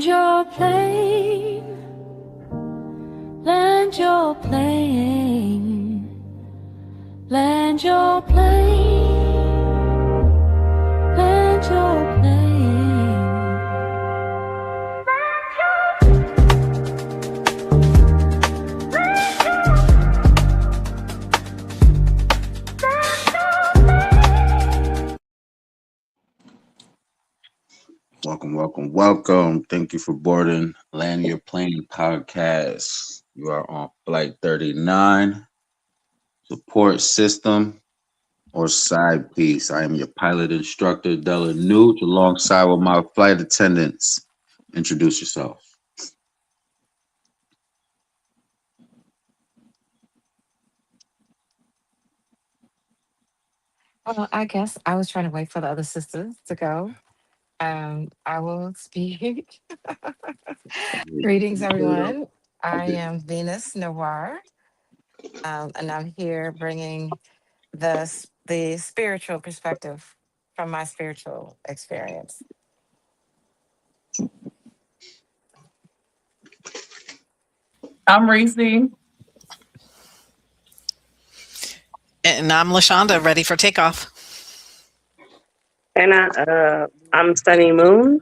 your plane, land your plane, land your plane, land your plane. Welcome, welcome, welcome. Thank you for boarding Land Your Plane podcast. You are on flight 39, support system or side piece. I am your pilot instructor, Della Newt, alongside with my flight attendants. Introduce yourself. Well, I guess I was trying to wait for the other sisters to go. I will speak. Greetings, everyone. I am Venus Noir, and I'm here bringing the spiritual perspective from my spiritual experience. I'm Reese. And I'm Lashonda, ready for takeoff. And I'm Sunny Moon.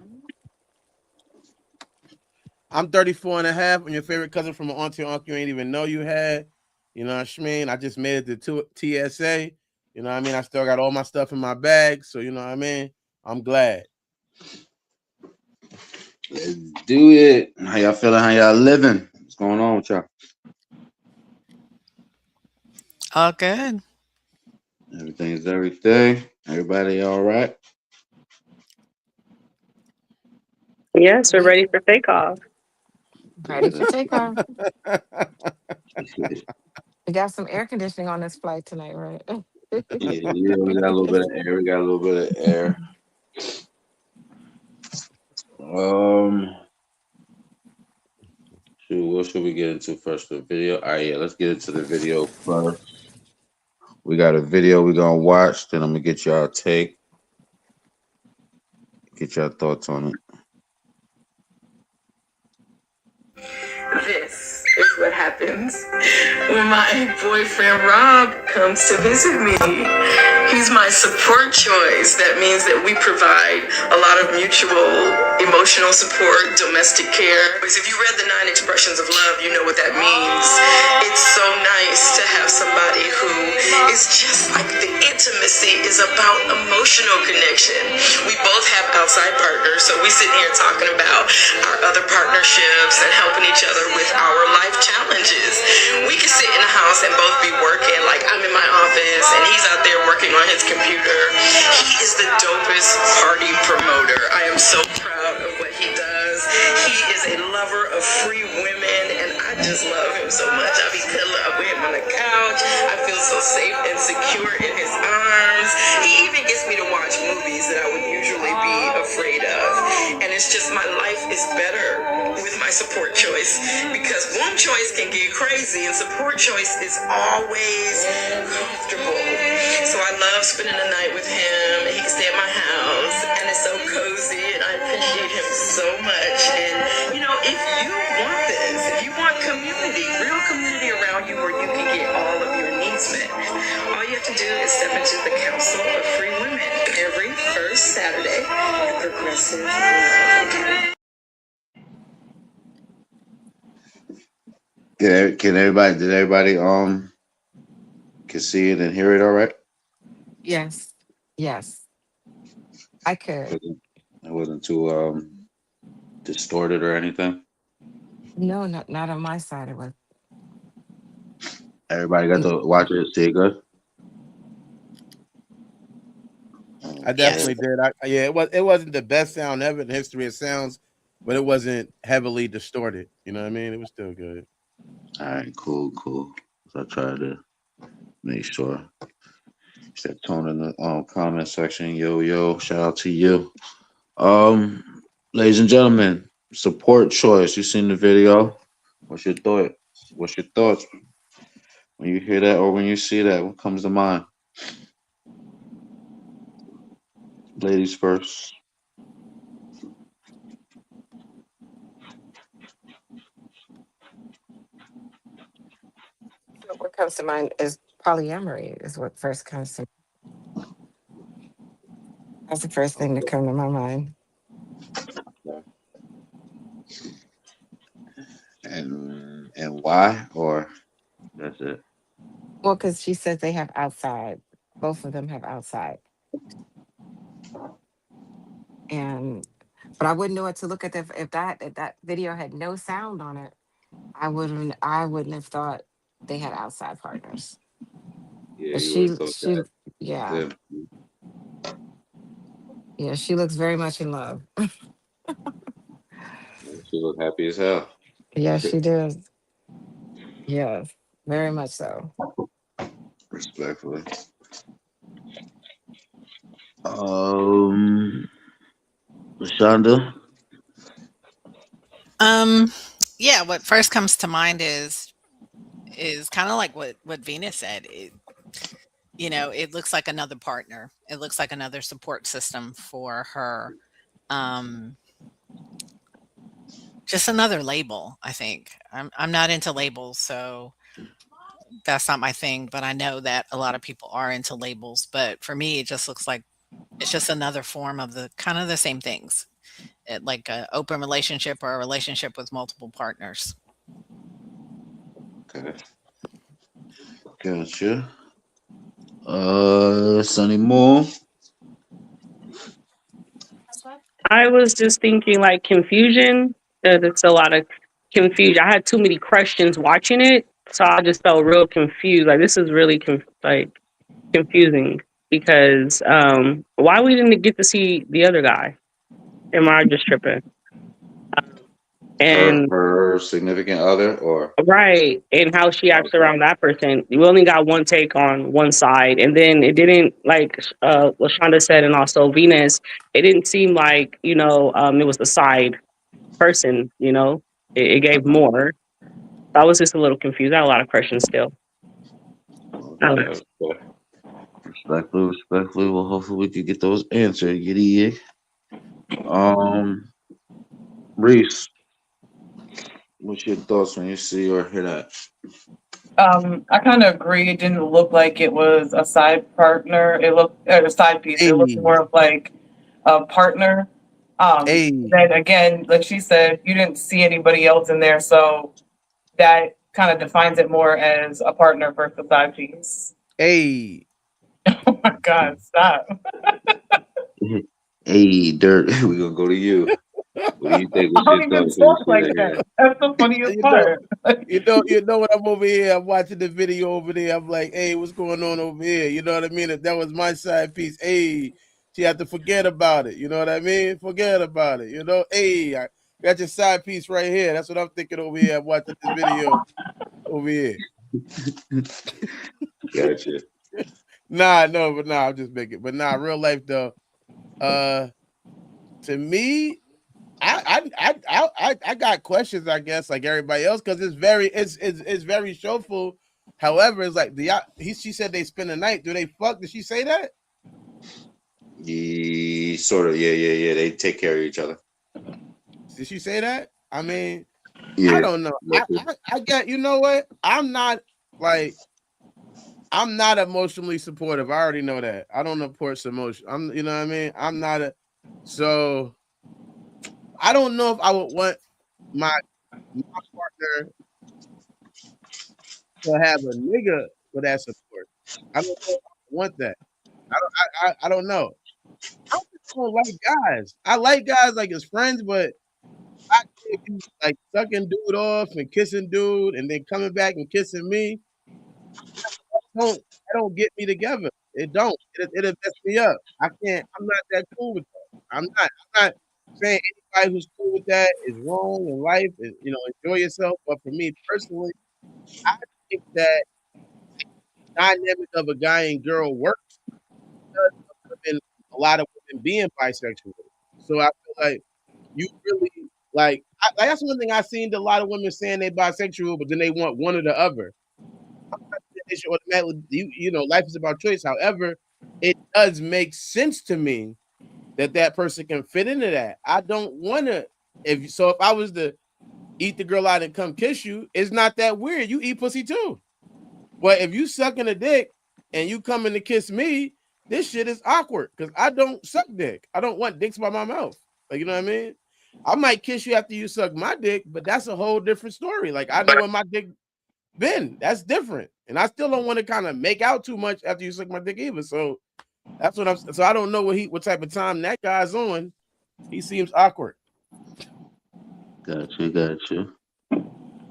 I'm 34 and a half. I'm your favorite cousin from an auntie or uncle you ain't even know you had. You know what I mean? I just made it to TSA. You know what I mean? I still got all my stuff in my bag. So, you know what I mean? I'm glad. Let's do it. How y'all feeling? How y'all living? What's going on with y'all? All good. Everything is everything. Everybody all right? Yes, we're ready for takeoff. Ready for takeoff. We got some air conditioning on this flight tonight, right? Yeah, we got a little bit of air. We got a little bit of air. What should we get into first? The video? All right, yeah, let's get into the video first. We got a video we're gonna watch, then I'm gonna get y'all take, get y'all thoughts on it. This is what happens when my boyfriend Rob comes to visit me. He's my support choice. That means that we provide a lot of mutual emotional support, domestic care. Because if you read the 9 expressions of love, you know what that means. It's so nice to have somebody who is just like the intimacy is about emotional connection. We both have outside partners, so we sit here talking about our other partnerships and helping each other with our life challenges. We can sit in the house and both be working, like I'm in my office and he's out there working on his computer. He is the dopest party promoter. I am so proud of what he does. He is a lover of free women and I just love him so much. I be cuddling up with him on the couch. I feel so safe and secure in his arms. He even gets me to watch movies that I would usually be afraid of. And it's just my life is better with my support choice because one choice can get crazy and support choice is always comfortable. So I love spending the night with him. He can stay at my house and it's so cozy and I appreciate him so much. And you know, if you want this, if you want community, real community around you where you can get all of your needs met, all you have to do is step into the Council of Free Women every first Saturday at Progressive Love Academy. Did everybody can see it and hear it all right? Yes. Yes. I could. It wasn't too distorted or anything. No, not on my side. It was. Everybody got to watch it, see it good. I definitely did. It wasn't the best sound ever in the history of sounds, but it wasn't heavily distorted. You know what I mean? It was still good. All right, cool. So I try to make sure. That tone in the comment section. Yo, shout out to you. Ladies and gentlemen, support choice. You seen the video? What's your thought? What's your thoughts when you hear that or when you see that? What comes to mind? Ladies first. comes to mind is polyamory. Is what first comes to. That's the first thing that Okay. come to my mind. And why? Or that's it. Well, because she says they have outside. Both of them have outside, and but I wouldn't know what to look at if that video had no sound on it. I wouldn't have thought they had outside partners. Yeah, But you would have thought she that. yeah, Them. yeah, she looks very much in love. She look happy as hell. Yes, she does. Yes, very much so. Respectfully. Um, Shonda. Um, yeah, what first comes to mind is kind of like what Venus said. It looks like another partner. It looks like another support system for her. Um, just another label, I think. I'm not into labels, so that's not my thing, but I know that a lot of people are into labels, but for me it just looks like it's just another form of the kind of the same things. Like an open relationship or a relationship with multiple partners. Okay, gotcha. Sunny Moon. I was just thinking like confusion. It's a lot of confusion. I had too many questions watching it, so I just felt real confused. Like this is really confusing because why we didn't get to see the other guy? Am I just tripping? Her And her significant other, or right, and how she acts okay. around that person. We only got one take on one side, and then it didn't like Lashonda said, and also Venus. It didn't seem like it was the side person. It gave more. I was just a little confused. I had a lot of questions still. I don't know. Okay. Respectfully. Well, hopefully we can get those answered. Giddy. Um, Reese, what's your thoughts when you see or hear that? I kind of agree. It didn't look like it was a side partner. It looked a side piece. It looked Hey, more of like a partner. hey, Then again, like she said, you didn't see anybody else in there, so that kind of defines it more as a partner versus a side piece. hey. Oh my God, stop! Hey, Dirt, we gonna go to you. What do you think? I What's don't your even thoughts when you talk see like that that. here? That's the funniest You know, part. you know what I'm over here. I'm watching the video over there. I'm like, hey, what's going on over here? You know what I mean? If that was my side piece, hey, she had to forget about it. You know what I mean? Forget about it. Hey, I got your side piece right here. That's what I'm thinking over here. I'm watching this video over here. Gotcha. Nah, I'm just making. But nah, real life though. To me, I got questions, I guess, like everybody else, because it's very showful. However, it's like she said they spend the night. Do they fuck? Did she say that? Sort of. Yeah. They take care of each other. Did she say that? I mean, I Yeah. don't know. Roughly. I get. You know what? I'm not emotionally supportive. I already know that. I don't support emotion. You know what I mean? I'm not a. So I don't know if I would want my partner to have a nigga for that support. I don't know if I want that. I don't know. I just don't like guys. I like guys like as friends, but I can't be like sucking dude off and kissing dude and then coming back and kissing me. That don't get me together. It don't. It'll mess me up. I can't. I'm not that cool with that. I'm not saying anybody who's cool with that is wrong in life. And, enjoy yourself. But for me personally, I think that dynamic of a guy and girl works because of a lot of women being bisexual. So I feel like you really that's one thing I seen a lot of women saying they bisexual, but then they want one or the other. They should automatically, life is about choice. However, it does make sense to me that person can fit into that. I don't want to. If I was to eat the girl out and come kiss you, it's not that weird. You eat pussy too. But if you sucking a dick and you coming to kiss me, this shit is awkward because I don't suck dick. I don't want dicks by my mouth. Like, you know what I mean? I might kiss you after you suck my dick, but that's a whole different story. Like, I know where my dick been. That's different. And I still don't want to kind of make out too much after you suck my dick either. So that's what so I don't know what type of time that guy's on. He seems awkward. Gotcha.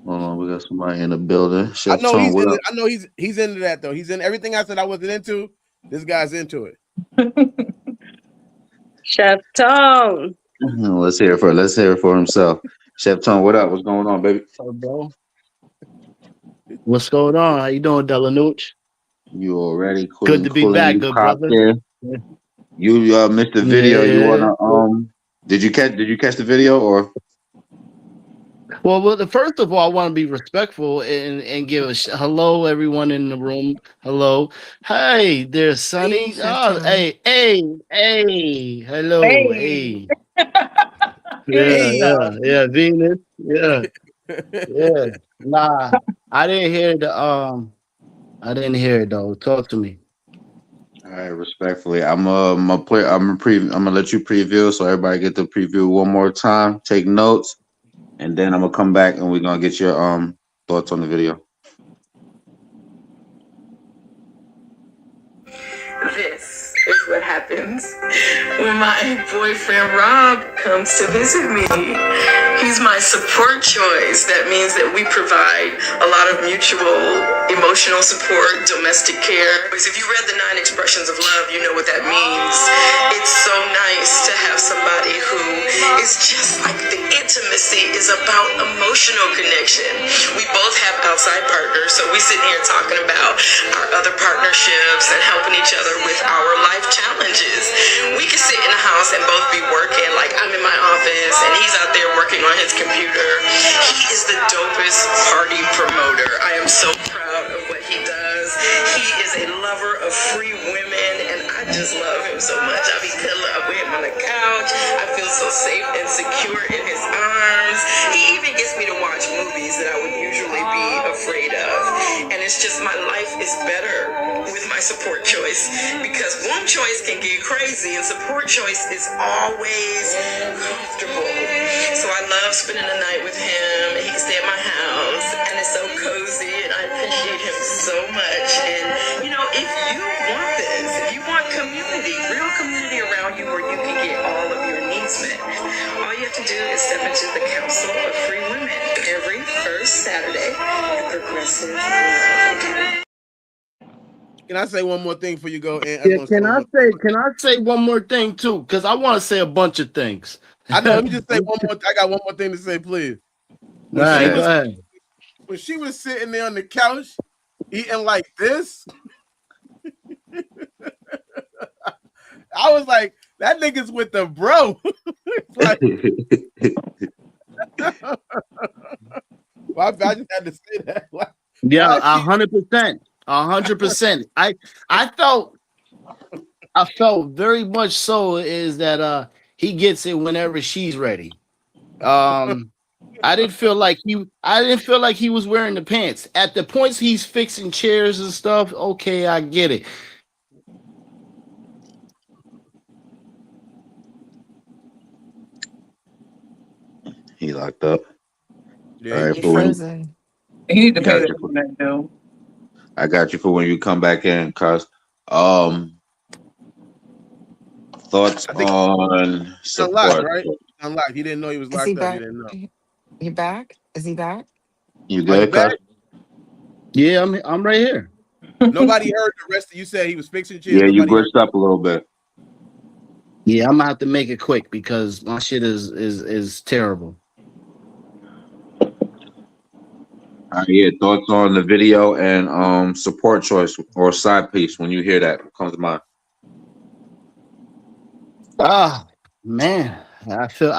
Hold on, we got somebody in the building. I Chef know Tone, what up? I know he's into that though. He's in everything I said I wasn't into. This guy's into it. Chef Tone. Let's hear it for himself. Chef Tone, what up? What's going on, baby? Hey, bro. What's going on? How you doing, Delanuch? You already Good to be back, good brother. In. You missed the video. You wanna did you catch the video or? Well, first of all, I want to be respectful and give a hello, everyone in the room. Hello, hey, there's Sonny. Oh, hey, hello, hey. Yeah, Venus. Yeah. Nah, I didn't hear it though. Talk to me. All right, respectfully, I'm gonna let you preview so everybody get the preview one more time. Take notes, and then I'm gonna come back and we're gonna get your thoughts on the video. This is what happens when my boyfriend Rob comes to visit me. He's my support choice. That means that we provide a lot of mutual emotional support, domestic care. Because if you read the 9 expressions of love, you know what that means. It's so nice to have somebody who is just like the intimacy is about emotional connection. We both have outside partners, so we sit here talking about our other partnerships and helping each other with our life challenges. We can sit in the house and both be working, like I'm in my office and he's out there working on his computer. He is the dopest party promoter. I am so proud of what he does. He is a lover of free women and I just love him so much. I be cuddling up with him on the couch. I feel so safe and secure in his arms. He even gets me to watch movies that I would usually be afraid of. And it's just my life is better with my support choice because one choice can get crazy and support choice is always comfortable. So I love spending the night with him. He can stay at my house and it's so cozy and I appreciate him so much. And you know, if you want this, if you want community, real community around you where you can get all of your needs met, all you have to do is step into the Council of Free Women every first Saturday at Progressive Love. Can I say one more thing before you go? Yeah, can I say one more thing too? Because I want to say a bunch of things. I know. Let me just say one more. I got one more thing to say, please. All right, go ahead. When she was sitting there on the couch eating like this, I was like, "That nigga's with the bro." Like, well, I just had to say that. Like, yeah, 100%. 100%. I felt very much so is that he gets it whenever she's ready. I didn't feel like he was wearing the pants. At the points he's fixing chairs and stuff, okay, I get it. He locked up. Yeah, all right, He frozen. You need to pay Gotcha. that bill. I got you for when you come back in, cuz. Thoughts on support. unlocked, right? Unlocked. He didn't know he was Is locked he up. back? He didn't know. You back? Is he back? You Are you good, back? cuz? Yeah, I'm right here. Nobody heard the rest of you said he was fixing chairs. Yeah, you Nobody heard. glitched up a little bit. Yeah, I'm gonna have to make it quick because my shit is terrible. Yeah, thoughts on the video and support choice or side piece when you hear that comes to mind. Ah, man, I feel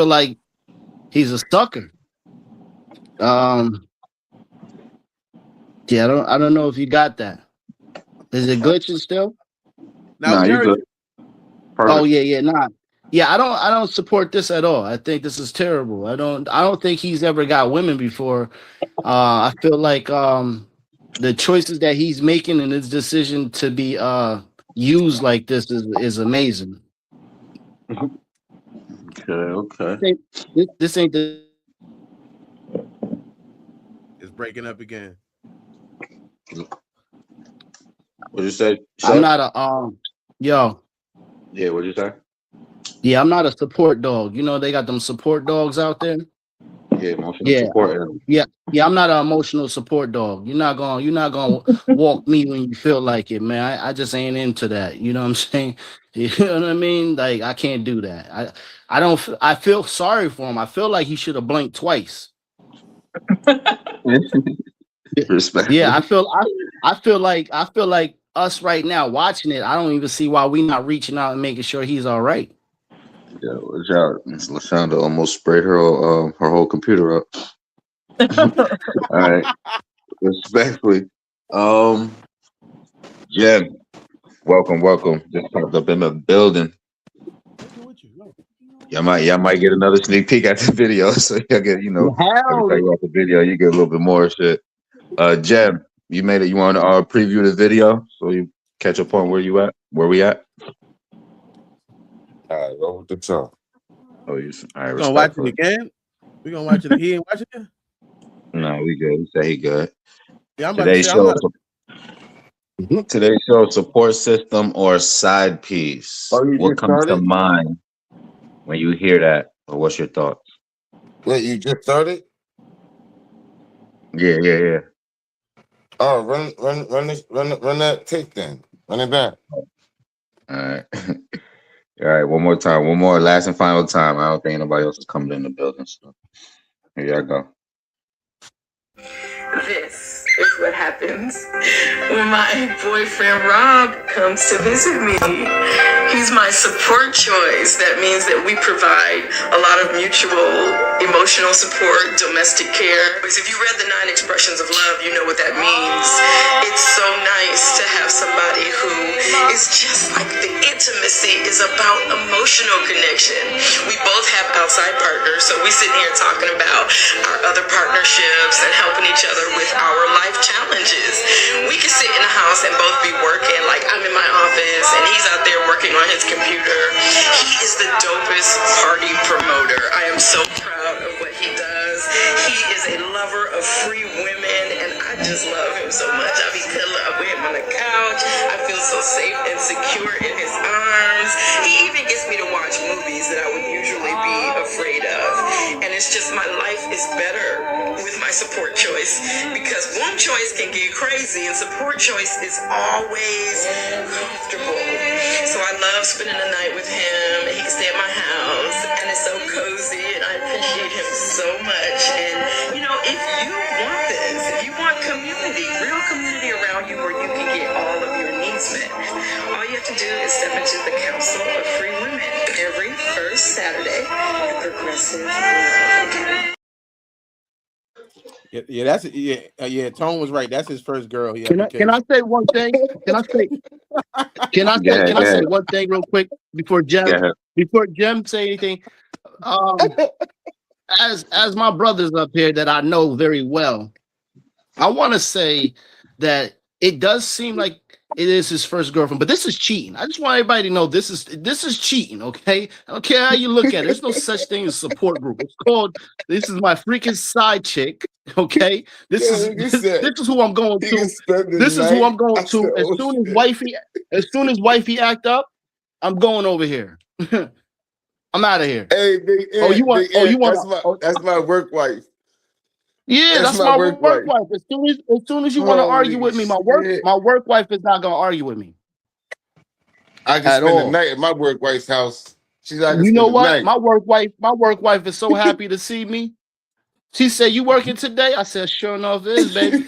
like he's a sucker. Yeah, I don't know if you got that. Is it glitching still? Now Nah, we you heard good. you. Perfect. Oh yeah, nah. Yeah, I don't support this at all. I think this is terrible. I don't think he's ever got women before. I feel like the choices that he's making and his decision to be used like this is amazing. Okay. This ain't the It's breaking up again. What you say? I'm Chef? not a yo. Yeah, what you say? Yeah, I'm not a support dog. You know they got them support dogs out there. Yeah, emotional Yeah, support. yeah. I'm not an emotional support dog. You're not gonna walk me when you feel like it, man. I just ain't into that. You know what I'm saying? You know what I mean? Like I can't do that. I don't. I feel sorry for him. I feel like he should have blinked twice. Yeah, Respectfully. I feel like us right now watching it. I don't even see why we not reaching out and making sure he's all right. Yeah, watch out. LaShonda almost sprayed her whole computer up. All right. Respectfully. Um, Jen, welcome. Just popped up in the building. Y'all might get another sneak peek at the video. So y'all get, every Hell, time you watch the video, you get a little bit more shit. Jen, you made it. You want to preview the video so you catch up on where we at? All right, roll with the top. Oh, all right, We're gonna watch it respectfully. again. We're gonna watch it. He ain't watching it. No, we good. He said he good. Yeah, I'm about to say I'm not. Today's show, support system or side piece. Oh, you What just comes to started? mind when you hear that? Or what's your thoughts? Wait, you just started? Yeah. Oh, run that tape then. Run it back. All right. All right, one more time. One more last and final time. I don't think anybody else is coming in the building. So here y'all go. This is what happens when my boyfriend Rob comes to visit me. He's my support choice. That means that we provide a lot of mutual emotional support, domestic care. Because if you read the 9 expressions of love, you know what that means. It's so nice to have somebody who is just like the intimacy is about emotional connection. We both have outside partners, so we sit here talking about our other partnerships and helping each other with our life challenges. We can sit in the house and both be working, like I'm in my office and he's out there working on his computer. He is the dopest party promoter. I am so proud of what he does. He is a lover of free women and I just love him so much. I be cuddling up with him on the couch. I feel so safe and secure in his arms. He even gets me to watch movies that I would usually be afraid of. And it's just my life is better with my support choice because one choice can get crazy and support choice is always comfortable. So I love spending the night with him. He can stay at my house and it's so cozy and I appreciate him so much. And if you want this, if you want community, real community around you where you can get all of your needs met, all you have to do is step into the Council of Free Women every first Saturday at Progressive Love. Yeah, that's it. Yeah. Tone was right. That's his first girl. Can I say one thing? Can I say one thing real quick before Jem say anything? As my brothers up here that I know very well, I want to say that it does seem like it is his first girlfriend, but this is cheating. I just want everybody to know this is cheating, okay? I don't care how you look at it. There's no such thing as support group. It's called this is my freaking side chick, okay? This is who I'm going to. This is who I'm going to. As soon as wifey act up, I'm going over here. I'm out of here. Hey, big Ed, you want that's my work wife. Yeah, that's my work wife. As soon as you want to argue with me, my work wife is not gonna argue with me. I can spend the night at my work wife's house. You know what? My work wife is so happy to see me. She said, "You working today?" I said, "Sure enough, it is, baby."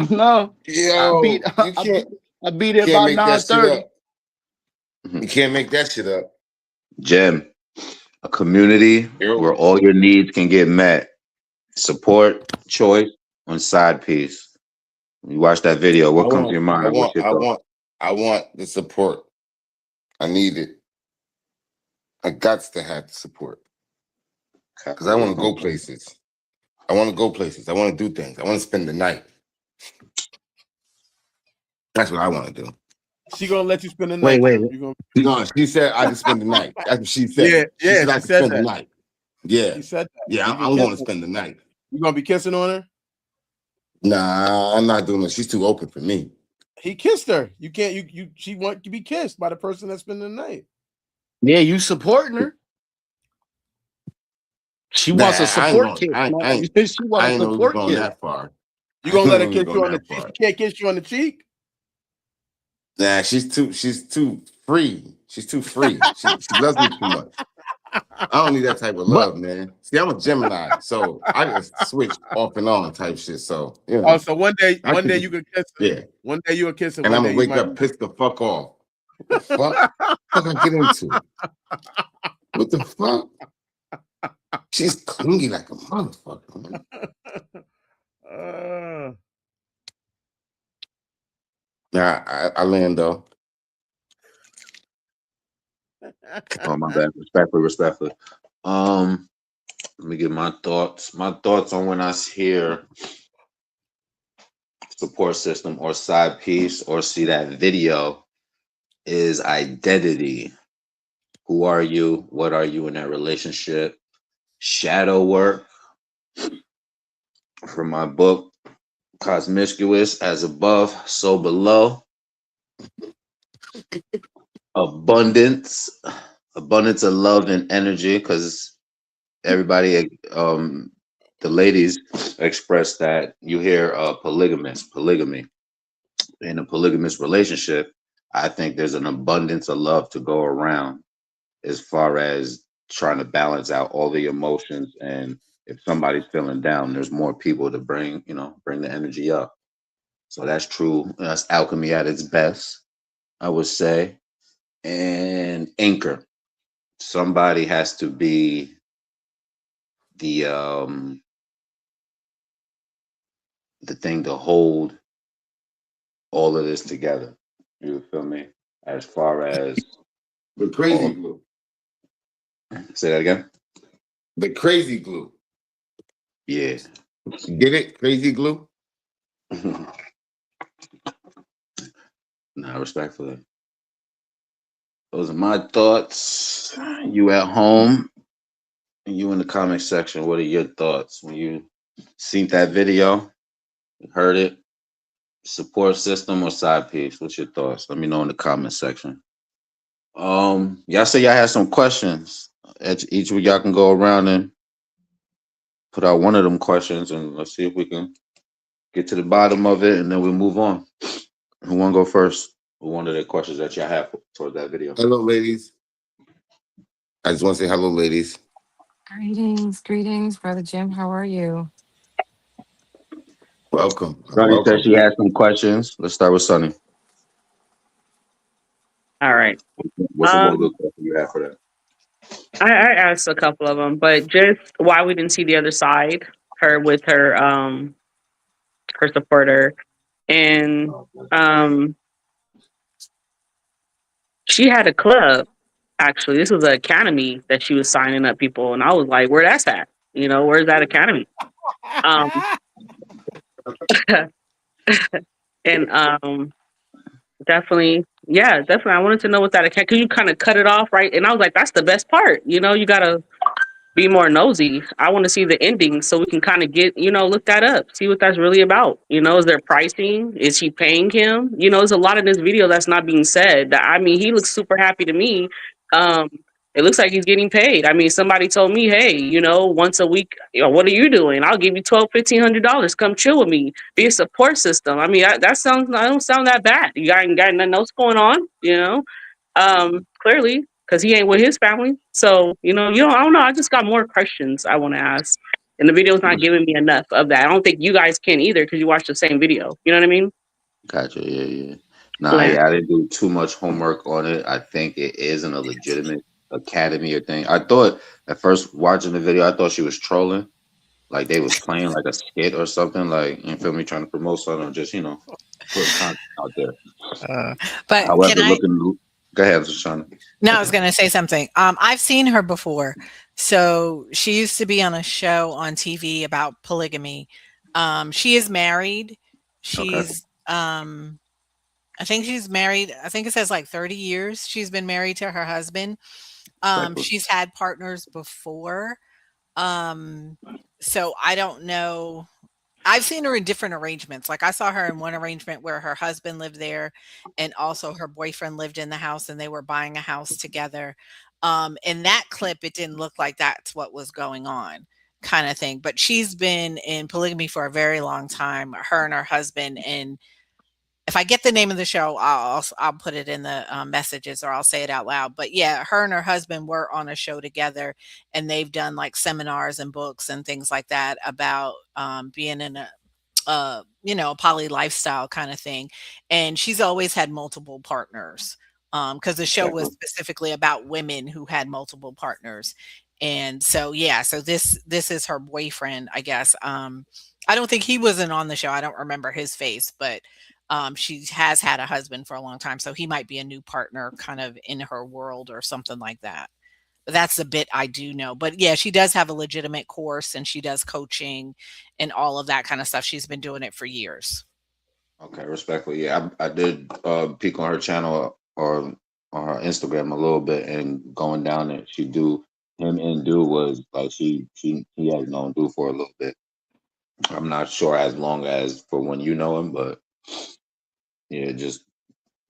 No, yo, I beat it by 9:30. You can't make that shit up. Jem, a community where all your needs can get met. Support, choice, on side piece. When you watch that video, what comes to your mind? I want the support. I need it. I got to have the support because I want to go places. I want to go places. I want to do things. I want to spend the night. That's what I want to do. She gonna let you spend the night. Wait. She said I can spend the night. That's what she said. Yeah, she said I can spend that. the night. Yeah, she said that. Yeah, I'm going to spend the night. You gonna be kissing on her? Nah, I'm not doing it. She's too open for me. He kissed her. You can't. She want to be kissed by the person that's spending the night. Yeah, you supporting her. She wants a support kiss. She wants a support kiss. That far. You gonna let her kiss you on the cheek? She can't kiss you on the cheek. Nah, she's too free. She's too free. She loves me too much. I don't need that type of love, man. See, I'm a Gemini, so I just switch off and on type shit. So you know. Oh, so one day you could kiss her. Yeah. One day you'll kiss her. And I'm gonna wake up pissed the fuck off. What the fuck? What I get into? What the fuck? She's clingy like a motherfucker, man. Nah, I land though. Oh, my bad. Respectfully. Let me get my thoughts. My thoughts on when I hear support system or side piece or see that video is identity. Who are you? What are you in that relationship? Shadow work. From my book, Cosmiscuous, as above, so below. Abundance of love and energy, because everybody, the ladies express that you hear polygamy. In a polygamous relationship, I think there's an abundance of love to go around as far as trying to balance out all the emotions. And if somebody's feeling down, there's more people to bring the energy up. So that's true. That's alchemy at its best, I would say. And anchor. Somebody has to be the thing to hold all of this together. You feel me? As far as the crazy glue. Say that again. The crazy glue. Yeah. Get it? Crazy glue? Nah, respectfully. Those are my thoughts. You at home, you in the comment section, what are your thoughts when you seen that video, heard it? Support system or side piece? What's your thoughts? Let me know in the comment section. Y'all say y'all had some questions. Each of y'all can go around and put out one of them questions, and let's see if we can get to the bottom of it, and then we move on. Who want to go first? One of the questions that y'all have toward that video. Hello, ladies. I just want to say hello, ladies. Greetings, Brother Jim. How are you? Welcome. Sonny said she had some questions. Let's start with Sonny. All right. What's one good question you have for that? I asked a couple of them, but just why we didn't see the other side, her with her supporter, and she had a club. Actually, this was an academy that she was signing up people, and I was like, "Where that's at? Where's that academy?" And definitely, I wanted to know what that academy. Cause you kind of cut it off, right? And I was like, "That's the best part." You gotta be more nosy. I want to see the ending so we can kind of get, look that up, see what that's really about. Is there pricing? Is she paying him? There's a lot in this video that's not being said. He looks super happy to me. It looks like he's getting paid. Somebody told me, hey, once a week, what are you doing? I'll give you $1,500. Come chill with me. Be a support system. I don't sound that bad. You got nothing else going on, clearly. Because he ain't with his family. So, I don't know. I just got more questions I want to ask. And the video's not giving me enough of that. I don't think you guys can either because you watched the same video. You know what I mean? Gotcha. Yeah. Nah, I didn't do too much homework on it. I think it isn't a legitimate academy or thing. I thought at first watching the video, I thought she was trolling. Like they was playing like a skit or something. Like, you feel me, trying to promote something or just, put content out there. But however, Go ahead, Shoshana. No, I was going to say something. I've seen her before. So she used to be on a show on TV about polygamy. She is married. Okay. She's, I think she's married. I think it says like 30 years. She's been married to her husband. Respectfully. She's had partners before. Um, so I don't know. I've seen her in different arrangements. Like I saw her in one arrangement where her husband lived there and also her boyfriend lived in the house and they were buying a house together. In that clip, it didn't look like that's what was going on, kind of thing. But she's been in polygamy for a very long time, her and her husband. And if I get the name of the show, I'll put it in the messages or I'll say it out loud. But yeah, her and her husband were on a show together, and they've done like seminars and books and things like that about being in a a poly lifestyle kind of thing. And she's always had multiple partners because the show was specifically about women who had multiple partners. And so yeah, so this is her boyfriend, I guess. I don't think he wasn't on the show. I don't remember his face, but she has had a husband for a long time, so he might be a new partner kind of in her world or something like that. But that's the bit I do know. But yeah, she does have a legitimate course and she does coaching and all of that kind of stuff. She's been doing it for years. Okay, respectfully. Yeah, I did peek on her channel or on her Instagram a little bit, and going down there, she do him and do was like he has known do for a little bit. I'm not sure as long as for when you know him, but yeah, just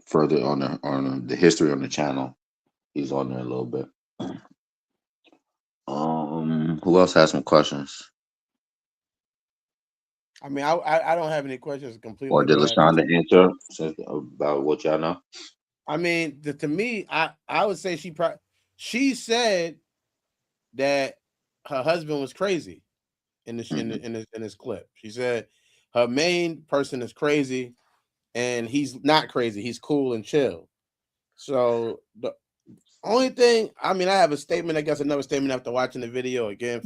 further on the history on the channel, he's on there a little bit. Who else has some questions? I mean, I don't have any questions completely. Or did But LaShonda answer about what y'all know? I mean, to me, I would say she said that her husband was crazy in this in this clip. She said her main person is crazy, and he's not crazy. He's cool and chill. So the only thing, I mean, I have a statement. I guess another statement after watching the video again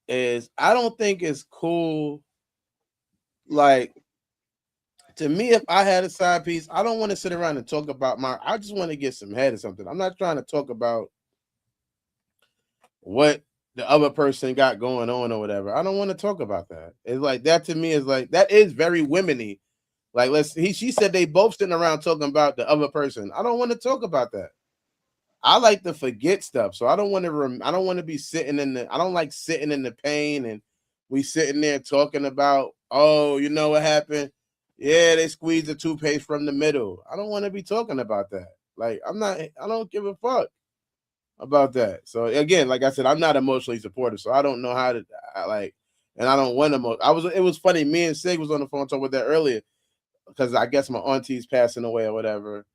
is I don't think it's cool. Like, to me, if I had a side piece, I don't want to sit around and talk about I just want to get some head or something. I'm not trying to talk about what the other person got going on or whatever. I don't want to talk about that. It's like that to me is like that is very womany. Like she said they both sitting around talking about the other person. I don't want to talk about that. I like to forget stuff, so I don't want to be sitting in the. I don't like sitting in the pain and we sitting there talking about, oh, you know what happened? Yeah, they squeezed the toothpaste from the middle. I don't want to be talking about that. Like I don't give a fuck about that. So again, like I said, I'm not emotionally supportive, so I don't know how to and I don't want to. It was funny. Me and Sig was on the phone talking about that earlier because I guess my auntie's passing away or whatever.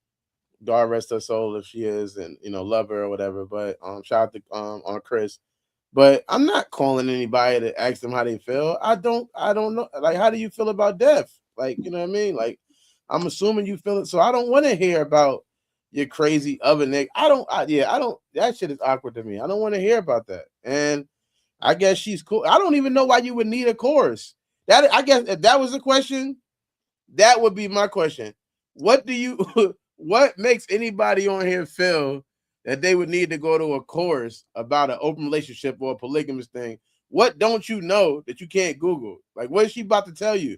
God rest her soul if she is, and love her or whatever. But shout out to on Chris. But I'm not calling anybody to ask them how they feel. I don't know. Like, how do you feel about death? Like, you know what I mean? Like, I'm assuming you feel it. So I don't want to hear about your crazy other nigga. I don't. That shit is awkward to me. I don't want to hear about that. And I guess she's cool. I don't even know why you would need a course. I guess if that was a question, that would be my question. What makes anybody on here feel that they would need to go to a course about an open relationship or a polygamous thing? What don't you know that you can't Google? Like, what is she about to tell you?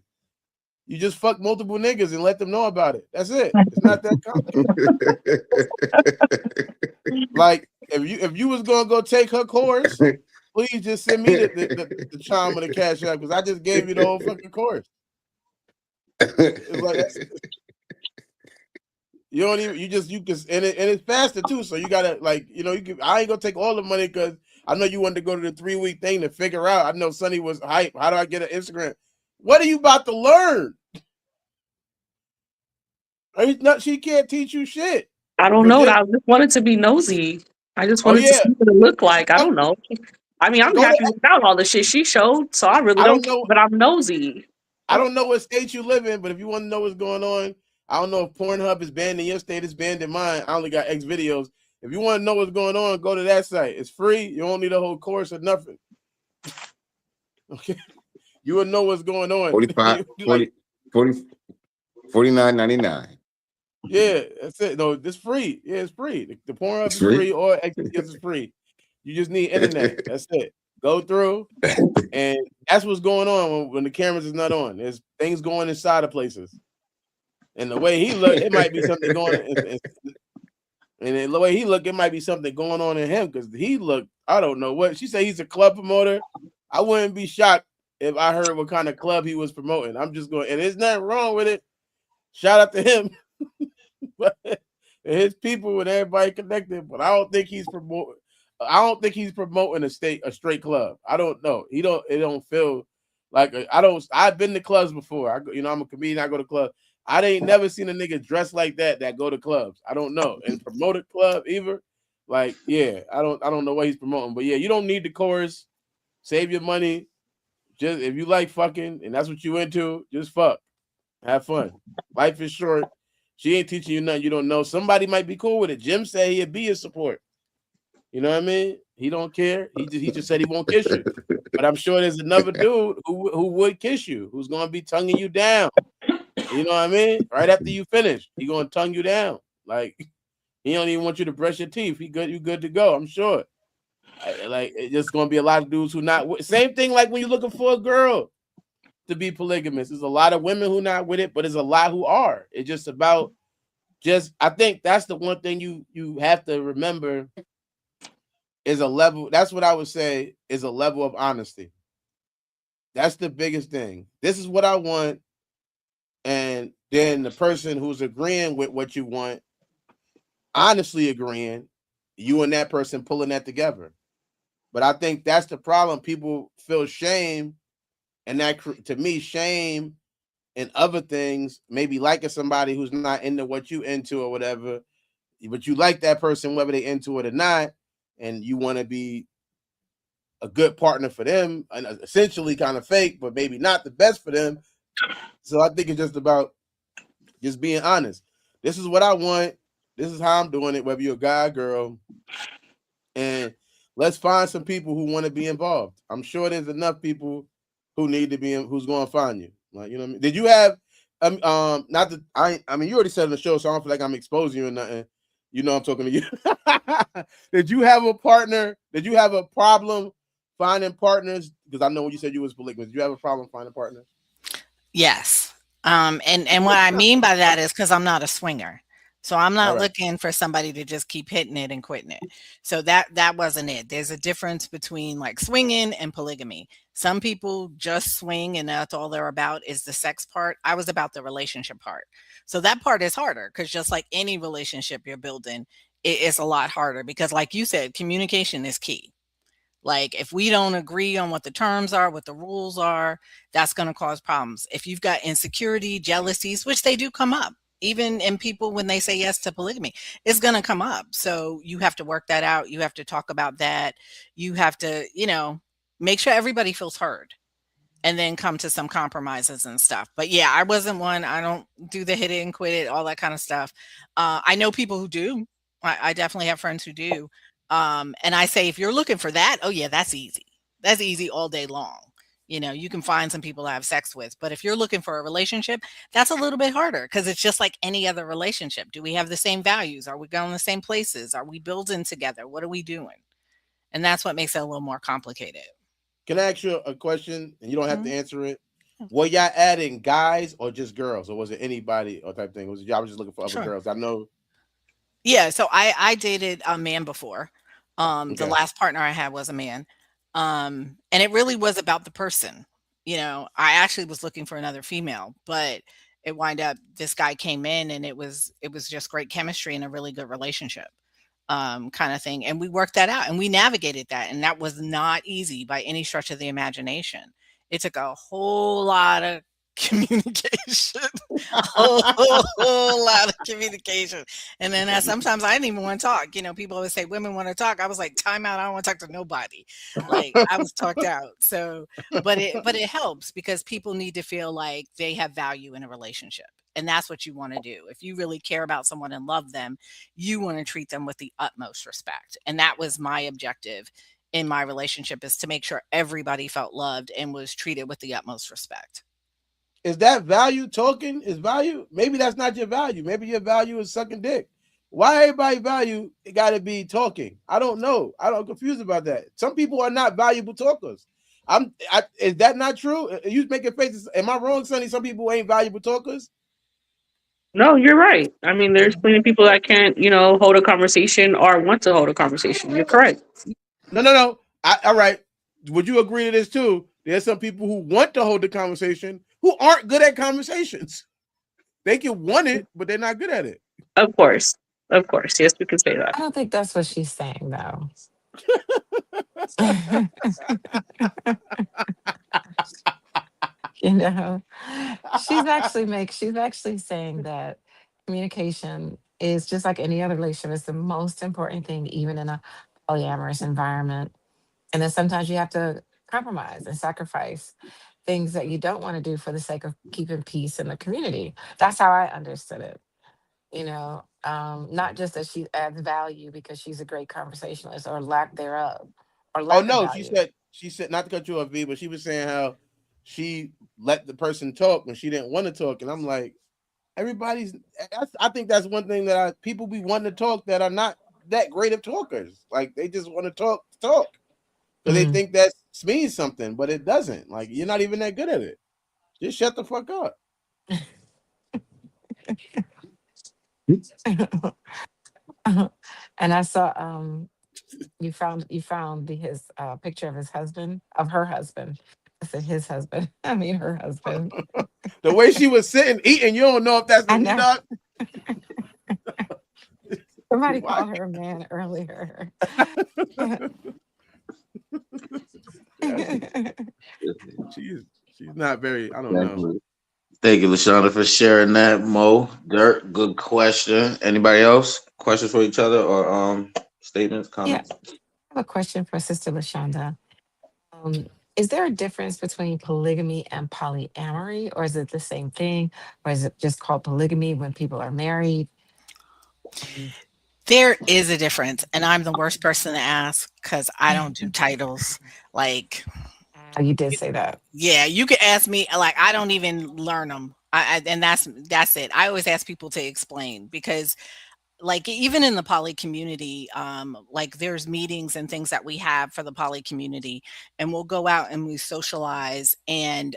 You just fuck multiple niggas and let them know about it. That's it. It's not that complicated. Like, if you was gonna go take her course, please just send me the chime of the cash app because I just gave you the whole fucking course. It's like you don't even you can and it's faster too. So you gotta I ain't gonna take all the money because I know you wanted to go to the 3-week thing to figure out. I know Sonny was hype. How do I get an Instagram? What are you about to learn? She can't teach you shit. I don't know. I just wanted to be nosy. I just wanted to see what it looked like. I don't know. I mean, I'm happy without all the shit she showed, so I really don't care, but I'm nosy. I don't know what state you live in, but if you want to know what's going on, I don't know if Pornhub is banned in your state, it's banned in mine. I only got X videos. If you want to know what's going on, go to that site. It's free. You don't need a whole course or nothing. Okay. You will know what's going on. 49.99. Yeah, that's it. No, it's free. Yeah, it's free. The Pornhub It's is free, free. or XPS is free. You just need internet. That's it. Go through, and that's what's going on when the cameras is not on. There's things going inside of places, and the way he look, it might be something going. And the way he look, it might be something going on in him because he look. I don't know what she said. He's a club promoter. I wouldn't be shocked if I heard what kind of club he was promoting. I'm just going, and there's nothing wrong with it. Shout out to him. But his people and everybody connected, but I don't think he's promoting. I don't think he's promoting a straight club. I don't know. It don't feel like I don't. I've been to clubs before. I'm a comedian. I go to clubs. I ain't never seen a nigga dressed like that go to clubs. I don't know and promote a club either. Like, yeah, I don't know what he's promoting, but yeah, you don't need the chorus. Save your money. Just if you like fucking and that's what you into, just fuck. Have fun. Life is short. She ain't teaching you nothing you don't know. Somebody might be cool with it. Jim said he'd be a support. You know what I mean? He don't care. He just said he won't kiss you. But I'm sure there's another dude who would kiss you, who's gonna be tonguing you down. You know what I mean? Right after you finish, he gonna tongue you down. Like he don't even want you to brush your teeth. You good to go. I'm sure. Like it's just gonna be a lot of dudes who not. Same thing like when you're looking for a girl to be polygamous. There's a lot of women who not with it, but there's a lot who are. It's just about I think that's the one thing you have to remember is a level. That's what I would say is a level of honesty. That's the biggest thing. This is what I want. And then the person who's agreeing with what you want, honestly agreeing, you and that person pulling that together. But I think that's the problem. People feel shame. And that, to me, shame and other things, maybe liking somebody who's not into what you into or whatever, but you like that person, whether they into it or not, and you want to be a good partner for them, and essentially kind of fake, but maybe not the best for them. So I think it's just about just being honest. This is what I want. This is how I'm doing it, whether you're a guy or girl. And let's find some people who want to be involved. I'm sure there's enough people who need to be who's going to find you. Like, you know what I mean? Did you have not that I mean you already said on the show, so I don't feel like I'm exposing you or nothing. You know I'm talking to you. Did you have a partner? Did you have a problem finding partners? Because I know when you said you was polygamous, did you have a problem finding partners? Yes. And what I mean by that is because I'm not a swinger. So I'm not looking for somebody to just keep hitting it and quitting it. So that wasn't it. There's a difference between like swinging and polygamy. Some people just swing and that's all they're about is the sex part. I was about the relationship part. So that part is harder because just like any relationship you're building, it is a lot harder because like you said, communication is key. Like if we don't agree on what the terms are, what the rules are, that's going to cause problems. If you've got insecurity, jealousies, which they do come up, even in people when they say yes to polygamy, it's going to come up. So you have to work that out. You have to talk about that. You have to, make sure everybody feels heard and then come to some compromises and stuff. But yeah, I wasn't one. I don't do the hit it and quit it, all that kind of stuff. I know people who do. I definitely have friends who do. And I say, if you're looking for that, oh yeah, that's easy. That's easy all day long. You can find some people to have sex with, but if you're looking for a relationship, that's a little bit harder because it's just like any other relationship. Do we have the same values? Are we going the same places? Are we building together? What are we doing? And that's what makes it a little more complicated. Can I ask you a question? And you don't have to answer it. Were y'all adding guys or just girls, or was it anybody or type thing? Was y'all just looking for other girls? I know. Yeah, so I dated a man before. The last partner I had was a man. And it really was about the person. I actually was looking for another female, but it wind up this guy came in and it was just great chemistry and a really good relationship. Kind of thing. And we worked that out and we navigated that. And that was not easy by any stretch of the imagination. It took a whole lot of communication, a whole lot of communication. And then sometimes I didn't even want to talk. People always say women want to talk. I was like, time out. I don't want to talk to nobody. Like I was talked out. So, but it helps because people need to feel like they have value in a relationship. And that's what you want to do. If you really care about someone and love them, you want to treat them with the utmost respect. And that was my objective in my relationship, is to make sure everybody felt loved and was treated with the utmost respect. Is that value talking? Is value? Maybe that's not your value. Maybe your value is sucking dick. Why everybody value it got to be talking? I don't know. I'm confused about that. Some people are not valuable talkers. Is that not true? You making faces. Am I wrong, Sonny? Some people ain't valuable talkers. No, you're right. I mean, there's plenty of people that can't, hold a conversation or want to hold a conversation. You're correct. No. All right. Would you agree to this too? There's some people who want to hold the conversation who aren't good at conversations. They can want it, but they're not good at it. Of course. Of course. Yes, we can say I that. don't think that's what she's saying, though. you know, she's actually saying that communication is just like any other relationship. It's the most important thing, even in a polyamorous environment. And then sometimes you have to compromise and sacrifice things that you don't want to do for the sake of keeping peace in the community. That's how I understood it. Not just that she adds value because she's a great conversationalist or lack thereof or Oh lack of no, value. she said not to cut you off, V, but she was saying how she let the person talk when she didn't want to talk, and I'm like, I think that's one thing that people be wanting to talk that are not that great of talkers. Like they just want to talk because they Mm. think that means something, but it doesn't. Like you're not even that good at it. Just shut the fuck up. And I saw you found his picture of his husband, of her husband. I said his husband. I mean her husband. The way she was sitting eating, you don't know if that's I you know. know. Somebody Why? called her a man earlier. She's she's not very. I don't know. Definitely. Thank you, Lashonda, for sharing that. Mo, Dirt, good question. Anybody else? Questions for each other or statements, Yeah, comments? I have a question for Sister Lashonda. Um, is there a difference between polygamy and polyamory, or is it the same thing, or is it just called polygamy when people are married? Um, There is a difference, and I'm the worst person to ask because I don't do titles. Like, you did say that. yeah, you could ask me. Like, I don't even learn them. And that's it. I always ask people to explain because like even in the poly community, like there's meetings and things that we have for the poly community, and we'll go out and we socialize. And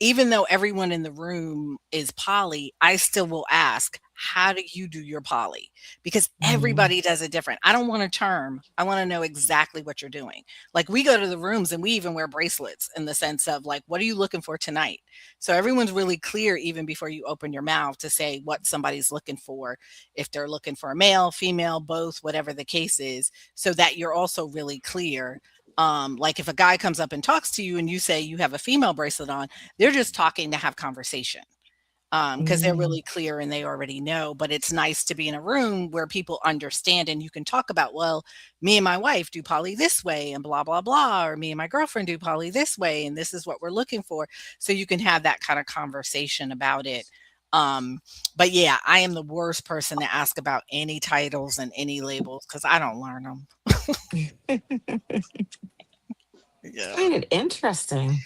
even though everyone in the room is poly, I still will ask, how do you do your poly? Because Mm, everybody does it different. I don't want a term. I want to know exactly what you're doing. Like we go to the rooms and we even wear bracelets in the sense of like, what are you looking for tonight? So everyone's really clear even before you open your mouth to say what somebody's looking for, if they're looking for a male, female, both, whatever the case is, so that you're also really clear. Like if a guy comes up and talks to you and you say you have a female bracelet on, they're just talking to have conversation because they're mm, really clear and they already know. But it's nice to be in a room where people understand and you can talk about, well, me and my wife do poly this way and blah, blah, blah, or me and my girlfriend do poly this way and this is what we're looking for. So you can have that kind of conversation about it. Um, but yeah, I am the worst person to ask about any titles and any labels because I don't learn them. I Yeah. find it interesting,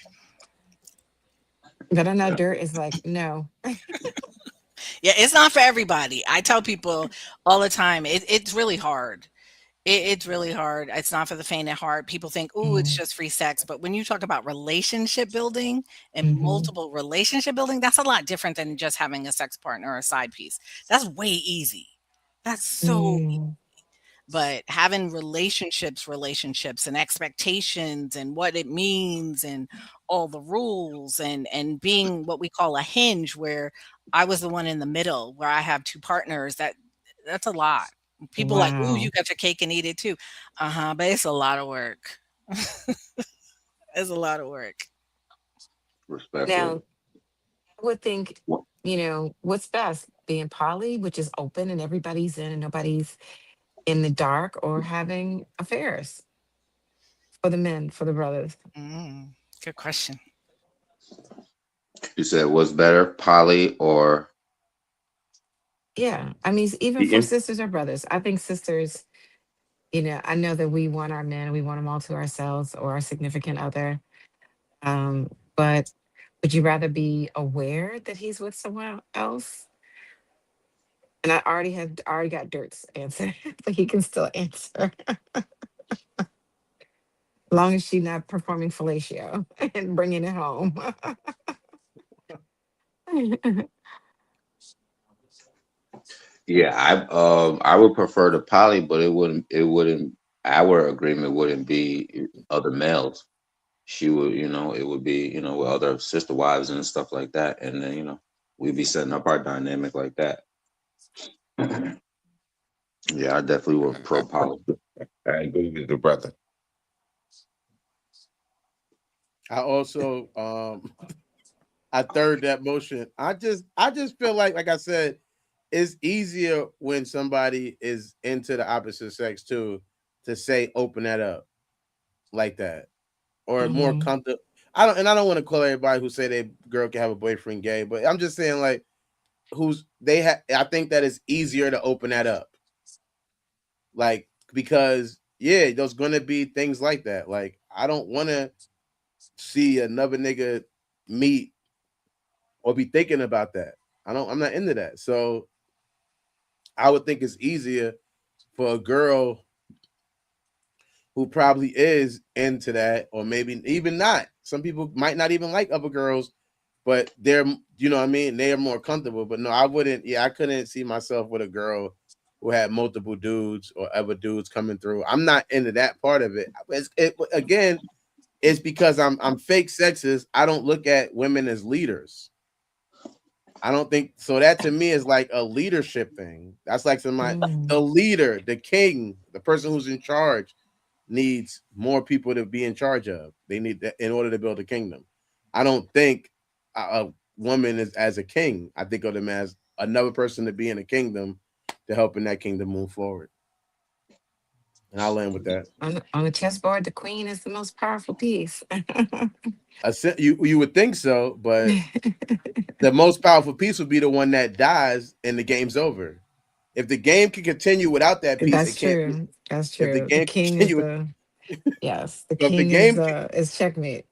but I know Yeah. Dirt is like, no. Yeah, it's not for everybody. I tell people all the time, it's really hard. It's really hard. It's not for the faint of heart. People think, "Oh, it's Mm, just free sex," but when you talk about relationship building and mhm, multiple relationship building, that's a lot different than just having a sex partner or a side piece. That's way easy. That's so mm, but having relationships and expectations and what it means and all the rules and being what we call a hinge where I was the one in the middle where I have two partners that's a lot. People like, "Ooh, you wow. got your cake and eat it too." Uh-huh, but it's a lot of work. It's a lot of work. Respectfully. Now, I would think, Well, what's best, being poly, which is open and everybody's in and nobody's in the dark, or having affairs for the men, for the brothers. Mm, good question. you said what's better, poly or Yeah. I mean, even for cheating? sisters or brothers, I think sisters, I know that we want our men, we want them all to ourselves or our significant other. But Would you rather be aware that he's with someone else? And I already got Dirt's answer, but he can still answer. As long as she's not performing fellatio and bringing it home. Yeah, I would prefer the poly, but it wouldn't our agreement wouldn't be other males. She would, it would be, with other sister wives and stuff like that. And then, we'd be setting up our dynamic like that. Yeah, I definitely would pro poly. I agree with the brother. I also I third that motion. I just feel like I said, it's easier when somebody is into the opposite sex too to say open that up like that. Or more Mhm. comfortable. I don't want to call everybody who say they girl can have a boyfriend gay, but I'm just saying like I think that it's easier to open that up. Like, because yeah, there's gonna be things like that. Like, I don't wanna see another nigga meet or be thinking about that. I'm not into that. So I would think it's easier for a girl who probably is into that, or maybe even not. Some people might not even like other girls, but they're, you know what I mean? They are more comfortable. But no, I wouldn't. Yeah, I couldn't see myself with a girl who had multiple dudes or other dudes coming through. I'm not into that part of it. Again, it's because I'm fake sexist. I don't look at women as leaders. I don't think so. That to me is like a leadership thing. That's like the Mm. leader, the king, the person who's in charge needs more people to be in charge of. They need that in order to build a kingdom. I don't think a woman is as a king. I think of them as another person to be in a kingdom to help in that kingdom move forward. And I'll end with that. On the chessboard, the queen is the most powerful piece. You would think so, but the most powerful piece would be the one that dies and the game's over. If the game can continue without that piece, it That's can't. true. That's If the true. The game king is continue, the yes. The if the king game, is checkmate.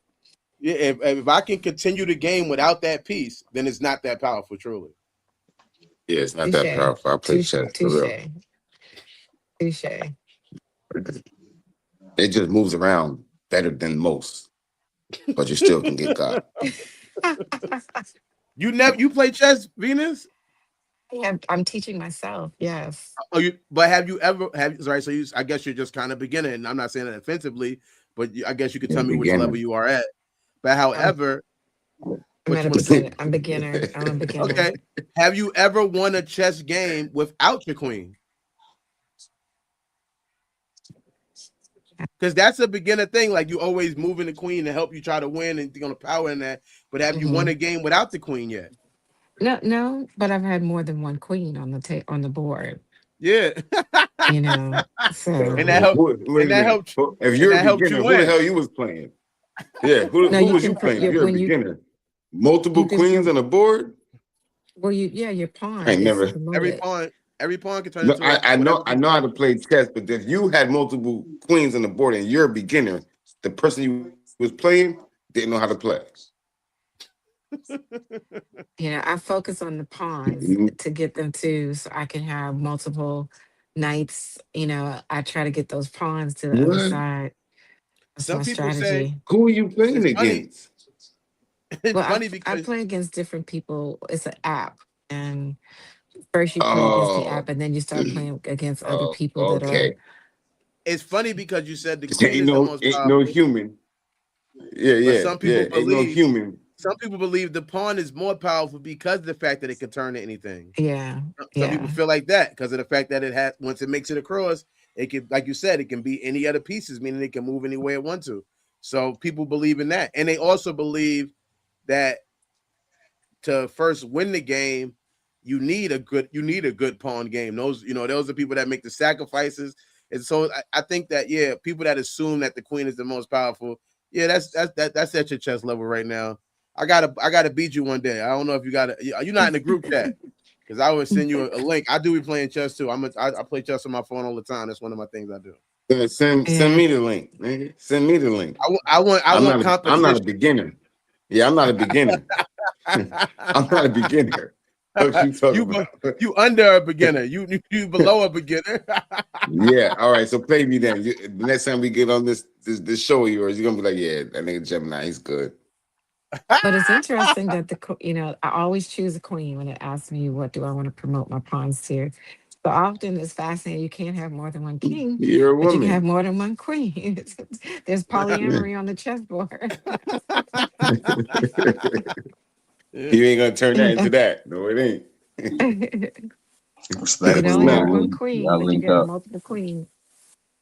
yeah, if I can continue the game without that piece, then it's not that powerful, truly. Yeah, it's not that Touche. powerful. I play Touche. chess for real. Touche. Touche. It just moves around better than most, but you still can get got. You play chess, Venus? Yeah, I'm teaching myself. Yes. Oh, but have you ever sorry? So I guess you're just kind of beginner, and I'm not saying that offensively, but I guess you could Yeah, tell me which level beginner. you are at. But I'm however, I'm what at you a want to say? beginner. I'm beginner. I'm a beginner. Okay, have you ever won a chess game without your queen? Because that's a beginner thing. Like, you always moving the queen to help you try to win and you're gonna power in that. But have you won Hmm. a game without the queen yet? No, no, but I've had more than one queen on on the board. Yeah. You know, and so that helped Wait a minute. If and you're a that helped you beginner, who the win. hell you was playing? Yeah, who no, who you was you can playing? If you're a when beginner, multiple you can queens on the board. well you yeah your I pawn ain't is never. promoted. Every pawn can turn No, into I whatever know I piece know you how want. to play chess, but if you had multiple queens on the board and you're a beginner, the person you was playing didn't know how to play. You know, I focus on the pawns Mhm. to get them to so I can have multiple knights. You know, I try to get those pawns to the other What? side. That's Some my people say strategy. Who are you playing it's funny. against? It's Well, funny I because play against different people. It's an app, and first you play against the Oh, app, and then you start playing against other oh, people that are okay. you said the queen Ain't is the most no powerful, human. Yeah, but yeah, yeah. Ain't no human. some people believe the pawn is more powerful because of the fact that it can turn to anything. yeah, Some people yeah. feel like that because of the fact that it has, once it makes it across, it can, like you said, it can be any other pieces, meaning it can move any way it wants to. So people believe in that, and they also believe that to first win the game, you need a good pawn game. Those are people that make the sacrifices, and so I think that yeah, people that assume that the queen is the most powerful, yeah, that's at your chess level right now. I gotta beat you one day. I don't know if you're not in the group chat because I would send you a link. I do be playing chess too. I play chess on my phone all the time. That's one of my things I do. Send Yeah. me the link, nigga. Send me the link. I want I'm not a competition. beginner. Yeah, I'm not a beginner. I'm not a beginner. What you talking about? You under a beginner. You below a beginner. Yeah. All right. So play me then. The next time we get on this show of yours, you're gonna be like, yeah, that nigga Gemini, he's good. But it's interesting that I always choose a queen when it asks me what do I want to promote my pawns to. So often it's fascinating. You can't have more than one king, You're a but you can woman. have more than one queen. There's Yeah. polyamory on the chessboard. You ain't gonna turn that into that. No, it ain't. You can It's only Respectfully, have not. one man. queen, Y'all but you link can have up. multiple queens.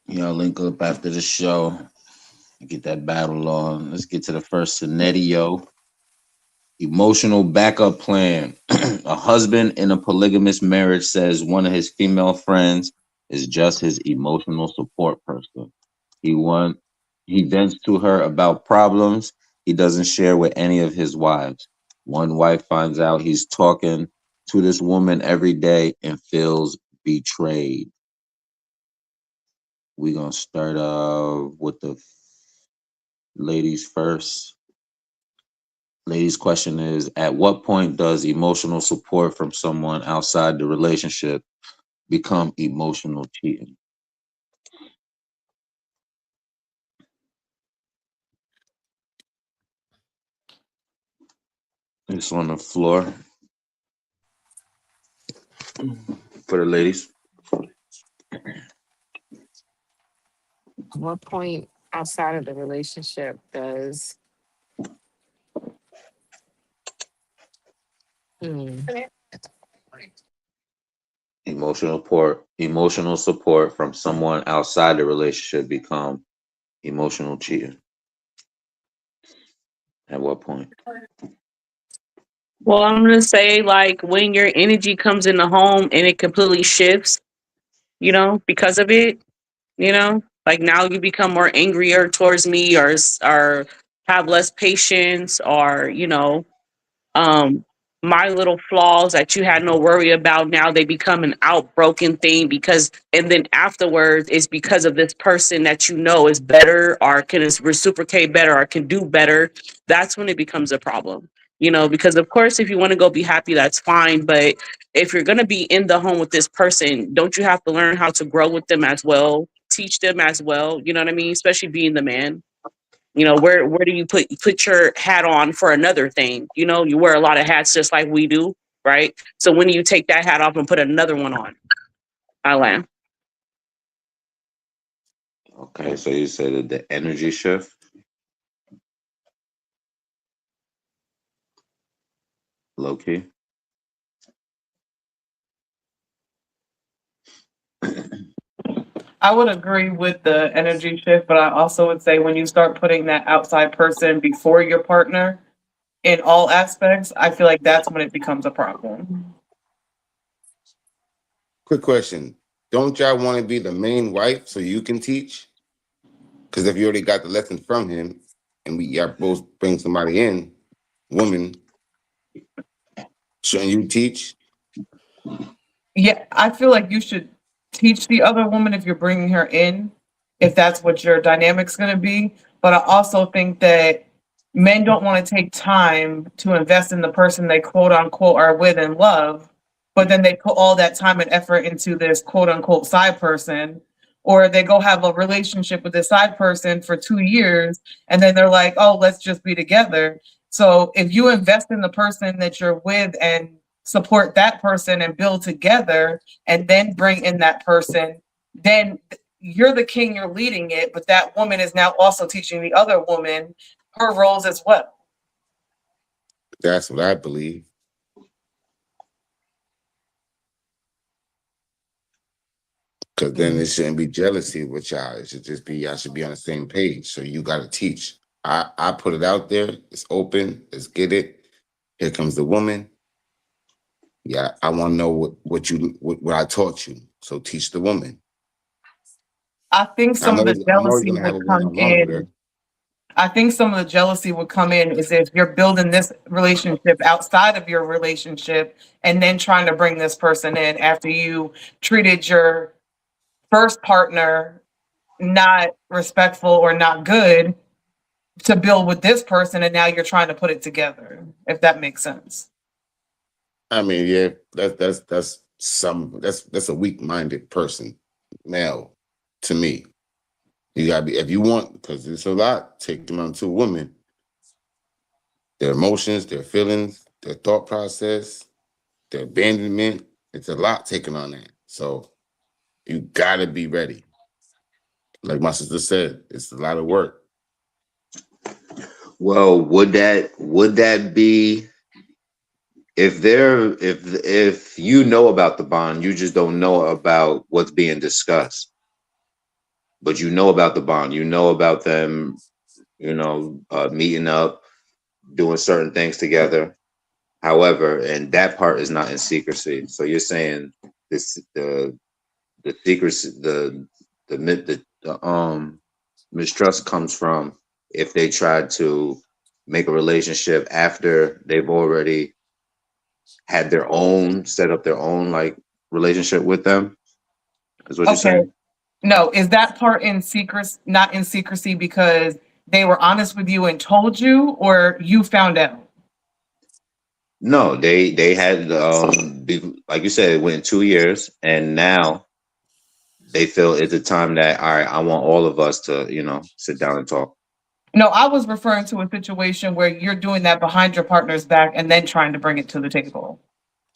Y'all link up after the show. Get that battle on. Let's get to the first scenario. Emotional backup plan. A husband in a polygamous marriage says one of his female friends is just his emotional support person. He want he vents to her about problems he doesn't share with any of his wives. One wife finds out he's talking to this woman every day and feels betrayed. We're gonna start with the ladies first. Ladies' question is: at what point does emotional support from someone outside the relationship become emotional cheating? It's on the floor for the ladies. At what point outside of the relationship does hmm, Emotional support from someone outside the relationship become emotional cheating? At what point? Well, I'm gonna say like when your energy comes in the home and it completely shifts, because of it, like now you become more angrier towards me or have less patience or um my little flaws that you had no worry about, now they become an outbroken thing because and then afterwards it's because of this person that is better or can reciprocate better or can do better. That's when it becomes a problem, because of course if you want to go be happy, that's fine, but if you're going to be in the home with this person, don't you have to learn how to grow with them as well, teach them as well, you know what I mean, especially being the man. Where do you put your hat on for another thing? You wear a lot of hats just like we do, right? So when do you take that hat off and put another one on? I land. Okay, so you said that the energy shift, low key. I would agree with the energy shift, but I also would say when you start putting that outside person before your partner in all aspects, I feel like that's when it becomes a problem. Quick question. Don't y'all want to be the main wife so you can teach? Because if you already got the lesson from him and y'all both bring somebody in, woman, shouldn't you teach? Yeah, I feel like you should teach the other woman if you're bringing her in, if that's what your dynamic's going to be. But I also think that men don't want to take time to invest in the person they quote unquote are with and love, but then they put all that time and effort into this quote unquote side person, or they go have a relationship with this side person for 2 years, and then they're like, oh, let's just be together. So if you invest in the person that you're with and support that person and build together and then bring in that person, then you're the king, you're leading it, but that woman is now also teaching the other woman her roles as well. That's what I believe. Because then it shouldn't be jealousy with y'all. It should just be y'all should be on the same page. So you got to teach. I put it out there. It's open. Let's get it. Here comes the woman. Yeah, I want to know what I taught you. So teach the woman. I think some of the I'm always jealousy gonna have would a one come on one with her. in. I think some of the jealousy would come in is if you're building this relationship outside of your relationship and then trying to bring this person in after you treated your first partner not respectful or not good, to build with this person, and now you're trying to put it together, if that makes sense. I mean, yeah, that's a weak-minded person, male, to me. You gotta be, if you want, because it's a lot, take them on to a woman. Their emotions, their feelings, their thought process, their abandonment. It's a lot taken on that. So you gotta be ready. Like my sister said, it's a lot of work. Well, would that be if you know about the bond, you just don't know about what's being discussed, but you know about the bond, you know about them, meeting up, doing certain things together. However, and that part is not in secrecy. So you're saying this the secrecy the mistrust comes from if they try to make a relationship after they've already had their own set up their own like relationship with them, is what you're Okay. saying? No, is that part in secrecy, not in secrecy because they were honest with you and told you, or you found out? No, they had like you said, it went 2 years, and now they feel it's a time that, all right, I want all of us to sit down and talk. No, I was referring to a situation where you're doing that behind your partner's back and then trying to bring it to the table.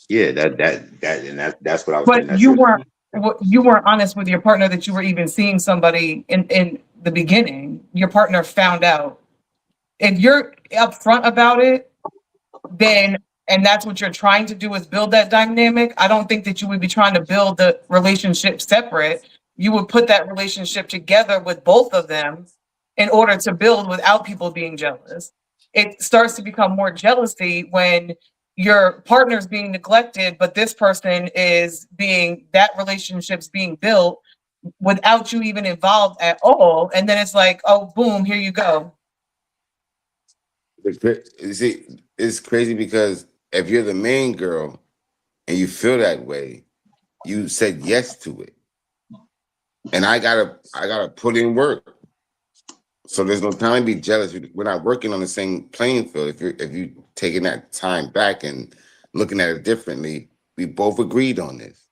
Yeah, that's what I was saying. But That's your you weren't honest with your partner that you were even seeing somebody in the beginning. Your partner found out. If you're upfront about it, then and that's what you're trying to do is build that dynamic. I don't think that you would be trying to build the relationship separate. You would put that relationship together with both of them in order to build without people being jealous. It starts to become more jealousy when your partner's being neglected, but this person is being that relationship's being built without you even involved at all. And then it's like, oh, boom, here you go. You see, it's crazy because if you're the main girl and you feel that way, you said yes to it. And I gotta put in work. So there's no time to be jealous. We're not working on the same playing field. If you taking that time back and looking at it differently, we both agreed on this.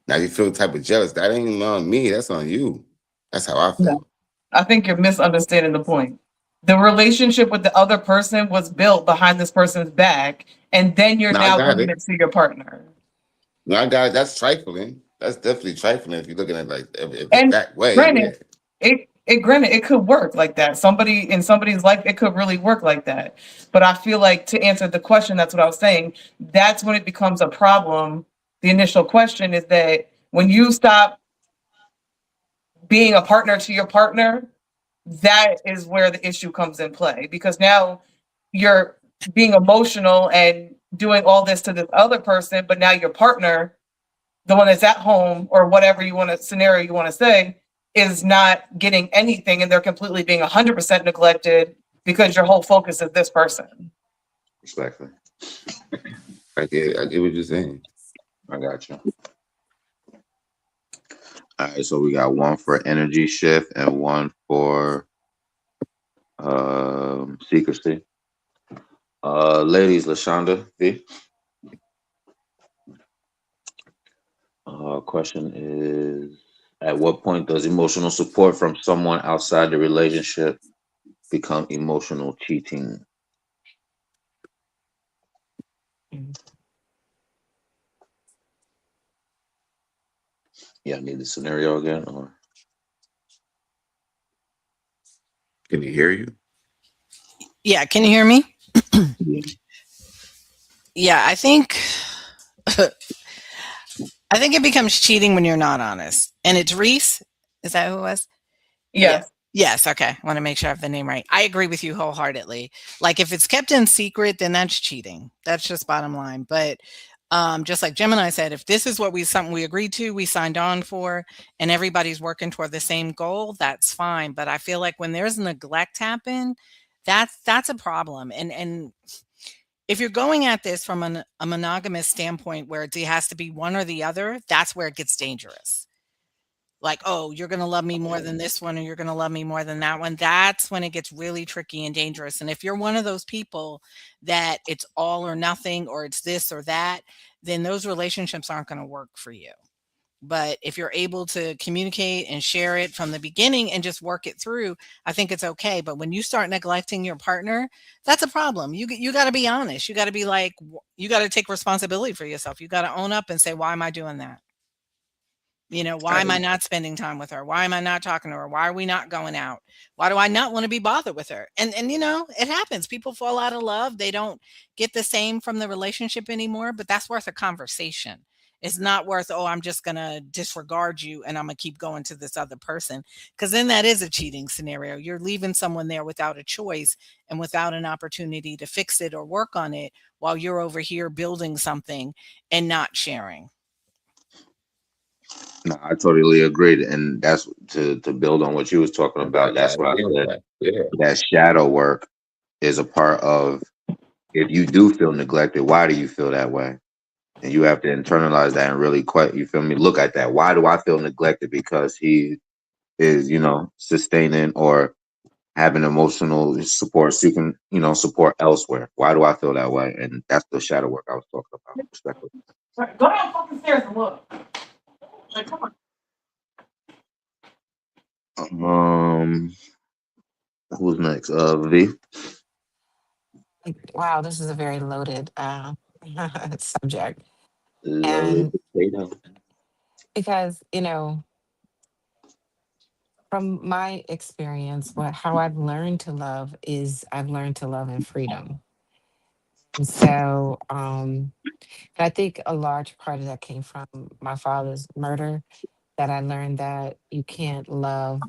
Now you feel type of jealous. That ain't on me. That's on you. That's how I No, feel. I think you're misunderstanding the point. The relationship with the other person was built behind this person's back, and then you're Now I now got bringing it. it to your partner. Now I got it. That's trifling. That's definitely trifling if you're looking at it like if it's And that way. Yeah. granted, granted it could work like that. Somebody in somebody's life, it could really work like that. But I feel like to answer the question, that's what I was saying. That's when it becomes a problem. The initial question is that when you stop being a partner to your partner, that is where the issue comes in play because now you're being emotional and doing all this to this other person, but now your partner, the one that's at home or whatever you want to scenario you want to say, is not getting anything and they're completely being 100% neglected because your whole focus is this person. Respectfully. I get what you're saying. I got you. All right, so we got one for energy shift and one for secrecy. Ladies, Lashonda V. Question is, at what point does emotional support from someone outside the relationship become emotional cheating? Yeah, I need the scenario again, or Can he hear you? Yeah, can you hear me? yeah. Yeah, I think it becomes cheating when you're not honest. And it's Reese. Is that who it was? Yeah. Yes. Yes. Okay. I want to make sure I have the name right. I agree with you wholeheartedly. Like if it's kept in secret, then that's cheating. That's just bottom line. But just like Gemini said, if this is something we agreed to, we signed on for, and everybody's working toward the same goal, that's fine. But I feel like when there's neglect happen, that's a problem. And if you're going at this from a monogamous standpoint where it has to be one or the other, that's where it gets dangerous. like, oh, you're going to love me more than this one, or you're going to love me more than that one. That's when it gets really tricky and dangerous. And if you're one of those people that it's all or nothing, or it's this or that, then those relationships aren't going to work for you. But if you're able to communicate and share it from the beginning and just work it through, I think it's okay. But when you start neglecting your partner, that's a problem. You got to be honest. You got to be like, you got to take responsibility for yourself. You got to own up and say, why am I doing that? Why am I not spending time with her? Why am I not talking to her? Why are we not going out? Why do I not want to be bothered with her? And it happens. People fall out of love. They don't get the same from the relationship anymore, but that's worth a conversation. It's not worth, oh, I'm just going to disregard you and I'm going to keep going to this other person, because then that is a cheating scenario. You're leaving someone there without a choice and without an opportunity to fix it or work on it while you're over here building something and not sharing. No, I totally agreed, and that's to build on what you was talking about. Yeah, That's why I said yeah, yeah. that shadow work is a part of, if you do feel neglected, why do you feel that way? And you have to internalize that and really quite, you feel me? Look at that. Why do I feel neglected? Because he is, sustaining or having emotional support, seeking, support elsewhere. Why do I feel that way? And that's the shadow work I was talking about. Respectfully. Go down fucking stairs and look. Like, come on. Um, who's next? V. Wow, this is a very loaded subject. Loaded And potato. because, from my experience, how I've learned to love is I've learned to love in freedom. And so, and I think a large part of that came from my father's murder, that I learned that you can't love,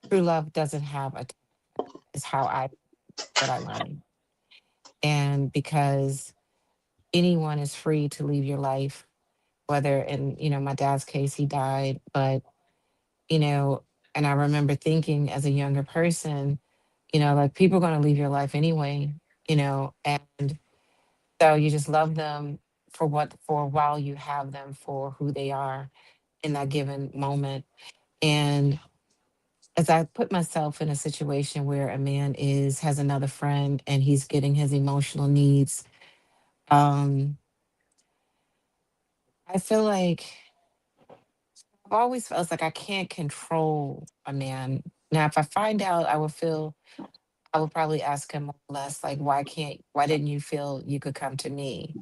true love doesn't have a, is how what I learned. And because anyone is free to leave your life, whether in, my dad's case, he died, but, you know, and I remember thinking as a younger person, like people are going to leave your life anyway, and so you just love them for while you have them for who they are in that given moment. And as I put myself in a situation where a man has another friend and he's getting his emotional needs, um, I feel like I've always felt like I can't control a man. Now, if I find out, I would probably ask him more or less like, why didn't you feel you could come to me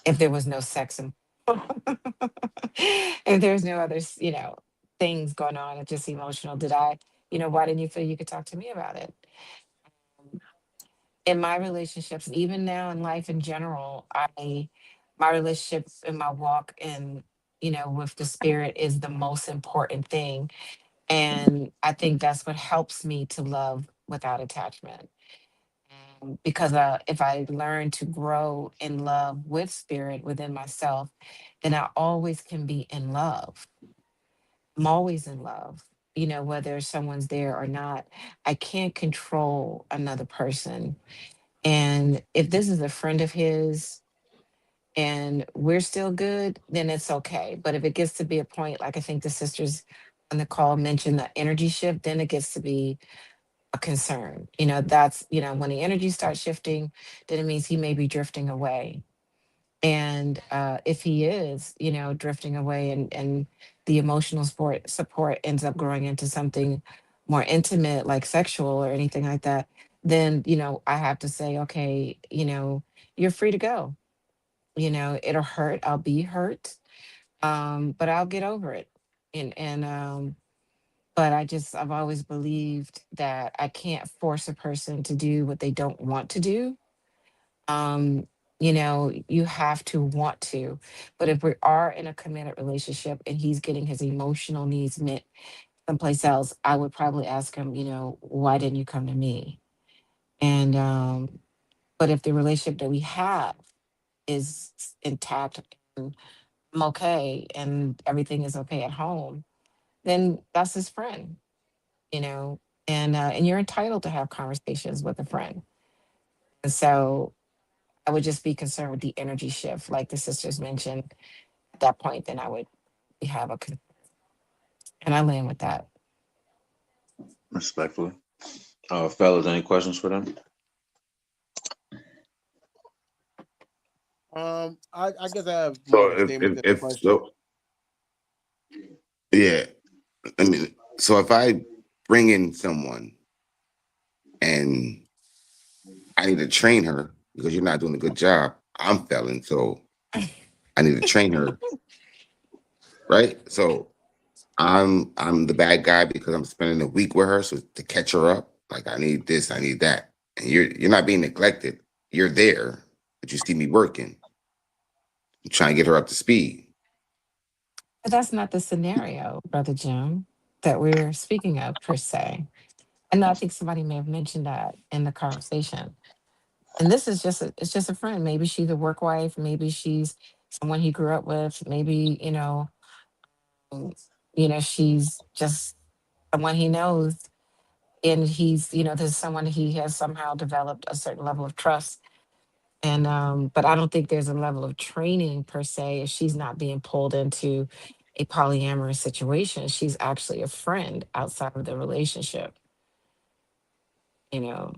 if there was no sex and if there's no other, things going on, it's just emotional. Why didn't you feel you could talk to me about it? In my relationships, even now in life in general, my relationships and my walk in, with the spirit is the most important thing. And I think that's what helps me to love without attachment. Because if I learn to grow in love with spirit within myself, then I always can be in love. I'm always in love, whether someone's there or not. I can't control another person. And if this is a friend of his and we're still good, then it's okay. But if it gets to be a point, like I think the sisters on the call mentioned the energy shift, then it gets to be a concern. That's, when the energy starts shifting, then it means he may be drifting away. And if he is, drifting away and the emotional support ends up growing into something more intimate, like sexual or anything like that, then, I have to say, okay, you're free to go. It'll hurt. I'll be hurt. But I'll get over it. And but I've always believed that I can't force a person to do what they don't want to do. um you have to want to. But if we are in a committed relationship and he's getting his emotional needs met someplace else, I would probably ask him, why didn't you come to me? And but if the relationship that we have is intact and I'm okay and everything is okay at home, then that's his friend, you know and you're entitled to have conversations with a friend. And so I would just be concerned with the energy shift, like the sisters mentioned. At that point, then I would have a. And I land with that. Respectfully. Fellas, any questions for them? I guess I have So more of a statement than a if question. so, yeah, I mean, so if I bring in someone and I need to train her because you're not doing a good job, I'm failing, so I need to train her, right? So I'm the bad guy because I'm spending a week with her, so to catch her up, like I need this, I need that, and you're not being neglected. You're there, but you see me working. I'm trying to get her up to speed. But that's not the scenario, Brother Jim, that we're speaking of per se. And I think somebody may have mentioned that in the conversation. And this is just it's just a friend. Maybe she's a work wife. Maybe she's someone he grew up with. Maybe um, she's just someone he knows, and he's this is someone he has somehow developed a certain level of trust. And but I don't think there's a level of training per se if she's not being pulled into a polyamorous situation. She's actually a friend outside of the relationship. You know,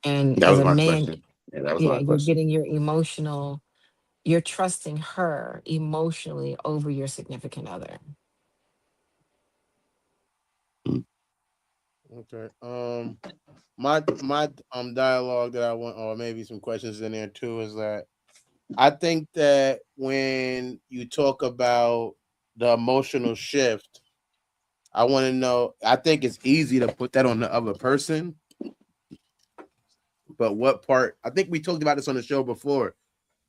and That as was a my man, question. Yeah, that was yeah, my you're question. getting your emotional, you're trusting her emotionally over your significant other. Okay. My dialogue that I want, or maybe some questions in there too, is that I think that when you talk about the emotional shift, I want to know. I think it's easy to put that on the other person, but what part? I think we talked about this on the show before.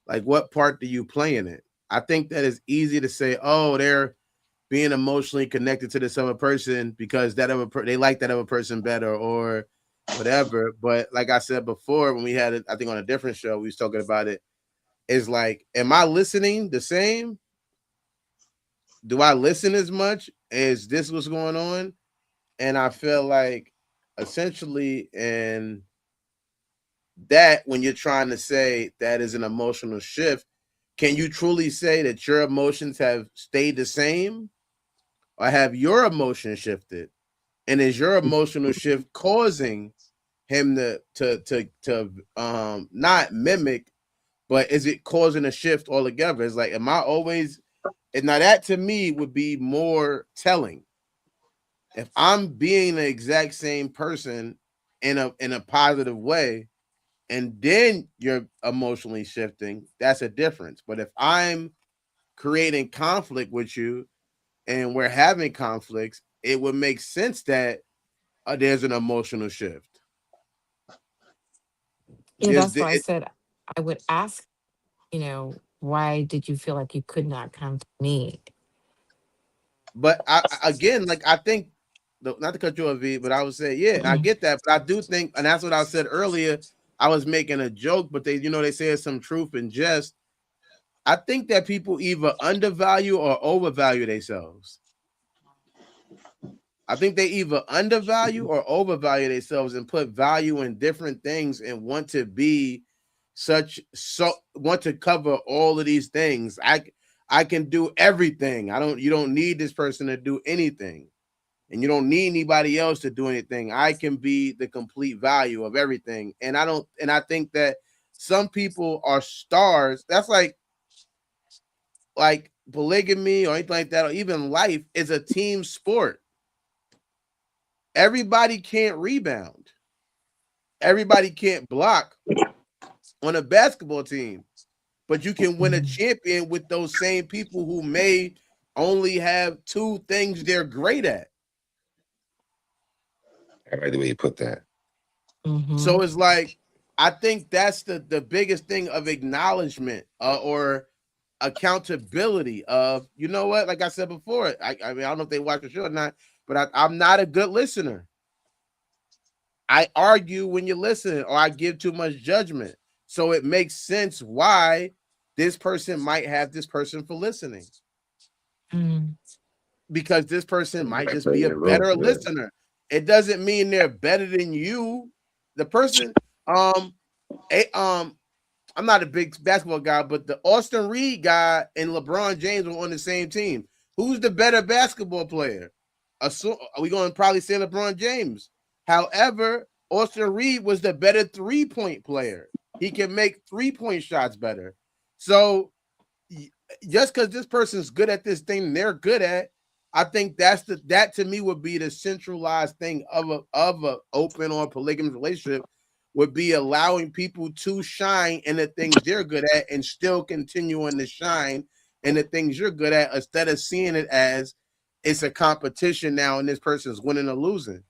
Like, what part do you play in it? I think that it's easy to say, "Oh, they're being emotionally connected to this other person because they like that other person better or whatever." But like I said before, when we had it, I think on a different show, we was talking about it. Is like, am I listening the same? Do I listen as much? Is this what's going on? And I feel like essentially in that when you're trying to say that is an emotional shift, can you truly say that your emotions have stayed the same or have your emotions shifted? And is your emotional shift causing him to not mimic, but is it causing a shift altogether? It's like, am I always, and now that to me would be more telling. If I'm being the exact same person in a positive way, and then you're emotionally shifting, that's a difference. But if I'm creating conflict with you and we're having conflicts, it would make sense that there's an emotional shift. Yeah, There's that's the, why I it, said I would ask, why did you feel like you could not come to me? but again, like I think, not to cut you off, V, but I would say, yeah, I get that, but I do think, and that's what I said earlier. I was making a joke, but they say there's some truth in jest. I think that people either undervalue or overvalue themselves. I think they either undervalue or overvalue themselves and put value in different things and want to be want to cover all of these things. I can do everything. You don't need this person to do anything. And you don't need anybody else to do anything. I can be the complete value of everything. And I think that some people are stars. That's like polygamy or anything like that, or even life is a team sport. Everybody can't rebound. Everybody can't block on a basketball team, but you can win a Mhm. champion with those same people who may only have two things they're great at. I like the way you put that. So Mhm. it's like, I think that's the biggest thing of acknowledgement or accountability of, you know what, like I said before, I mean, I don't know if they watch the show or not, but I'm not a good listener. I argue when you listen, or I give too much judgment. So it makes sense why this person might have this person for listening, Mm. because this person might I just play be a your role better for that. listener. It doesn't mean they're better than you. The person, um, a, I'm not a big basketball guy, but the Austin Reed guy and LeBron James were on the same team. Who's the better basketball player? Are we going to probably say LeBron James? However, Austin Reed was the better 3-point player. He can make 3-point shots better. So just because this person's good at this thing they're good at, I think that to me would be the centralized thing of a open or polygamous relationship, would be allowing people to shine in the things they're good at and still continuing to shine in the things you're good at, instead of seeing it as it's a competition now and this person's winning or losing.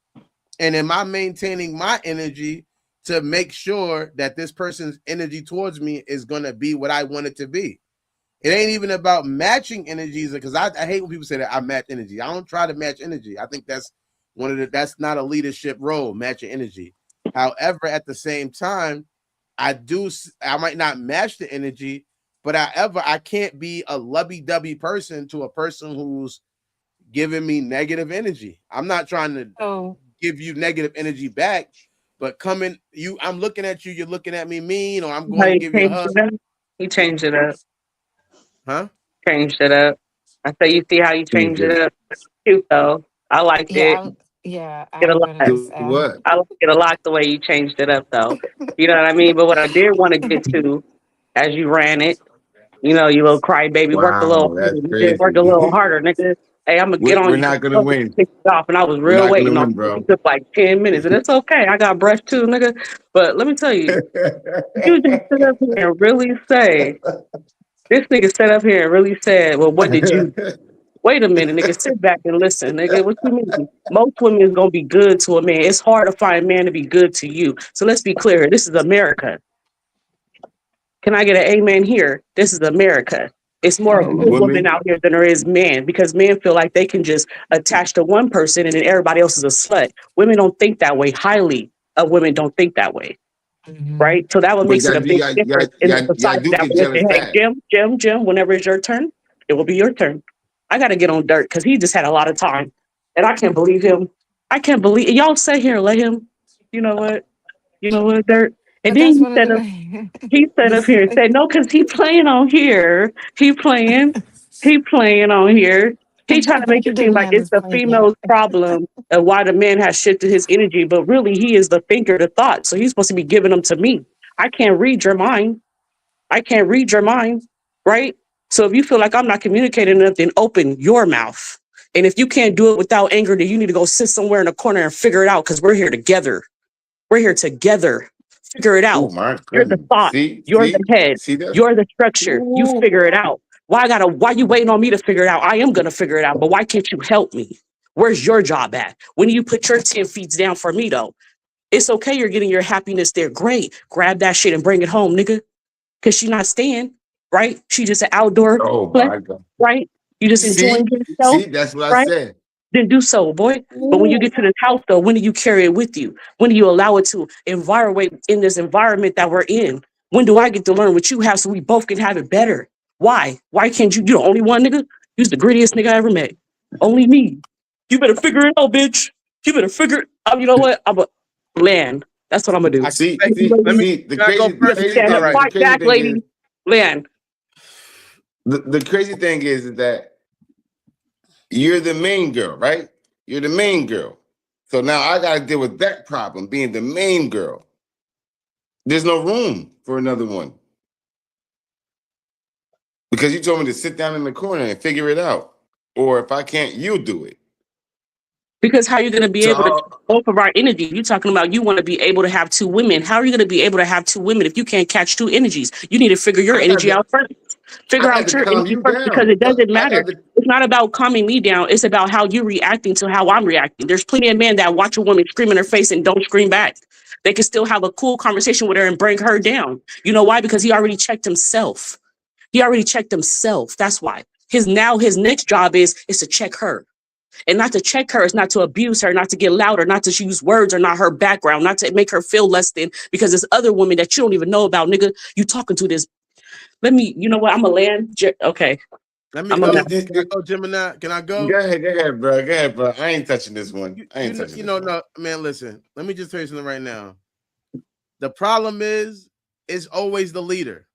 And am I maintaining my energy to make sure that this person's energy towards me is going to be what I want it to be? It ain't even about matching energies, because I hate when people say that I match energy. I don't try to match energy. I think that's that's not a leadership role, matching energy. However, at the same time, I might not match the energy, but I can't be a lovey-dovey person to a person who's giving me negative energy. I'm not trying to give you negative energy back, but I'm looking at you, you're looking at me mean, or I'm going to give you a hug. He changed it up. Huh? Changed it up. I say, you see how you changed it up? Cute though. I liked it. I'm gonna just add. What? I like it a lot the way you changed it up though. You know what I mean? But what I did want to get to, as you ran it, you little crybaby, work a little Wow, harder, that's nigga, work a little crazy. harder, nigga. Hey, I'm gonna get We're on you. not gonna win. Pick it off, and I was We're real not gonna waiting on win, it. bro. It took like 10 minutes, and it's okay. I got breath too, nigga. But let me tell you, you just sit up here and really say, this nigga sat up here and really said, well, what did you do? Wait a minute, nigga, sit back and listen, nigga. What you mean? Most women is gonna be good to a man. It's hard to find a man to be good to you. So let's be clear. This is America. Can I get an amen here? This is America. It's more of good women Women, out here than there is men, because men feel like they can just attach to one person and then everybody else is a slut. Women don't think that way. Highly of women don't think that way. Mhm. Right? So that what but makes it a big difference in the y'all society do that get we live jealous in. Hey, fast. Jim, whenever it's your turn, it will be your turn. I got to get on Dirt because he just had a lot of time. And I can't believe him. I can't believe y'all sit here and let him, you know what? You know what, Dirt? And But then that's one of the he said up this here and said, no, because he playing on here. He playing on here. He trying to make he it seem didn't like land it's his the plane yet. female's problem of why the man has shifted his energy, but really he is the thinker, the thought. So he's supposed to be giving them to me. I can't read your mind. I can't read your mind, right? So if you feel like I'm not communicating enough, then open your mouth. And if you can't do it without anger, then you need to go sit somewhere in a corner and figure it out, because we're here together. We're here together. Figure it Oh out. my You're the goodness. thought. See, You're the see, head. see that? You're the structure. You figure it out. Why you waiting on me to figure it out? I am gonna figure it out, but why can't you help me? Where's your job at? When do you put your 10 feet down for me though? It's okay, you're getting your happiness there. Great. Grab that shit and bring it home, nigga. Cause she's not staying, right? She just an outdoor Oh play, my God. right? You just enjoying yourself, See, that's what I right? said. Then do so, boy. But when you get to this house, though, when do you carry it with you? When do you allow it to environment in this environment that we're in? When do I get to learn what you have so we both can have it better? Why? Why can't you? You the only one, nigga? You's the grittiest nigga I ever met. Only me. You better figure it out, bitch. You better figure it out. You know what? I'm a land. That's what I'm gonna do. See, Hey, see, let me. see. The Can I go crazy, the You first? crazy understand All that? thing, right. the Fight crazy back, thing is, lady. Land. the crazy thing is that you're the main girl, right? You're the main girl. So now I got to deal with that problem, being the main girl. There's no room for another one because you told me to sit down in the corner and figure it out. Or if I can't, you do it. Because how are you going to be able to So take both of our energy? You're talking about you want to be able to have two women. How are you going to be able to have two women if you can't catch two energies? You need to figure your I got energy to, out first. I Figure got out to your calm energy you first, because down. it doesn't I matter. got to. It's not about calming me down. It's about how you're reacting to how I'm reacting. There's plenty of men that watch a woman scream in her face and don't scream back. They can still have a cool conversation with her and bring her down. You know why? Because he already checked himself. He already checked himself. That's why. His next job is to check her. And not to check her is not to abuse her, not to get louder, not to use words or not her background, not to make her feel less than, because this other woman that you don't even know about, nigga, you talking to this. You know what? I'm a land. Okay. Let me I'm a go. land. Can I go, Gemini? Can I go? Go ahead, bro. Go ahead, bro. I ain't touching this one. I ain't touching You this know, one. no, man. Listen, let me just tell you something right now. The problem is is always the leader.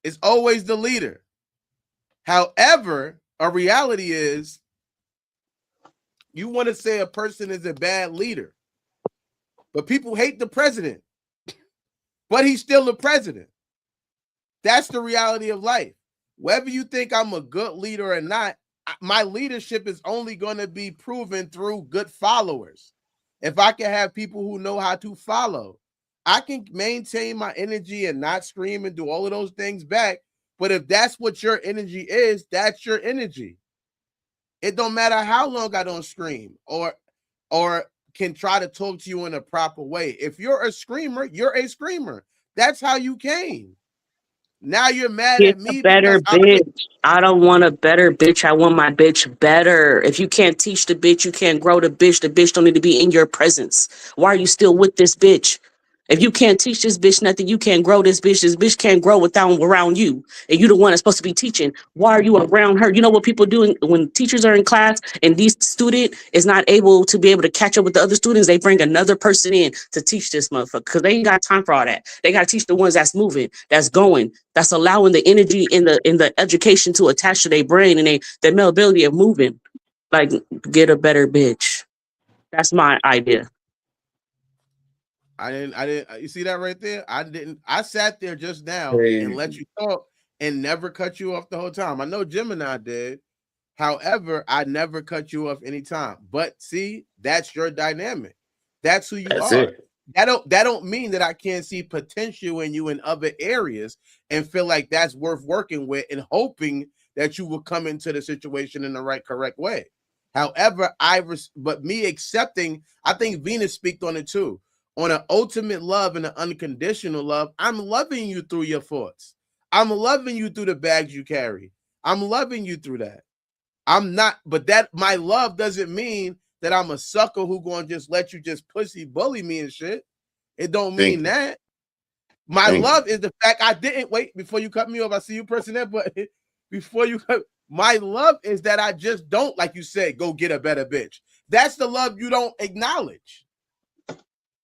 It's always the leader. However, a reality is you want to say a person is a bad leader, but people hate the president, but he's still the president. That's the reality of life. Whether you think I'm a good leader or not, my leadership is only going to be proven through good followers. If I can have people who know how to follow, I can maintain my energy and not scream and do all of those things back. But if that's what your energy is, that's your energy. It don't matter how long I don't scream or can try to talk to you in a proper way. If you're a screamer, you're a screamer. That's how you came. Now you're mad Get at a me better because I'm bitch. I don't want a better bitch. I want my bitch better. If you can't teach the bitch, you can't grow the bitch. The bitch don't need to be in your presence. Why are you still with this bitch? If you can't teach this bitch nothing, you can't grow this bitch. This bitch can't grow without around you. And you the one that's supposed to be teaching. Why are you around her? You know what people do when teachers are in class and these student is not able to be able to catch up with the other students, they bring another person in to teach this motherfucker because they ain't got time for all that. They got to teach the ones that's moving, that's going, that's allowing the energy in the education to attach to their brain and their ability of moving. Like, get a better bitch. That's my idea. I didn't. You see that right there? I sat there just now and let Crazy. you talk and never cut you off the whole time. I know Gemini did. However, I never cut you off any time. But see, that's your dynamic. That's who you That's are. it. That don't mean that I can't see potential in you in other areas and feel like that's worth working with and hoping that you will come into the situation in the right, correct way. However, but me accepting, I think Venus speaks on it too. On an ultimate love and an unconditional love, I'm loving you through your thoughts. I'm loving you through the bags you carry. I'm loving you through that. I'm not, but that my love doesn't mean that I'm a sucker who gonna just let you just pussy bully me and shit. It don't Thank mean you. that. My Thank you. love is the fact I didn't wait before you cut me off. I see you, person there, but before you cut, my love is that I just don't, like you said, go get a better bitch. That's the love you don't acknowledge.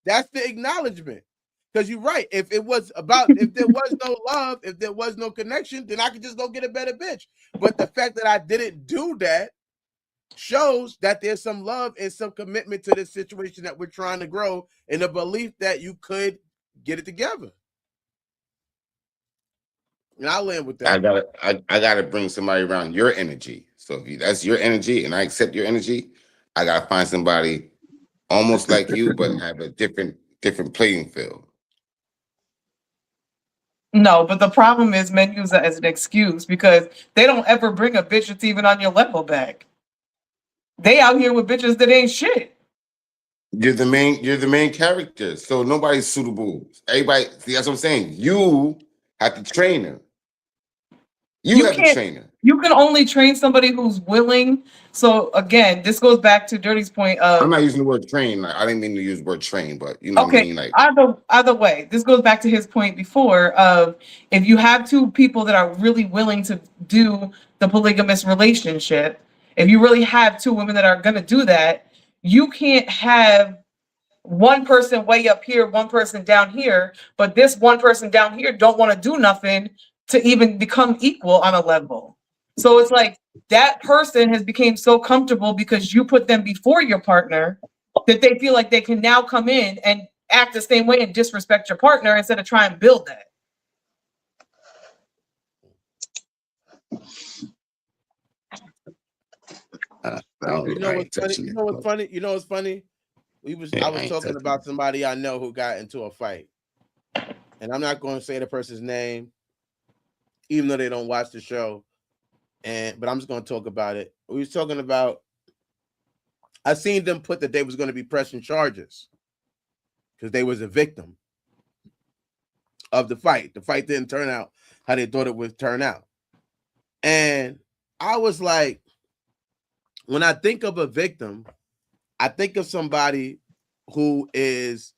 That's the acknowledgement. Because you're right. If there was no love, if there was no connection, then I could just go get a better bitch. But the fact that I didn't do that shows that there's some love and some commitment to this situation that we're trying to grow, and the belief that you could get it together. And I'll land with that. I gotta bring somebody around your energy. So if that's your energy and I accept your energy, I gotta find somebody almost like you, but have a different playing field. No, but the problem is men use that as an excuse because they don't ever bring a bitch that's even on your level back. They out here with bitches that ain't shit. You're the main character. So nobody's suitable. Everybody, see, that's what I'm saying. You have to train her. You You have to can't, train her. you can only train somebody who's willing. So again, this goes back to Dirty's point I'm of, not using the word train. Like, I didn't mean to use the word train, but you know what I okay, mean? Like, either way, this goes back to his point before of if you have two people that are really willing to do the polygamous relationship, if you really have two women that are going to do that, you can't have one person way up here, one person down here, but this one person down here don't want to do nothing to even become equal on a level. So it's like that person has become so comfortable because you put them before your partner that they feel like they can now come in and act the same way and disrespect your partner instead of try and build that. You know I what's ain't funny? touching You it. know what's But, funny? You know what's funny? I I was ain't talking touching about it. somebody I know who got into a fight. And I'm not going to say the person's name, even though they don't watch the show. But I'm just going to talk about it. We was talking about, I seen them put that they was going to be pressing charges because they was a victim of the fight. The fight didn't turn out how they thought it would turn out. And I was like, when I think of a victim, I think of somebody who is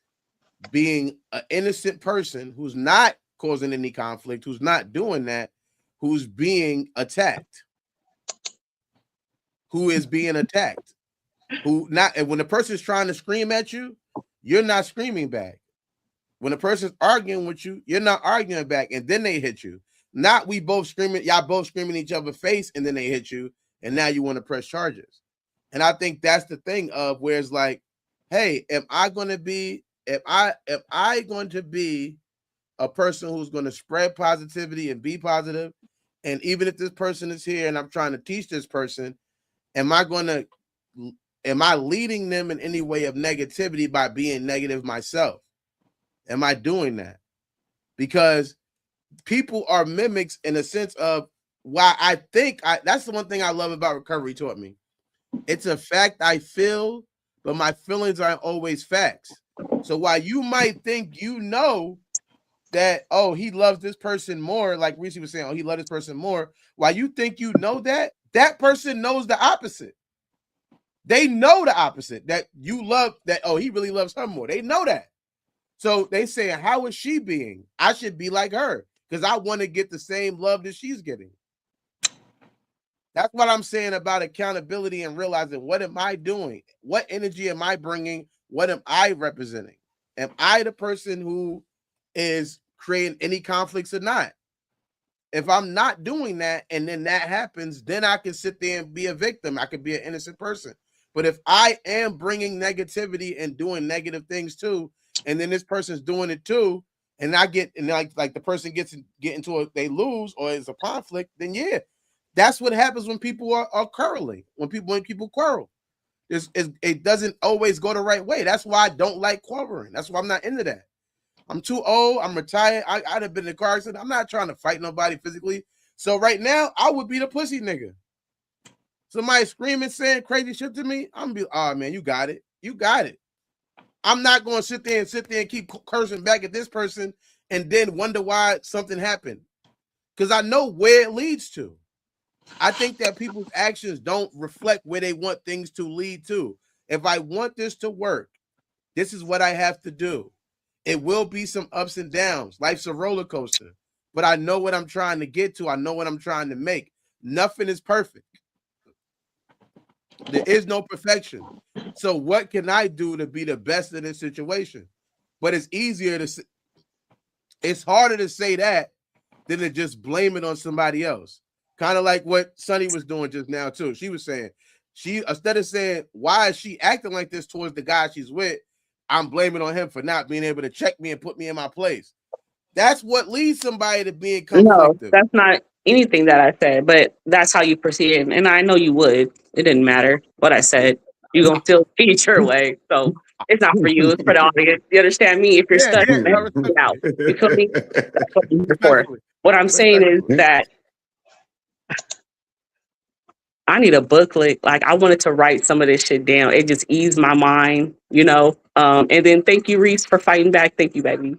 being an innocent person who's not causing any conflict, who's not doing that, who's being attacked. Who is being attacked? Who not? And when the person's trying to scream at you, you're not screaming back. When a person's arguing with you, you're not arguing back, and then they hit you. Not we both screaming, y'all both screaming each other's face, and then they hit you, and now you want to press charges. And I think that's the thing of where it's like, hey, am I going to be a person who's going to spread positivity and be positive? And even if this person is here and I'm trying to teach this person, am I leading them in any way of negativity by being negative myself? Am I doing that? Because people are mimics in a sense of why I think that's the one thing I love about recovery taught me. It's a fact I feel, but my feelings aren't always facts. So while you might think you know that, oh, he loves this person more, like Reese was saying, oh, he loves this person more, while you think you know that, that person knows the opposite. They know the opposite, that you love that, oh, he really loves her more. They know that. So they say, how is she being? I should be like her because I want to get the same love that she's getting. That's what I'm saying about accountability and realizing, what am I doing? What energy am I bringing? What am I representing? Am I the person who is creating any conflicts or not? If I'm not doing that and then that happens, then I can sit there and be a victim. I could be an innocent person. But if I am bringing negativity and doing negative things too, and then this person's doing it too, and I get, and like the person get into it, they lose or it's a conflict, then yeah, that's what happens when people are quarreling. When people quarrel, it doesn't always go the right way. That's why I don't like quarreling. That's why I'm not into that. I'm too old. I'm retired. I'd have been in a car accident. I'm not trying to fight nobody physically. So right now, I would be the pussy nigga. Somebody screaming, saying crazy shit to me, I'm gonna be, oh man, you got it. You got it. I'm not going to sit there and keep cursing back at this person and then wonder why something happened. Because I know where it leads to. I think that people's actions don't reflect where they want things to lead to. If I want this to work, this is what I have to do. It will be some ups and downs. Life's a roller coaster. But I know what I'm trying to get to. I know what I'm trying to make. Nothing is perfect. There is no perfection. So what can I do to be the best in this situation? But it's harder to say that than to just blame it on somebody else. Kind of like what Sunny was doing just now too. She was saying, instead of saying, why is she acting like this towards the guy she's with, I'm blaming on him for not being able to check me and put me in my place. That's what leads somebody to being conflicted. No, that's not anything that I said, but that's how you perceive it. And I know you would. It didn't matter what I said. You're going to still see it your way. So it's not for you. It's for the audience. You understand me? If you're stuck, I man, get out. You feel me? That's what I'm here for. What I'm saying is that I need a booklet. Like, I wanted to write some of this shit down. It just eased my mind, you know? And then thank you, Reese, for fighting back. Thank you, baby.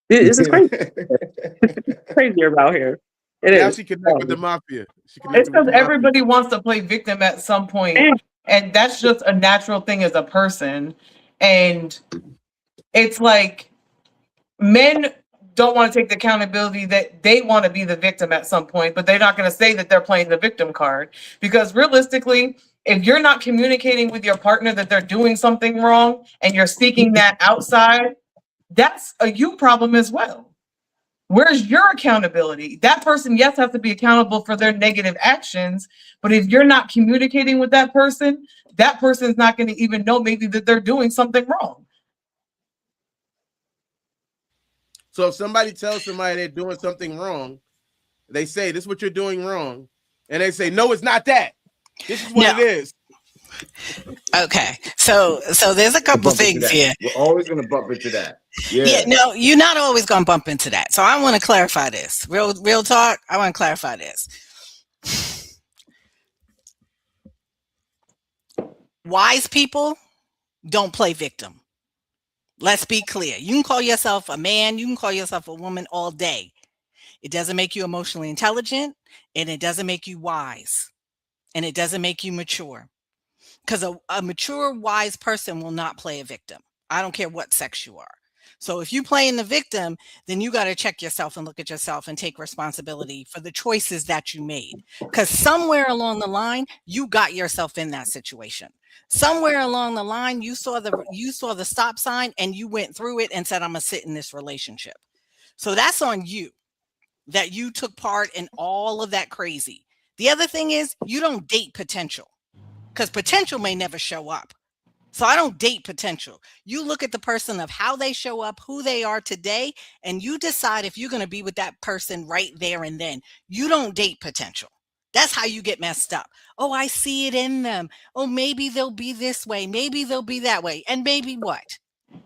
This is crazy. It's crazier about here. Now she connect with the mafia. It's because everybody wants to play victim at some point, and that's just a natural thing as a person. And it's like men don't want to take the accountability that they want to be the victim at some point, but they're not going to say that they're playing the victim card. Because realistically, if you're not communicating with your partner that they're doing something wrong and you're seeking that outside, that's a you problem as well. Where's your accountability? That person, yes, has to be accountable for their negative actions. But if you're not communicating with that person's not going to even know maybe that they're doing something wrong. So if somebody tells somebody they're doing something wrong, they say, this is what you're doing wrong. And they say, no, it's not that. This is what it is. Okay. So there's a couple things here. We're always going to bump into that. Yeah, no, you're not always going to bump into that. So I want to clarify this. Real talk, I want to clarify this. Wise people don't play victim. Let's be clear. You can call yourself a man, you can call yourself a woman all day. It doesn't make you emotionally intelligent, and it doesn't make you wise, and it doesn't make you mature. Because a mature, wise person will not play a victim. I don't care what sex you are. So if you playing the victim, then you got to check yourself and look at yourself and take responsibility for the choices that you made. Because somewhere along the line, you got yourself in that situation. Somewhere along the line, you saw the stop sign and you went through it and said, I'm gonna sit in this relationship. So that's on you, that you took part in all of that crazy. The other thing is you don't date potential, because potential may never show up. So I don't date potential. You look at the person of how they show up, who they are today, and you decide if you're going to be with that person right there and then. You don't date potential. That's how you get messed up. Oh, I see it in them. Oh, maybe they'll be this way. Maybe they'll be that way. And maybe what?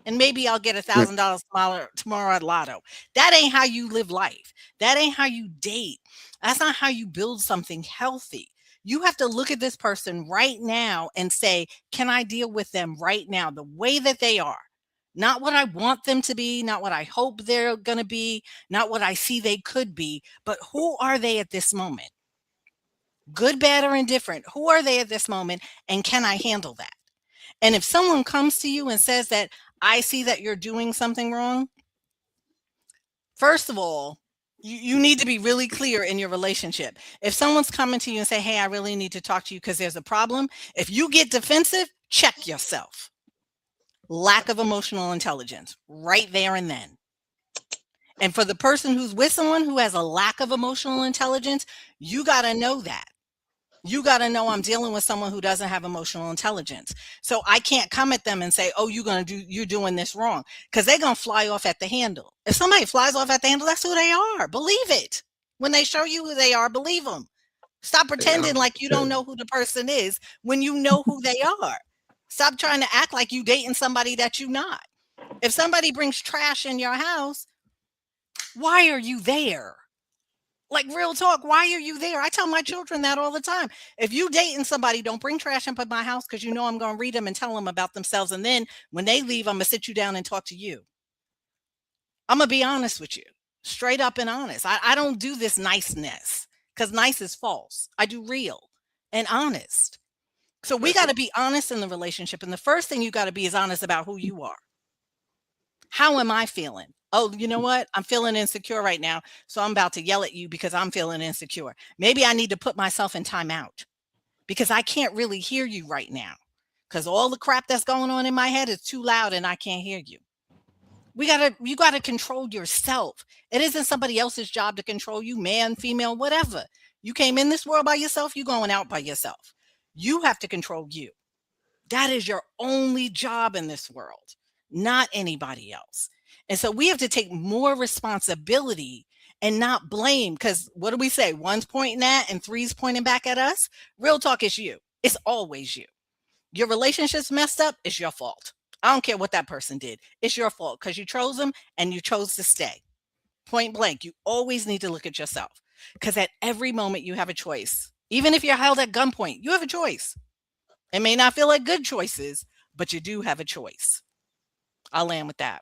And maybe I'll get $1,000 tomorrow at Lotto. That ain't how you live life. That ain't how you date. That's not how you build something healthy. You have to look at this person right now and say, can I deal with them right now, the way that they are? Not what I want them to be, not what I hope they're going to be, not what I see they could be, but who are they at this moment? Good, bad, or indifferent. Who are they at this moment? And can I handle that? And if someone comes to you and says that, I see that you're doing something wrong, first of all, you need to be really clear in your relationship. If someone's coming to you and say, hey, I really need to talk to you because there's a problem, if you get defensive, check yourself. Lack of emotional intelligence right there and then. And for the person who's with someone who has a lack of emotional intelligence, you got to know that. You got to know I'm dealing with someone who doesn't have emotional intelligence. So I can't come at them and say, oh, you're doing this wrong, because they're going to fly off at the handle. If somebody flies off at the handle, that's who they are. Believe it. When they show you who they are, believe them. Stop pretending like you don't know who the person is when you know who they are. Stop trying to act like you dating somebody that you're not. If somebody brings trash in your house, why are you there? Like, real talk, why are you there? I tell my children that all the time. If you dating somebody, don't bring trash up at my house, because you know I'm going to read them and tell them about themselves. And then when they leave, I'm going to sit you down and talk to you. I'm going to be honest with you, straight up and honest. I don't do this niceness, because nice is false. I do real and honest. So we got to be honest in the relationship. And the first thing you got to be is honest about who you are. How am I feeling? Oh, you know what? I'm feeling insecure right now. So I'm about to yell at you because I'm feeling insecure. Maybe I need to put myself in timeout because I can't really hear you right now, because all the crap that's going on in my head is too loud and I can't hear you. You got to control yourself. It isn't somebody else's job to control you, man, female, whatever. You came in this world by yourself. You're going out by yourself. You have to control you. That is your only job in this world, not anybody else. And so we have to take more responsibility and not blame, because what do we say? One's pointing at and three's pointing back at us. Real talk is you. It's always you. Your relationship's messed up. It's your fault. I don't care what that person did. It's your fault because you chose them and you chose to stay. Point blank. You always need to look at yourself, because at every moment you have a choice. Even if you're held at gunpoint, you have a choice. It may not feel like good choices, but you do have a choice. I'll land with that.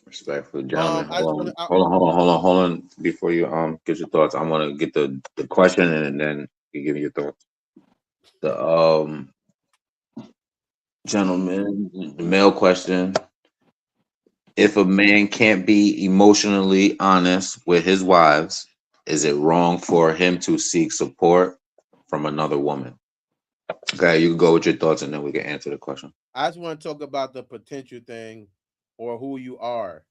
Respectful, gentlemen. I just wanna, Hold on. Before you get your thoughts, I want to get the question and then you give me your thoughts. The gentleman, the male question: if a man can't be emotionally honest with his wives, is it wrong for him to seek support from another woman? Okay, you can go with your thoughts and then we can answer the question. I just want to talk about the potential thing, or who you are.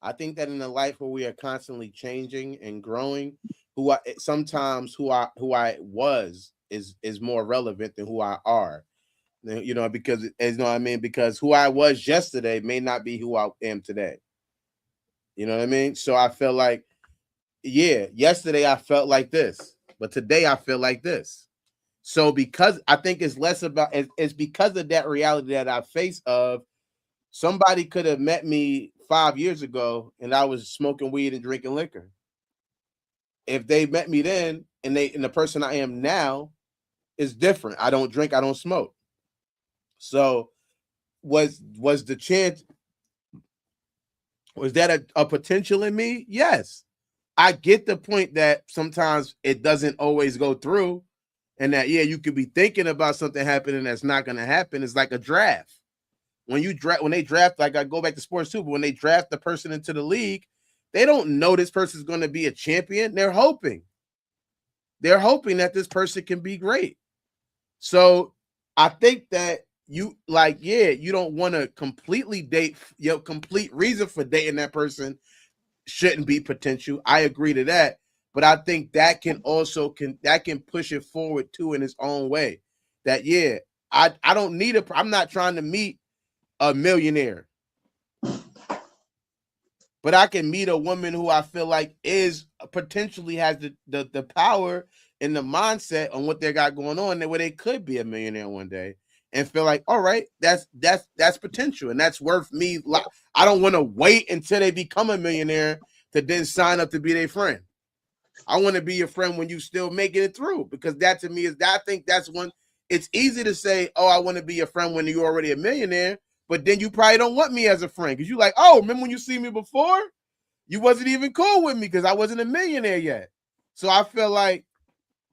I think that in a life where we are constantly changing and growing, sometimes who I was is more relevant than who I are. You know, because you know what I mean, because who I was yesterday may not be who I am today. You know what I mean? So I feel like, yeah, yesterday I felt like this, but today I feel like this. So because I think it's less about it's because of that reality that I face of somebody could have met me 5 years ago and I was smoking weed and drinking liquor. If they met me then and the person I am now is different. I don't drink, I don't smoke. So was the chance, was that a potential in me? Yes. I get the point that sometimes it doesn't always go through, and that, yeah, you could be thinking about something happening that's not going to happen. It's like a draft. when they draft, like I go back to sports too, but when they draft the person into the league, they don't know this person's going to be a champion. They're hoping that this person can be great. So I think that you don't want to completely date. Your complete reason for dating that person shouldn't be potential. I agree to that, but I think that can push it forward too in its own way. That I don't need I'm not trying to meet a millionaire, but I can meet a woman who I feel like is potentially has the power and the mindset on what they got going on, where they could be a millionaire one day, and feel like, all right, that's potential, and that's worth me. I don't want to wait until they become a millionaire to then sign up to be their friend. I want to be your friend when you still making it through, because that to me I think that's one. It's easy to say, oh, I want to be your friend when you're already a millionaire, but then you probably don't want me as a friend because you're like, oh, remember when you see me before? You wasn't even cool with me because I wasn't a millionaire yet. So I feel like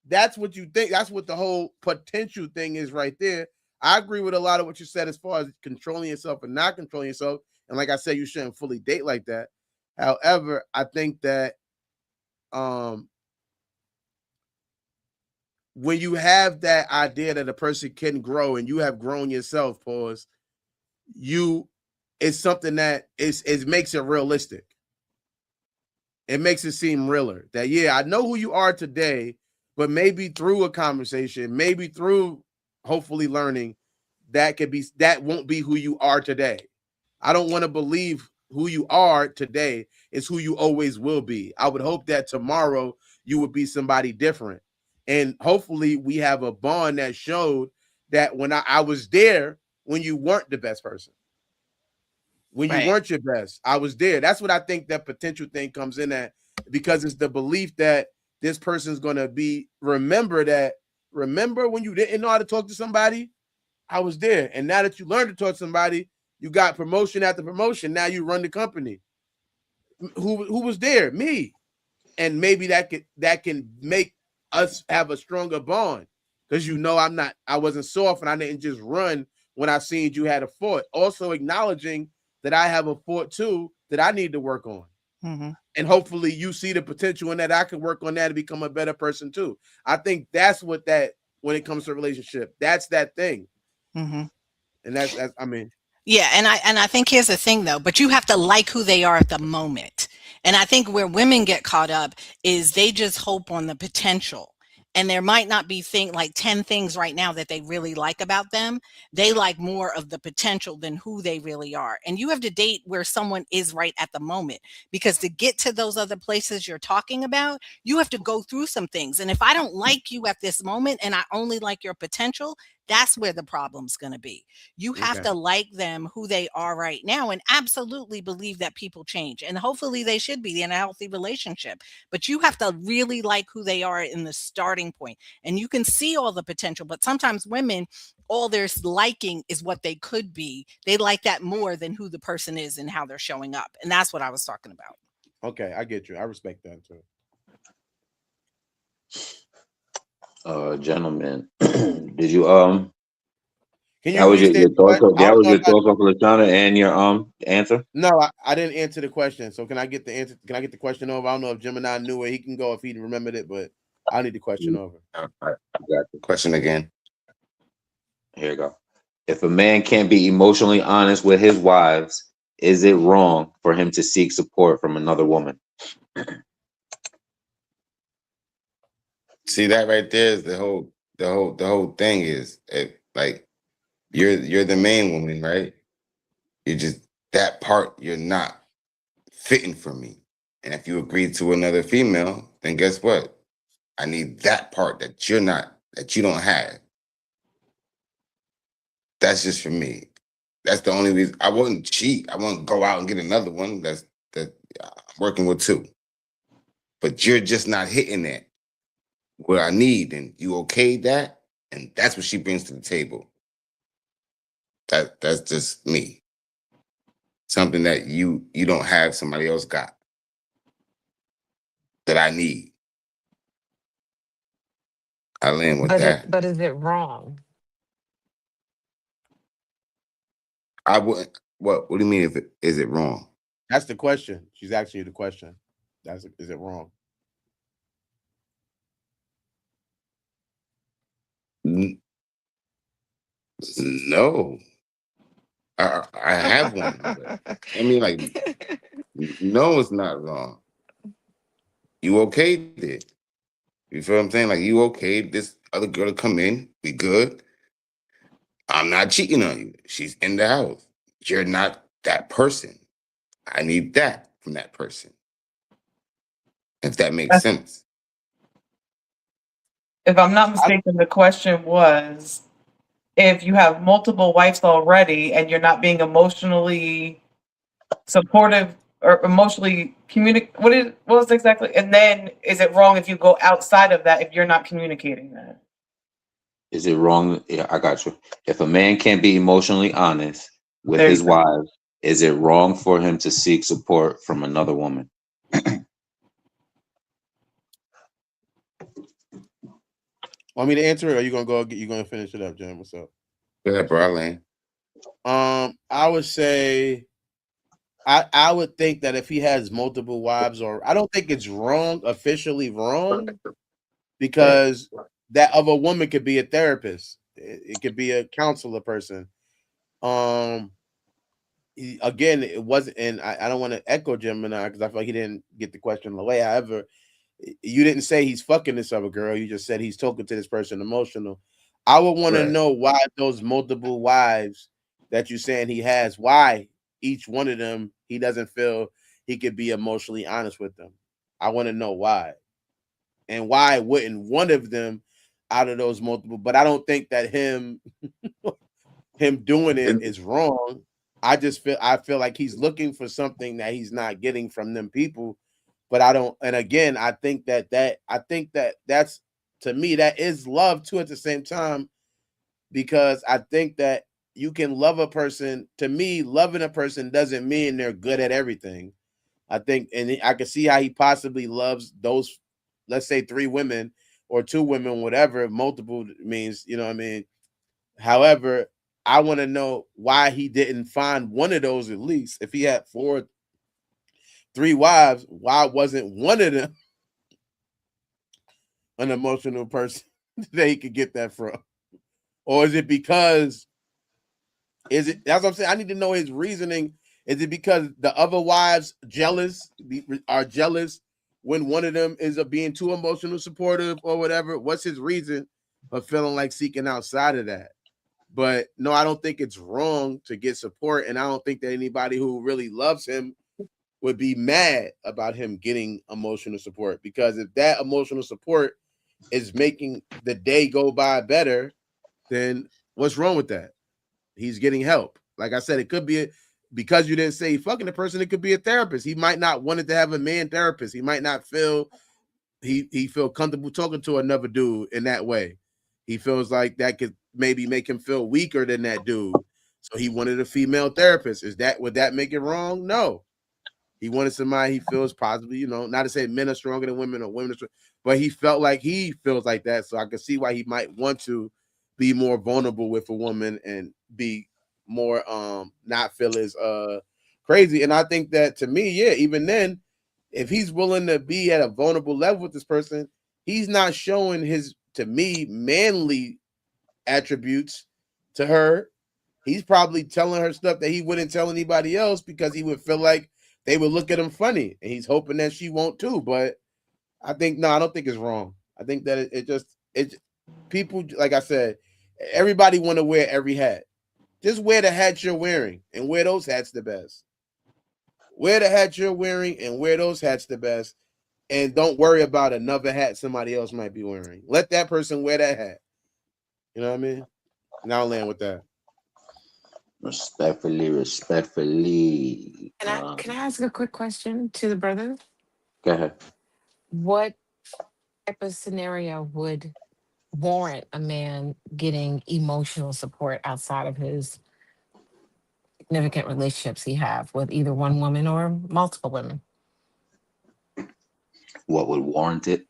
that's what you think. That's what the whole potential thing is right there. I agree with a lot of what you said as far as controlling yourself and not controlling yourself. And like I said, you shouldn't fully date like that. However, I think that when you have that idea that a person can grow and you have grown yourself, it's something that it makes it realistic. It makes it seem realer that, I know who you are today, but maybe through a conversation, maybe through hopefully learning, that won't be who you are today. I don't want to believe who you are today is who you always will be. I would hope that tomorrow you would be somebody different. And hopefully we have a bond that showed that when I was there when you weren't the best person. When you weren't your best, I was there. That's what I think that potential thing comes in at, because it's the belief that this person's going to remember when you didn't know how to talk to somebody, I was there. And now that you learned to talk to somebody, you got promotion after promotion. Now you run the company. Who was there? Me. And maybe that can make us have a stronger bond, because I wasn't soft and I didn't just run when I seen you had a fort. Also acknowledging that I have a fort too that I need to work on. Mm-hmm. And hopefully you see the potential in that I can work on that to become a better person too. I think that's when it comes to a relationship, that's that thing. Mm-hmm. And that's I mean. Yeah, and I think here's the thing though, but you have to like who they are at the moment. And I think where women get caught up is they just hope on the potential. And there might not be 10 things right now that they really like about them. They like more of the potential than who they really are. And you have to date where someone is right at the moment, because to get to those other places you're talking about, you have to go through some things. And if I don't like you at this moment and I only like your potential, that's where the problem's going to be. You have to like them who they are right now and absolutely believe that people change. And hopefully they should be in a healthy relationship. But you have to really like who they are in the starting point. And you can see all the potential. But sometimes women, all their liking is what they could be. They like that more than who the person is and how they're showing up. And that's what I was talking about. Okay, I get you. I respect that too. Gentlemen, did you Can that you was your restate the thoughts question? that was your thoughts on Latana and your answer? No, I didn't answer the question. So can I get the answer? Can I get the question over? I don't know if Gemini knew where he can go if he remembered it, but I need the question over. I got the question again. Here you go. If a man can't be emotionally honest with his wives, is it wrong for him to seek support from another woman? See, that right there is the whole thing is like you're the main woman, right? You're just that part you're not fitting for me. And if you agree to another female, then guess what? I need that part that you don't have. That's just for me. That's the only reason. I wouldn't cheat. I wouldn't go out and get another one. That I'm working with two. But you're just not hitting that what I need, and you okay that, and that's what she brings to the table. That's just me. Something that you don't have, somebody else got that I need. I land with that. But is it wrong? I wouldn't. What do you mean? If it is it wrong? That's the question. She's asking you the question. Is it wrong? N- No, I have one. But, I mean, like, no, it's not wrong. You okayed it. You feel what I'm saying? Like, you okayed this other girl to come in. We good. I'm not cheating on you. She's in the house. You're not that person. I need that from that person. If that makes sense. If I'm not mistaken, the question was if you have multiple wives already and you're not being emotionally supportive or emotionally what was it exactly? And then is it wrong if you go outside of that if you're not communicating that? Is it wrong? Yeah, I got you. If a man can't be emotionally honest with There you his go. wives, is it wrong for him to seek support from another woman? Want me to answer it, or you gonna go? You gonna finish it up, Jim? What's up? Go ahead, bro. Lane. I would say I would think that if he has multiple wives, or I don't think it's wrong, officially wrong, because that other woman could be a therapist. It could be a counselor person. Um, again, it wasn't, and I don't want to echo Gemini because I feel like he didn't get the question the way. However, you didn't say he's fucking this other girl. You just said he's talking to this person emotional. I would want to know why those multiple wives that you're saying he has, why each one of them he doesn't feel he could be emotionally honest with them. I want to know why. And why wouldn't one of them out of those multiple, but I don't think that him doing it is wrong. I feel like he's looking for something that he's not getting from them people. But I don't, and again, I think that's, to me, that is love too at the same time, because I think that you can love a person. To me, loving a person doesn't mean they're good at everything. I think, and I can see how he possibly loves those, let's say 3 women or 2 women, whatever multiple means, you know what I mean? However, I want to know why he didn't find one of those at least. If he had 3 wives, why wasn't one of them an emotional person that he could get that from? Or is it because that's what I'm saying? I need to know his reasoning. Is it because the other wives are jealous when one of them is being too emotional supportive or whatever? What's his reason for feeling like seeking outside of that? But no, I don't think it's wrong to get support. And I don't think that anybody who really loves him would be mad about him getting emotional support, because if that emotional support is making the day go by better, then what's wrong with that? He's getting help. Like I said, it could be because you didn't say fucking the person, it could be a therapist. He might not want to have a man therapist. He might not feel he feel comfortable talking to another dude in that way. He feels like that could maybe make him feel weaker than that dude. So he wanted a female therapist. Would that make it wrong? No. He wanted somebody he feels possibly, not to say men are stronger than women or women are strong, but he felt like he feels like that. So I can see why he might want to be more vulnerable with a woman and be more not feel as crazy. And I think that, to me, yeah, even then, if he's willing to be at a vulnerable level with this person, he's not showing his, to me, manly attributes to her. He's probably telling her stuff that he wouldn't tell anybody else because he would feel like they would look at him funny, and he's hoping that she won't too. But I don't think it's wrong. I think that it people, like I said, everybody want to wear every hat. Just wear the hat you're wearing and wear those hats the best. Wear the hat you're wearing and wear those hats the best. And don't worry about another hat somebody else might be wearing. Let that person wear that hat. You know what I mean? And I'll land with that. Respectfully. Can I ask a quick question to the brother? Go ahead. What type of scenario would warrant a man getting emotional support outside of his significant relationships he have with either one woman or multiple women? What would warrant it?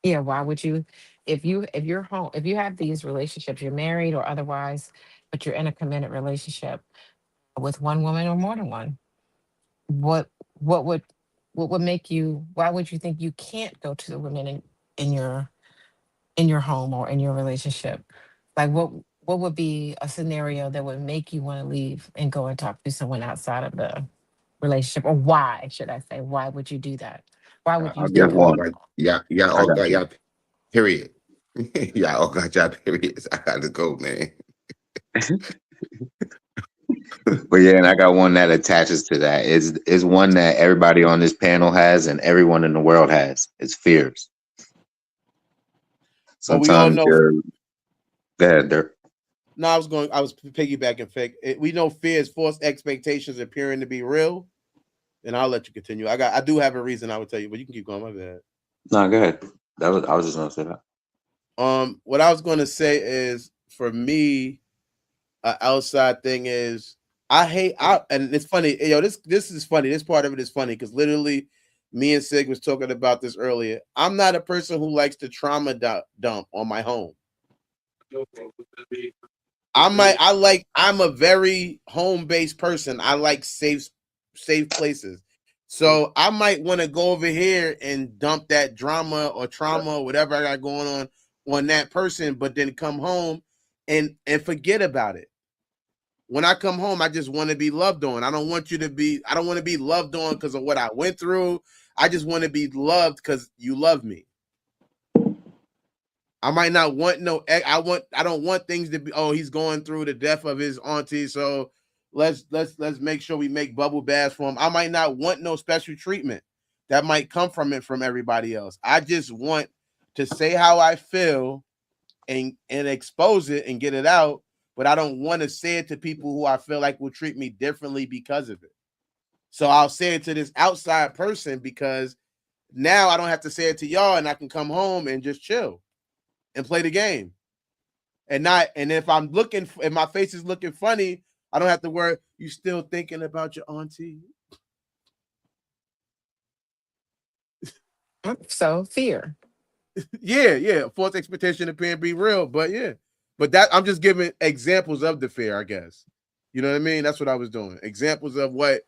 Yeah, why would you, if you're home, if you have these relationships, you're married or otherwise, but you're in a committed relationship, with one woman or more than one? What what would what would make you? Why would you think you can't go to the women in your home or in your relationship? Like what would be a scenario that would make you want to leave and go and talk to someone outside of the relationship? Or why should I say? Why would you do that? Why would you I Guess guess think all that? one. got y'all I all got got you. y'all period. Y'all all got y'all periods. I gotta go, man. But yeah, and I got one that attaches to that. Is one that everybody on this panel has and everyone in the world has. It's fears. But we all Sometimes know. you're go ahead, Dirk. No, I was piggybacking. We know fear is false expectations appearing to be real. And I'll let you continue. I do have a reason I would tell you, but you can keep going. My bad. No, go ahead. I was just gonna say that. What I was gonna say is for me, outside thing is and it's funny, yo. This is funny. This part of it is funny because literally, me and Sig was talking about this earlier. I'm not a person who likes to trauma dump on my home. I'm a very home-based person. I like safe places. So I might want to go over here and dump that drama or trauma or whatever I got going on that person, but then come home and forget about it. When I come home, I just want to be loved on. I don't want to be loved on because of what I went through. I just want to be loved because you love me. I might not want I don't want things to be, oh, he's going through the death of his auntie, so let's make sure we make bubble baths for him. I might not want no special treatment that might come from it from everybody else. I just want to say how I feel and expose it and get it out, but I don't want to say it to people who I feel like will treat me differently because of it. So I'll say it to this outside person because now I don't have to say it to y'all and I can come home and just chill and play the game. And if my face is looking funny, I don't have to worry. You still thinking about your auntie? So fear. Yeah. False expectation appearing to be real, but yeah. But that I'm just giving examples of the fear, I guess. You know what I mean? That's what I was doing. Examples of what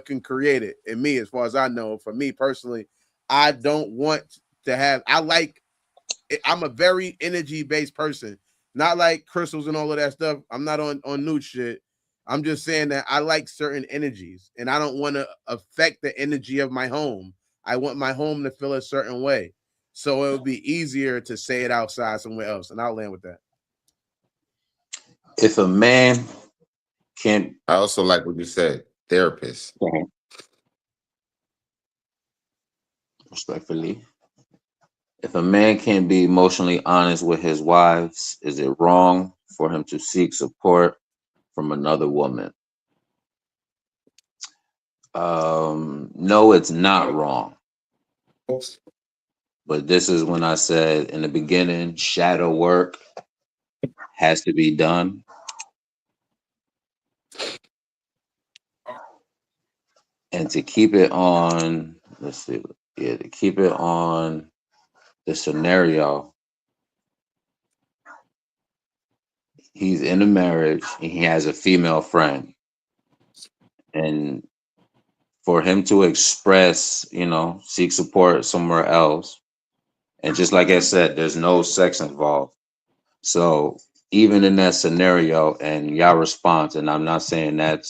can create it. And me, as far as I know, for me personally, I don't want to have. I'm a very energy based person, not like crystals and all of that stuff. I'm not on nude shit. I'm just saying that I like certain energies and I don't want to affect the energy of my home. I want my home to feel a certain way. So it would be easier to say it outside somewhere else. And I'll land with that. If a man can't I also like what you said, therapist. respectfully, if a man can't be emotionally honest with his wives, is it wrong for him to seek support from another woman? No, it's not wrong. But this is when I said in the beginning, shadow work has to be done. And to keep it on, let's see, yeah, to keep it on the scenario, he's in a marriage and he has a female friend. And for him to express, seek support somewhere else, and just like I said, there's no sex involved. So even in that scenario and y'all response, and I'm not saying that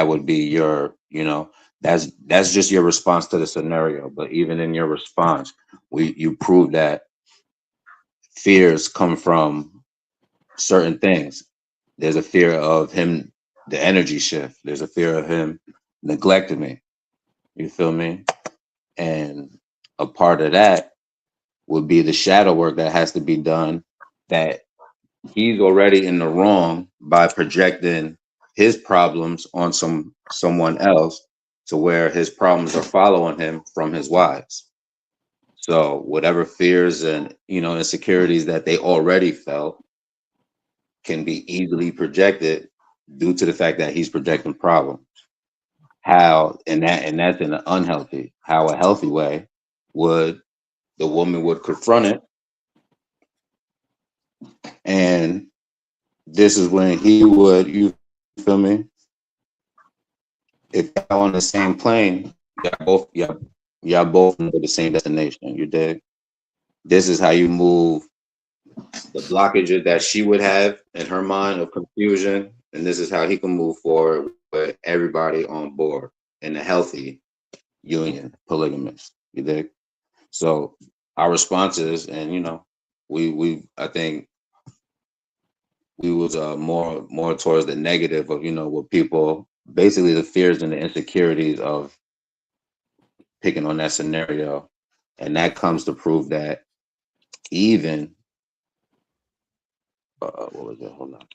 would be your, that's just your response to the scenario. But even in your response, you prove that fears come from certain things. There's a fear of him, the energy shift. There's a fear of him neglecting me. You feel me? And a part of that would be the shadow work that has to be done, that he's already in the wrong by projecting his problems on someone else, to where his problems are following him from his wives. So whatever fears and insecurities that they already felt can be easily projected due to the fact that he's projecting problems. How and that's in an unhealthy. How a healthy way would the woman would confront it, and this is when he would, you feel me, if y'all on the same plane, y'all both know the same destination. You dig? This is how you move the blockages that she would have in her mind of confusion, and this is how he can move forward with everybody on board in a healthy union, polygamous. You dig? So our responses, and we I think we was more towards the negative of what people basically the fears and the insecurities of picking on that scenario, and that comes to prove that even what was it? Hold on.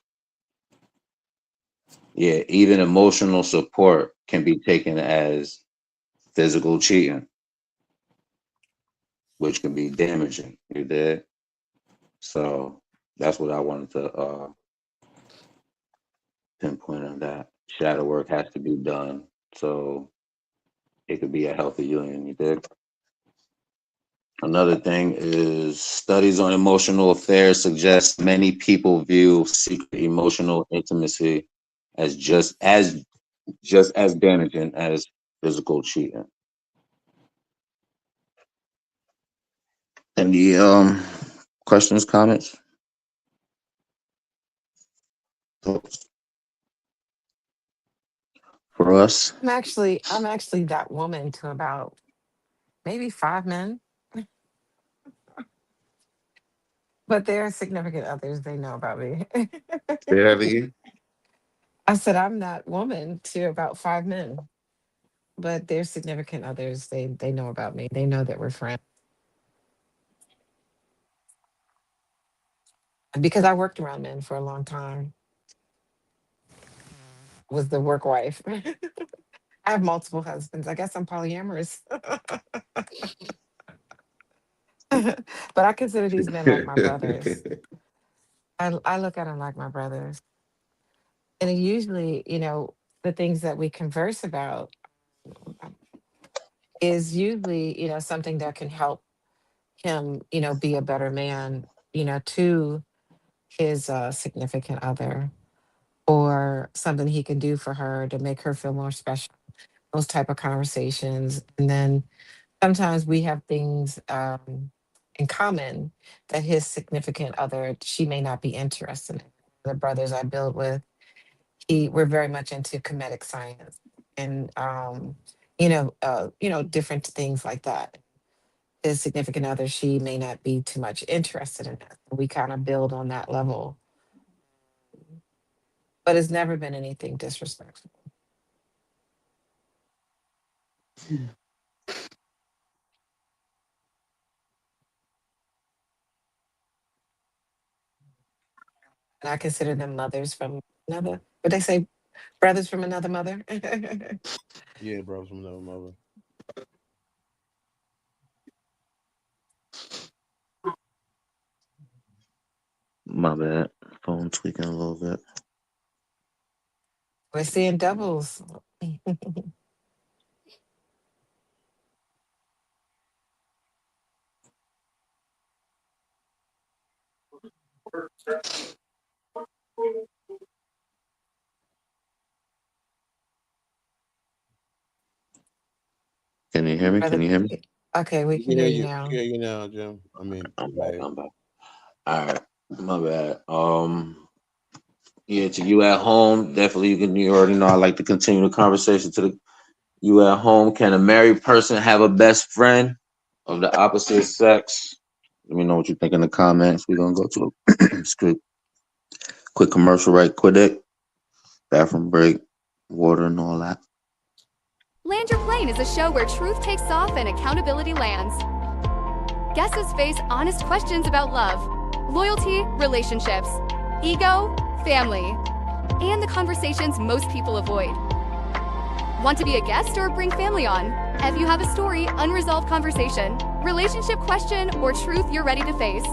Yeah, even emotional support can be taken as physical cheating, which can be damaging. You did. So that's what I wanted to pinpoint on that. Shadow work has to be done so it could be a healthy union. You did. Another thing is studies on emotional affairs suggest many people view secret emotional intimacy as just as damaging as physical cheating. Any questions, comments, thoughts for us? I'm actually that woman to about maybe 5 men, but they're significant others. They know about me. Say that again. I said I'm that woman to about 5 men, but they're significant others. They know about me. They know that we're friends because I worked around men for a long time. Was the work wife. I have multiple husbands. I guess I'm polyamorous, but I consider these men like my brothers. I look at them like my brothers, and it usually, the things that we converse about is usually, something that can help him, be a better man, to his significant other, or something he can do for her to make her feel more special. Those type of conversations, and then sometimes we have things in common that his significant other she may not be interested in. The brothers I build with, we're very much into comedic science and different things like that. His significant other, she may not be too much interested in that. We kind of build on that level, but it's never been anything disrespectful. And I consider them mothers from another. But they say brothers from another mother. Yeah, bro, from another mother. My bad. Phone tweaking a little bit. We're seeing doubles. Can you hear me? Can Brother, you hear me? okay, we We can can hear hear you you. We can now. hear you now, Jim. I mean, I'm back. Meg. I'm back. All right. My bad. Yeah, to you at home, definitely you already know I like to continue the conversation to the you at home. Can a married person have a best friend of the opposite sex? Let me know what you think in the comments. We're gonna go to a quick commercial right quick. Bathroom break, water and all that. Land Your Plane is a show where truth takes off and accountability lands. Guests face honest questions about love, loyalty, relationships, ego, family, and the conversations most people avoid. Want to be a guest or bring family on? If you have a story, unresolved conversation, relationship question, or truth you're ready to face,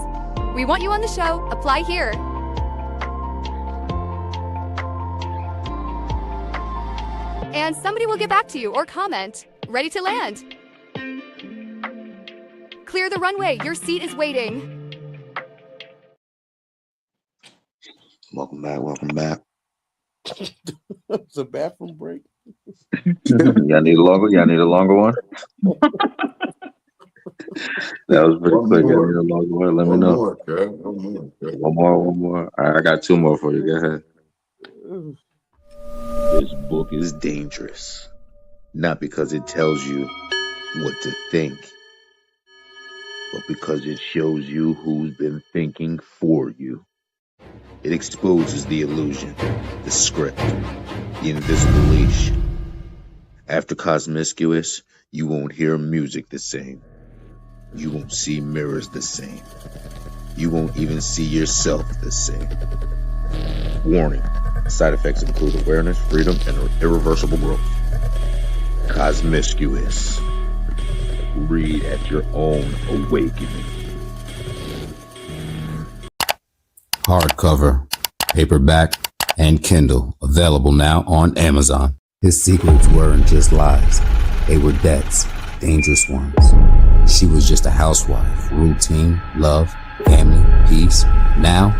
we want you on the show. Apply here. And somebody will get back to you or comment. Ready to land. Clear the runway. Your seat is waiting. Welcome back. Welcome back. It's a bathroom break. Y'all need a longer. Y'all need a longer one. That was pretty One quick. Y'all need more. a longer one. Let me One know. more, girl. One more. One more. One more. All right, I got two more for you. Go ahead. This book is dangerous, not because it tells you what to think, but because it shows you who's been thinking for you. It exposes the illusion, the script, the invisible leash. After Cosmiscuous, you won't hear music the same. You won't see mirrors the same. You won't even see yourself the same. Warning. Side effects include awareness, freedom, and irreversible growth. Cosmiscuous. Read at your own awakening. Hardcover, paperback, and Kindle, available now on Amazon. His secrets weren't just lies, they were debts, dangerous ones. She was just a housewife, routine, love, family, peace. Now,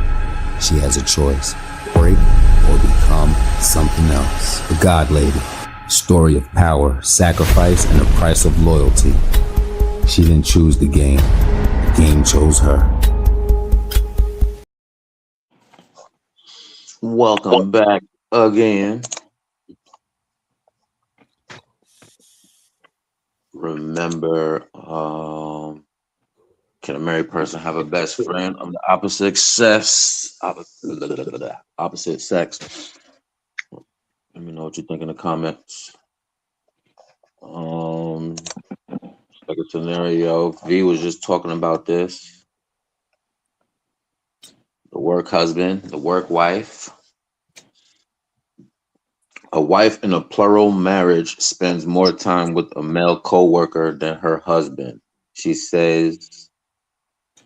she has a choice, break or become something else. The God Lady, story of power, sacrifice, and the price of loyalty. She didn't choose the game chose her. Welcome back again. Remember, can a married person have a best friend of the opposite sex? Opposite sex. Let me know what you think in the comments. Second scenario. V was just talking about this. The work husband, the work wife. A wife in a plural marriage spends more time with a male coworker than her husband. She says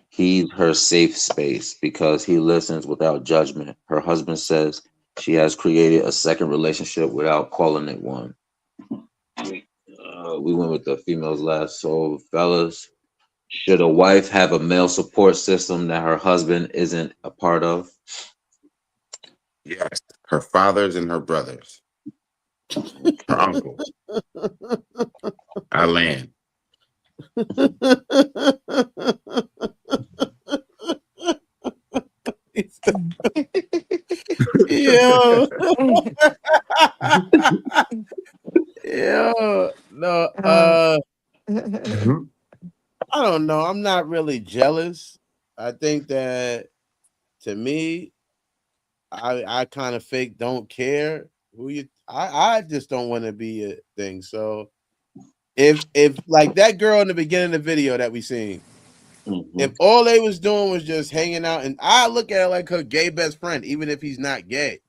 he's her safe space because he listens without judgment. Her husband says she has created a second relationship without calling it one. We went with the females last. So, fellas, should a wife have a male support system that her husband isn't a part of? Yes. Her fathers and her brothers. Her uncle. I land. Yo. Yo. No. I don't know. I'm not really jealous. I think that to me, I kind of fake don't care who you. I just don't want to be a thing. So if like that girl in the beginning of the video that we seen, if all they was doing was just hanging out, and I look at it like her gay best friend, even if he's not gay.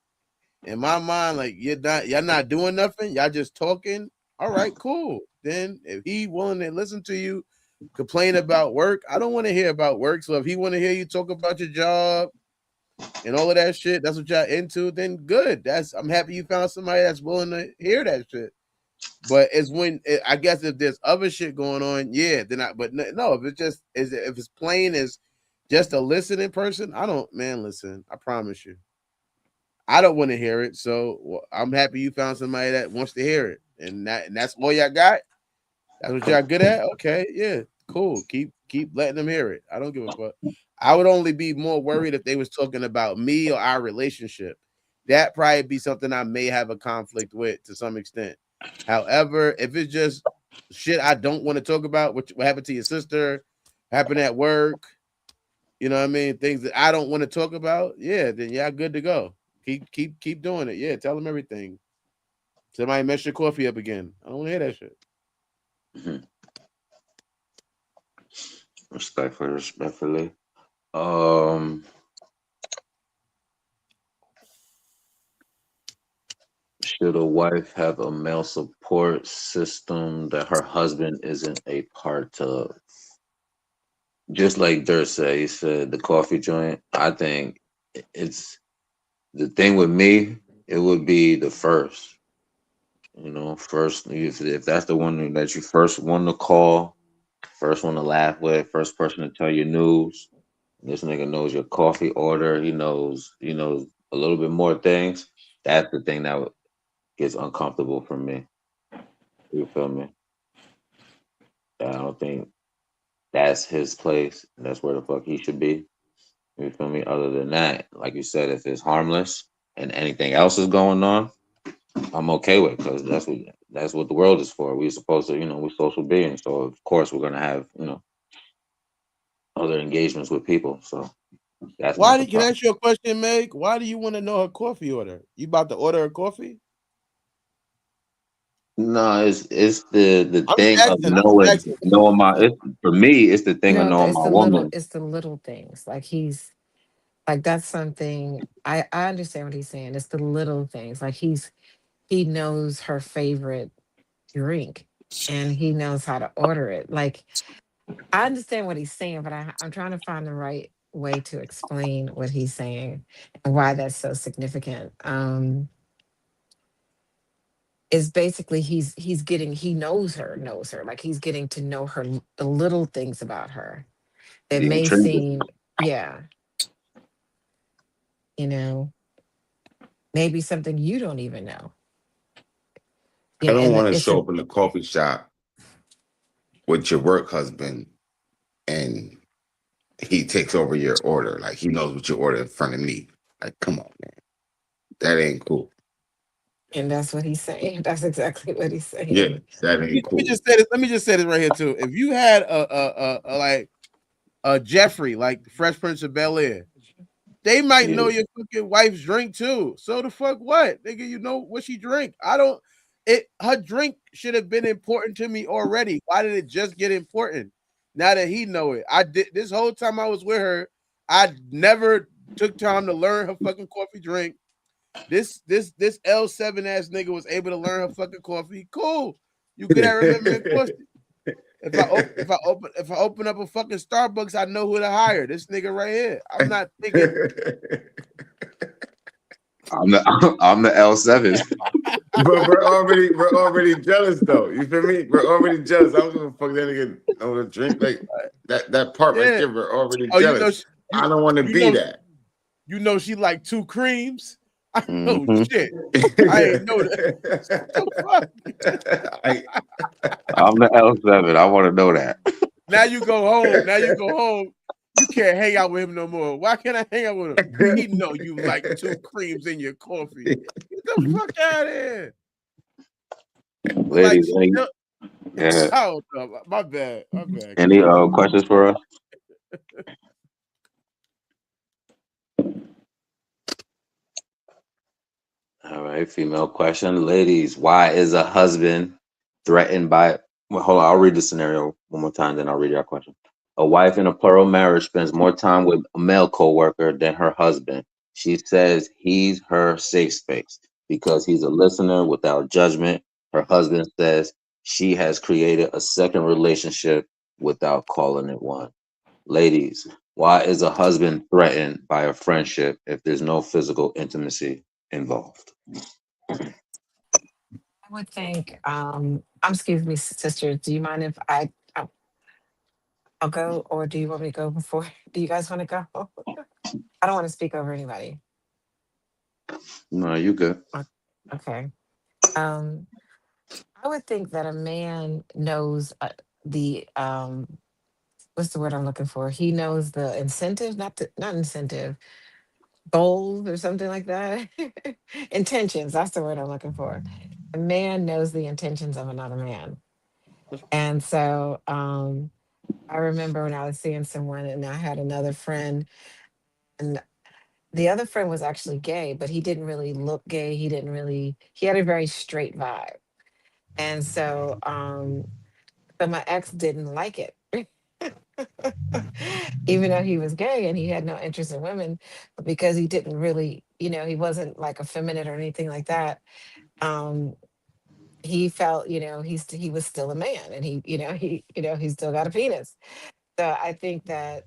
In my mind, like y'all not doing nothing, y'all just talking. All right, cool. Then if he willing to listen to you complain about work, I don't want to hear about work. So if he want to hear you talk about your job and all of that shit, that's what y'all into, then good. I'm happy you found somebody that's willing to hear that shit. But it's when I guess if there's other shit going on, yeah, then but no, if it's just if it's plain as just a listening person, I don't, man, listen, I promise you. I don't want to hear it. So I'm happy you found somebody that wants to hear it. And that's all y'all got. That's what y'all good at? Okay, yeah, cool. Keep letting them hear it. I don't give a fuck. I would only be more worried if they was talking about me or our relationship. That probably be something I may have a conflict with to some extent. However, if it's just shit I don't want to talk about, what happened to your sister, happened at work, you know what I mean? Things that I don't want to talk about, yeah, then y'all good to go. Keep doing it. Yeah, tell them everything. Somebody mess your coffee up again. I don't want to hear that shit. Respectfully. Should a wife have a male support system that her husband isn't a part of? Just like Dirt said, he said the coffee joint. I think it's the thing with me. It would be the first. You know, first if that's the one that you first want to call, first one to laugh with, first person to tell you news. This nigga knows your coffee order. He knows a little bit more things. That's the thing that gets uncomfortable for me. You feel me? I don't think that's his place. That's where the fuck he should be. You feel me? Other than that, like you said, if it's harmless and anything else is going on, I'm okay with because that's what the world is for. We're supposed to, we're social beings, so of course we're gonna have, other engagements with people. So that's Why not the do, can I problem. ask you a question, Meg? Why do you want to know her coffee order? You about to order her coffee? No, it's the I'm just thing of asking. I'm just knowing asking. knowing my. For me, it's the thing of No, knowing my woman. it's the little things. Like he's like that's something I understand what he's saying. It's the little things. Like he knows her favorite drink and he knows how to order it. Like I understand what he's saying, but I'm trying to find the right way to explain what he's saying and why that's so significant. Is basically he knows her, like he's getting to know her, the little things about her that The may intrinsic. seem, yeah, you know, maybe something you don't even know. I Yeah, don't and want to it's show a up in the coffee shop with your work husband and he takes over your order. Like he knows what you order in front of me. Like, come on, man. That ain't cool. and that's what he's saying. That's exactly what he's Yeah, saying. that Let me, ain't let me cool. just say this. Let me just say this right here too. If you had a like a Jeffrey, like the Fresh Prince of Bel Air, they might Yeah, know your fucking wife's drink too. So the fuck what? Nigga, you know what she drink. I don't it her drink should have been important to me already. Why did it just get important? Now that he know it. I did this whole time I was with her, I never took time to learn her fucking coffee drink. This L7 ass nigga was able to learn her fucking coffee. Cool. You good at remembering coffee. If I open up a fucking Starbucks, I know who to hire. This nigga right here. I'm not thinking. I'm the L7. But we're already jealous though. You feel me? We're already jealous. I don't give a fuck that nigga know to drink like that part right Yeah. there. We're already Oh, jealous. I don't want to you be know that. you know she like two creams. Oh Hmm. shit. I ain't know that. The fuck? I, I'm the L7. I want to know that. Now you go home. Now you go home. You can't hang out with him no more. Why can't I hang out with him? He know you like two creams in your coffee. Get the fuck out of here. Like Ladies, yeah. oh no, my bad. My bad. Any questions for us? All right, female question. Ladies, why is a husband threatened by, well, hold on, I'll read the scenario one more time, then I'll read your question. A wife in a plural marriage spends more time with a male coworker than her husband. She says he's her safe space because he's a listener without judgment. Her husband says she has created a second relationship without calling it one. Ladies, why is a husband threatened by a friendship if there's no physical intimacy involved? I would think, excuse me, sister, do you mind if I'll go, or do you want me to go before? Do you guys want to go? I don't want to speak over anybody. No, you good. Okay. Um, I would think that a man knows the what's the word I'm looking for? He knows the incentive, not incentive, goals or something like that. Intentions, that's the word I'm looking for. A man knows the intentions of another man. And so I remember when I was seeing someone and I had another friend, and the other friend was actually gay, but he didn't really look gay. He had a very straight vibe. And so my ex didn't like it. Even though he was gay and he had no interest in women, but because he didn't really, he wasn't like effeminate or anything like that. Um, he felt, he was still a man, and he still got a penis. So I think that,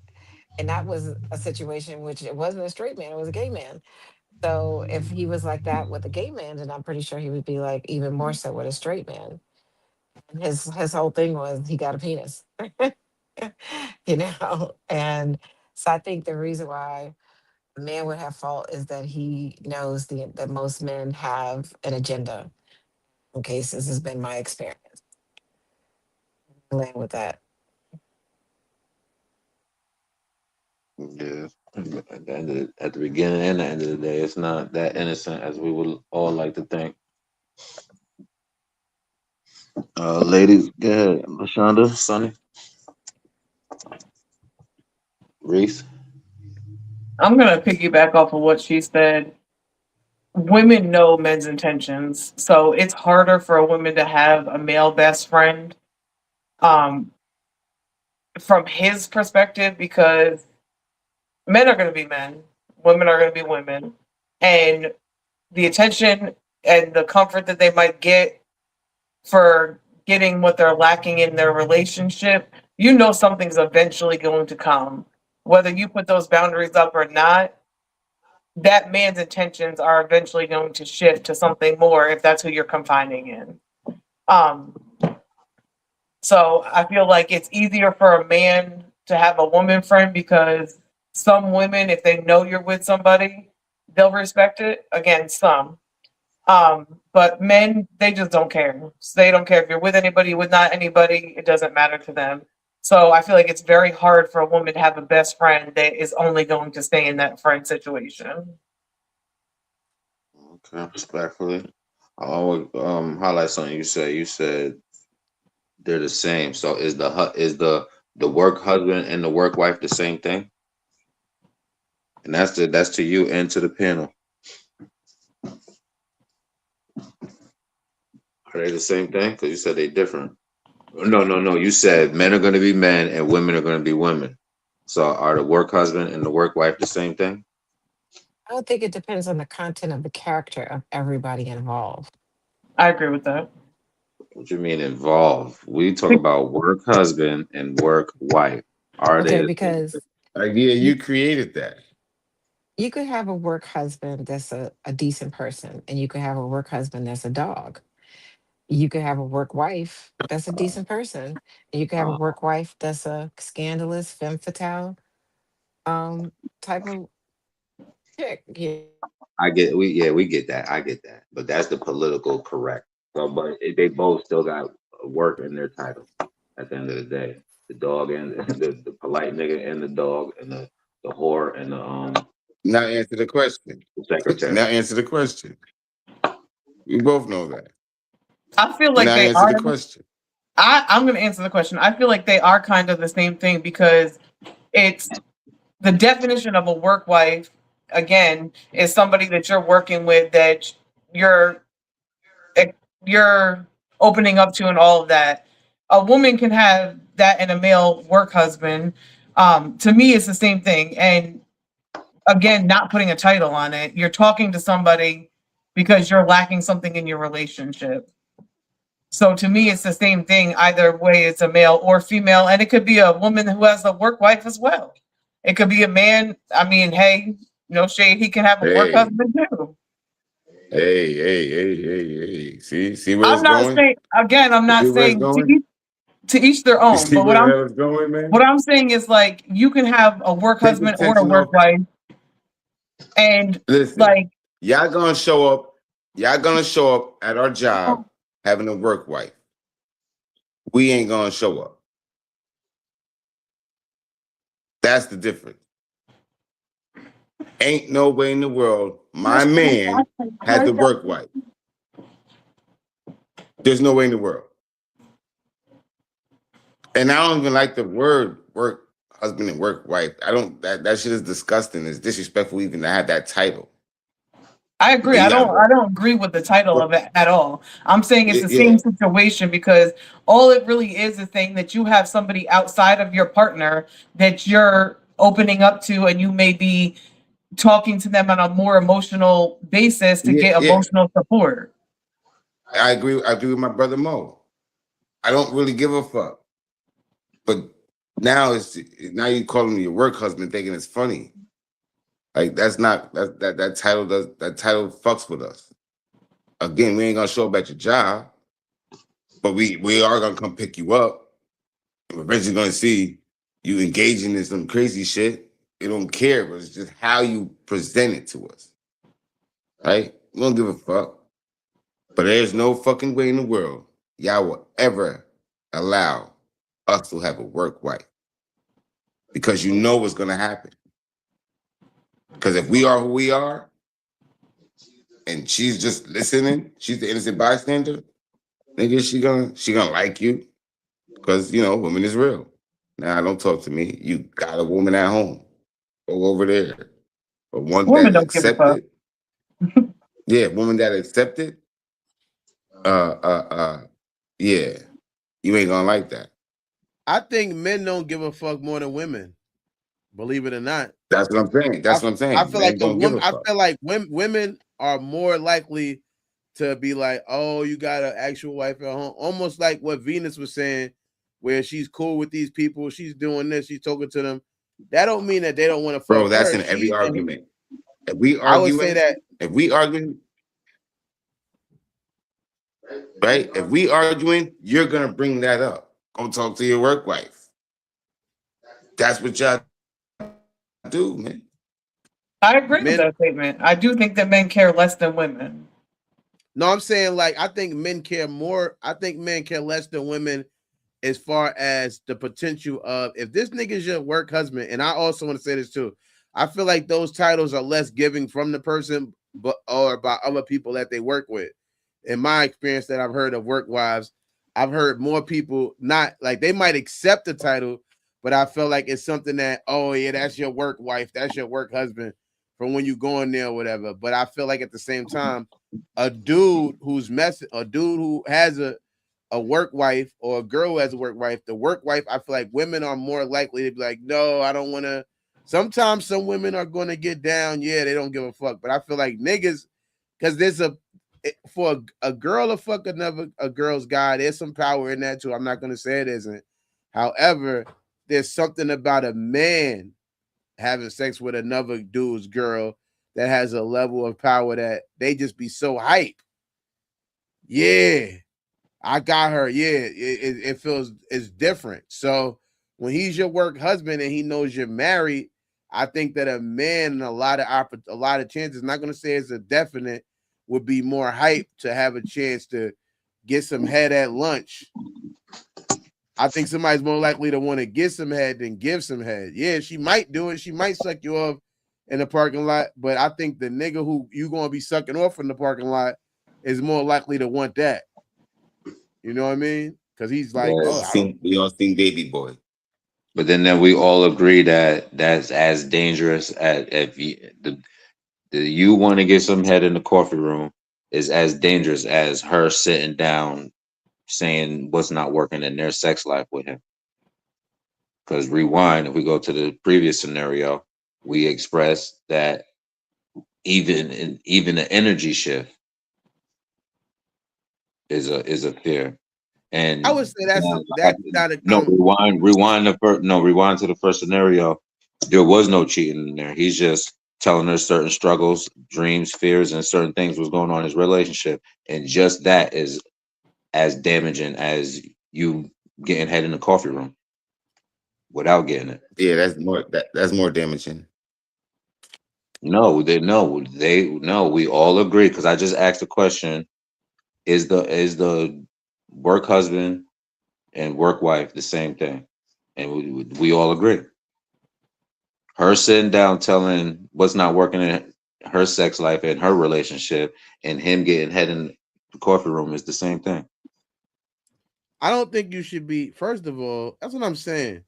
and that was a situation in which it wasn't a straight man, it was a gay man. So if he was like that with a gay man, then I'm pretty sure he would be like even more so with a straight man. And his whole thing was he got a penis. And so I think the reason why a man would have fault is that he knows that most men have an agenda. In cases has been my experience. Land with that. Yeah. At the beginning and the end of the day, it's not that innocent as we would all like to think. Ladies, go ahead. Lashonda, Sonny, Reese. I'm gonna piggyback off of what she said. Women know men's intentions, so it's harder for a woman to have a male best friend, um, from his perspective, because men are gonna be men, women are gonna be women, and the attention and the comfort that they might get for getting what they're lacking in their relationship, you know something's eventually going to come. Whether you put those boundaries up or not, that man's intentions are eventually going to shift to something more if that's who you're confining in. Um, so I feel like it's easier for a man to have a woman friend because some women, if they know you're with somebody, they'll respect it. Again, some. But men, they just don't care. So they don't care if you're with anybody, with not anybody, it doesn't matter to them. So I feel like it's very hard for a woman to have a best friend that is only going to stay in that friend situation. Okay, respectfully. I always highlight something you said. You said they're the same. So is the work husband and the work wife the same thing? And that's to you and to the panel. Are they the same thing? Because you said they different. No, no, no. You said men are going to be men and women are going to be women. So are the work husband and the work wife the same thing? I don't think it depends on the content of the character of everybody involved. I agree with that. What you mean involved? We talk about work husband and work wife. Are they Okay, the same because thing? Like, yeah, you, you created that. you could have a work husband that's a decent person, and you could have a work husband that's a dog. You could have a work wife that's a decent person, and you could have a Uh, work wife that's a scandalous, femme fatale type of chick. Yeah. we get that. I get that. But that's the political correct. So, but they both still got work in their title at the end of the day. The dog and the polite nigga and the dog and the whore and Now answer the question. the secretary. Now answer the question. We both know that. I feel like Now they answer are. the question. I'm going to answer the question. I feel like they are kind of the same thing because it's the definition of a work wife, again, is somebody that you're working with that you're you're opening up to and all of that. A woman can have that in a male work husband. To me, it's the same thing. And again, not putting a title on it. You're talking to somebody because you're lacking something in your relationship. So to me, it's the same thing. Either way, it's a male or female, and it could be a woman who has a work wife as well. It could be a man. I mean, hey, no shade. He can have a work Hey, husband too. hey. See where I'm it's not going? saying again. I'm You not see where it's saying going? to each their You own. see But where the hell it's going, man? what I'm saying is like you can have a work Take husband or a attention work off. wife, and Listen, like y'all gonna show up. Y'all gonna show up at our job having a work wife. We ain't gonna show up. That's the difference. Ain't no way in the world my man has the work wife. There's no way in the world. And I don't even like the word work husband and work wife. I don't that shit is disgusting. It's disrespectful even to have that title. I agree. You got I don't agree with the title of it at all. I'm saying it's the yeah. same situation because all it really is saying that you have somebody outside of your partner that you're opening up to and you may be talking to them on a more emotional basis to get Yeah. emotional support. I agree with my brother Mo. I don't really give a fuck. But now you calling me your work husband thinking it's funny. Like that's not that title fucks with us. Again, we ain't gonna show up at your job, but we are gonna come pick you up. We're eventually gonna see you engaging in some crazy shit. We don't care, but it's just how you present it to us. Right? We don't give a fuck. But there's no fucking way in the world y'all will ever allow us to have a work wife. Because you know what's gonna happen. Because if we are who we are, and she's just listening, she's the innocent bystander, nigga, she gonna like you. Because women is real. Now don't talk to me. You got a woman at home. Go over there. But one Women that don't give a fuck. accepted. Yeah, woman that accepted. Yeah. You ain't gonna like that. I think men don't give a fuck more than women. Believe it or not. That's what I'm saying. That's what I'm saying. I feel Men like don't give a I fuck. feel like women are more likely to be like, oh, you got an actual wife at home. Almost like what Venus was saying, where she's cool with these people, she's doing this, she's talking to them. That don't mean that they don't want to fuck Bro, that's her. in every argument. If I would say that. If we arguing, right? If we arguing, you're gonna bring that up. Go talk to your work wife. That's what y'all do, man. I agree with that statement. I do think that men care less than women. No, I'm saying like I think men care more. I think men care less than women as far as the potential of if this nigga is your work husband, and I also want to say this too. I feel like those titles are less giving from the person, or by other people that they work with. In my experience that I've heard of work wives, I've heard more people not like they might accept the title, but I feel like it's something that, oh yeah, that's your work wife, that's your work husband from when you go in there or whatever. But I feel like at the same time, a dude who has a work wife or a girl who has a work wife, the work wife, I feel like women are more likely to be like, no, I don't want to. Sometimes some women are going to get down. Yeah, they don't give a fuck. But I feel like niggas, because there's for a girl to fuck a girl's guy, there's some power in that too. I'm not going to say it isn't. However, there's something about a man having sex with another dude's girl that has a level of power that they just be so hype. Yeah, I got her. Yeah, it feels it's different. So when he's your work husband and he knows you're married, I think that a man in a lot of chances, not going to say it's a definite, would be more hyped to have a chance to get some head at lunch. I think somebody's more likely to want to get some head than give some head. Yeah, she might do it. She might suck you off in the parking lot, but I think the nigga who you going to be sucking off in the parking lot is more likely to want that. You know what I mean? Because he's like, we all seen Baby Boy. But then we all agree that that's as dangerous as if you want to get some head in the coffee room is as dangerous as her sitting down saying what's not working in their sex life with him. Because rewind, if we go to the previous scenario, we expressed that even the energy shift is a fear. And I would say that's not a rewind to the first scenario. There was no cheating in there. He's just telling her certain struggles, dreams, fears, and certain things was going on in his relationship, and just that is as damaging as you getting head in the coffee room without getting it. Yeah, that's more damaging. No, we all agree, because I just asked the question: is the work husband and work wife the same thing? And we all agree. Her sitting down telling what's not working in her sex life and her relationship, and him getting head in the coffee room is the same thing. I don't think you should be. First of all, that's what I'm saying.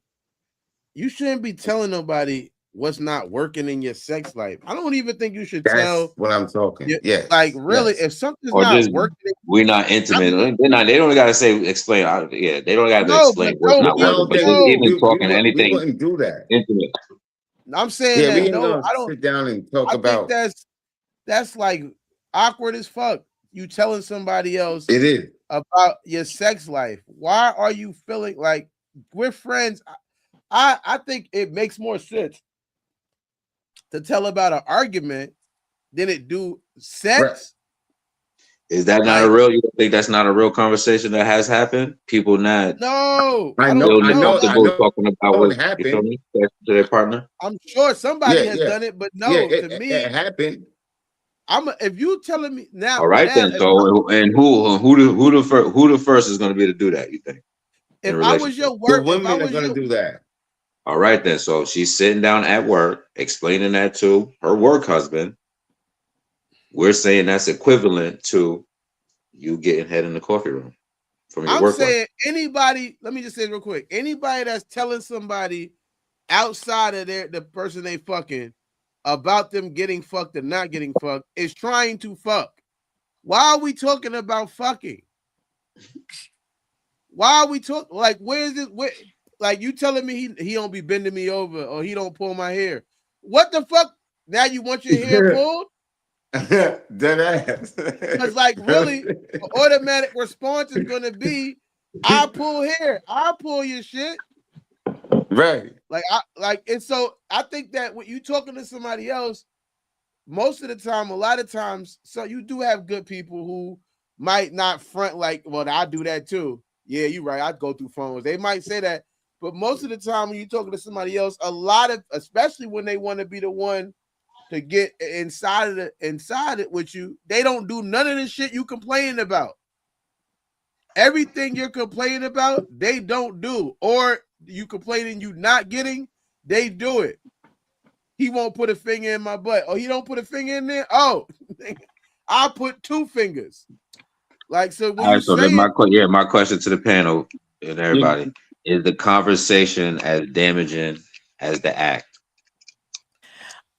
You shouldn't be telling nobody what's not working in your sex life. I don't even think you should tell. What I'm talking. Yeah, like really, if something's or not working, we're not intimate. They don't got to say explain. Yeah, they don't got to explain what's not working. But just even talking anything, we wouldn't do that. Intimate. I'm saying that we ain't no, gonna I don't sit down and talk I about. think that's like awkward as fuck. You telling somebody else it is about your sex life. Why are you feeling like we're friends? I think it makes more sense to tell about an argument than it do sex. Right. Is that not a real? You think that's not a real conversation that has happened? People not. No, I know talking about what happened to their partner. I'm sure somebody has done it, but no, to me, it happened. If you telling me now, All right then. So and who the first is going to be to do that? You think? If I was your The work, if I women are was gonna your do that. All right then. So she's sitting down at work, explaining that to her work husband. We're saying that's equivalent to you getting head in the coffee room from your I'm work wife. saying anybody, let me just say it real quick. Anybody that's telling somebody outside of the person they fucking about them getting fucked and not getting fucked is trying to fuck. Why are we talking about fucking? Why are we talking like where's this? Like you telling me he don't be bending me over or he don't pull my hair? What the fuck? Now you want your hair pulled? Dead ass. Because like really, the automatic response is gonna be, I pull hair, I pull your shit. Right. And so I think that when you talking to somebody else, most of the time, a lot of times, so you do have good people who might not front like, well, I do that too. Yeah, you're right. I'd go through phones. They might say that, but most of the time when you're talking to somebody else, especially when they want to be the one to get inside it with you, they don't do none of the shit you complaining about. Everything you're complaining about, they don't do, or you complaining you not getting, they do it. He won't put a finger in my butt. Oh, he don't put a finger in there. Oh, I put 2 fingers. Like so, when All you right. So say then it, my question to the panel and everybody is: the conversation as damaging as the act?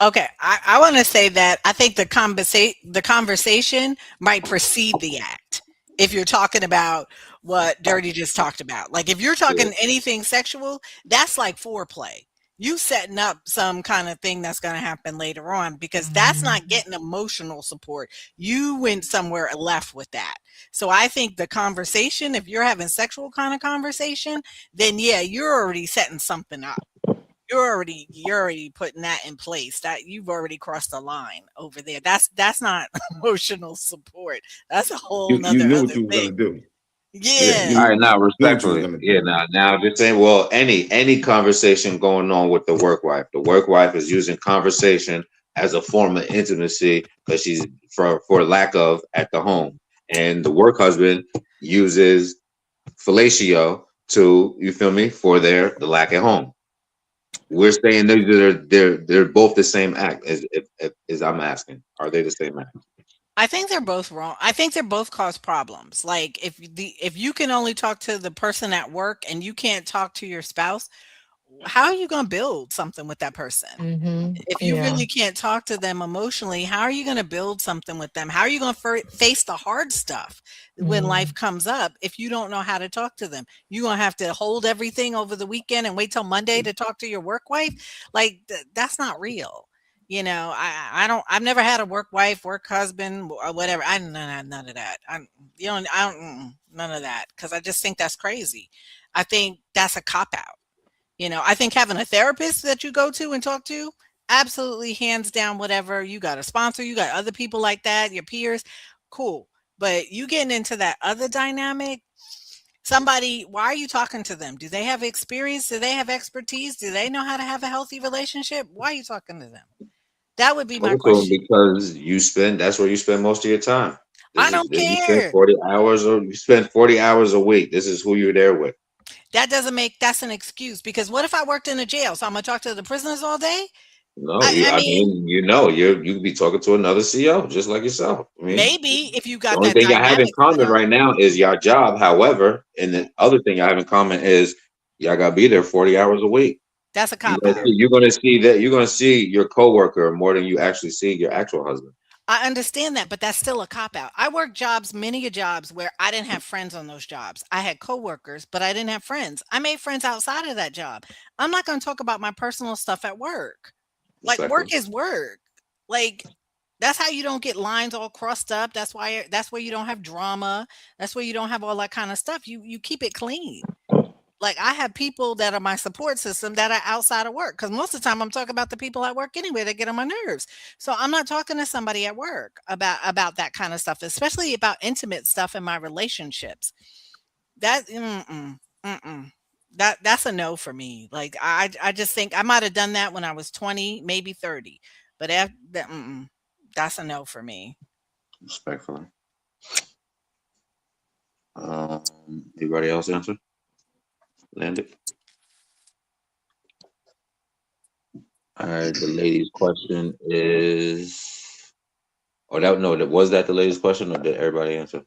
Okay, I want to say that I think the conversation might precede the act. If you're talking about what Dirty just talked about, like if you're Yeah. talking anything sexual, that's like foreplay. You setting up some kind of thing that's going to happen later on because that's not getting emotional support. You went somewhere left with that. So I think the conversation, if you're having sexual kind of conversation, then yeah, you're already setting something up. You're already putting that in place. That you've already crossed the line over there. That's not emotional support. That's a whole You nother knew what other you were thing. gonna do. Yeah, Yeah. All right, now knew what you was respectfully, gonna yeah, do. now just saying, well, any conversation going on with the work wife. The work wife is using conversation as a form of intimacy because she's for lack of at the home, and the work husband uses fellatio to, you feel me, for the lack at home. We're saying they're both the same act. As I'm asking, are they the same act? I think they're both wrong. I think they're both cause problems. Like if you can only talk to the person at work and you can't talk to your spouse, how are you going to build something with that person? If you Yeah. really can't talk to them emotionally, how are you going to build something with them? How are you going to face the hard stuff when life comes up if you don't know how to talk to them? You're going to have to hold everything over the weekend and wait till Monday to talk to your work wife? Like that's not real. I don't. I've never had a work wife, work husband, or whatever. I none of that. I don't none of that because I just think that's crazy. I think that's a cop out. I think having a therapist that you go to and talk to, absolutely hands down, whatever. You got a sponsor, you got other people like that, your peers, cool. But you getting into that other dynamic, somebody, why are you talking to them? Do they have experience? Do they have expertise? Do they know how to have a healthy relationship? Why are you talking to them? That would be my Also, question. because that's where you spend most of your time. I don't You spend care. 40 hours, or you spend 40 hours a week. This is who you're there with. That doesn't make that's an excuse because what if I worked in a jail? So I'm gonna talk to the prisoners all day? No, I, you, I I mean, mean, you could be talking to another CEO just like yourself. I mean, maybe if you the got only that thing y'all have in dynamic set common up. right now is your job. However, and the other thing y'all have in common is y'all gotta be there 40 hours a week. That's a cop out. You're gonna see your coworker more than you actually see your actual husband. I understand that, but that's still a cop out. I worked jobs, many of jobs where I didn't have friends on those jobs. I had coworkers, but I didn't have friends. I made friends outside of that job. I'm not going to talk about my personal stuff at work. Like work Respectfully. is work. Like that's how you don't get lines all crossed up. That's where you don't have drama. That's where you don't have all that kind of stuff. You keep it clean. Like I have people that are my support system that are outside of work because most of the time I'm talking about the people at work anyway that get on my nerves. So I'm not talking to somebody at work about that kind of stuff, especially about intimate stuff in my relationships. That mm-mm. That's a no for me. Like I just think I might have done that when I was 20, maybe 30, but after that, That's a no for me. Respectfully. Anybody else answer? Landed. All right. The lady's question is. Oh, was that the lady's question, or did everybody answer?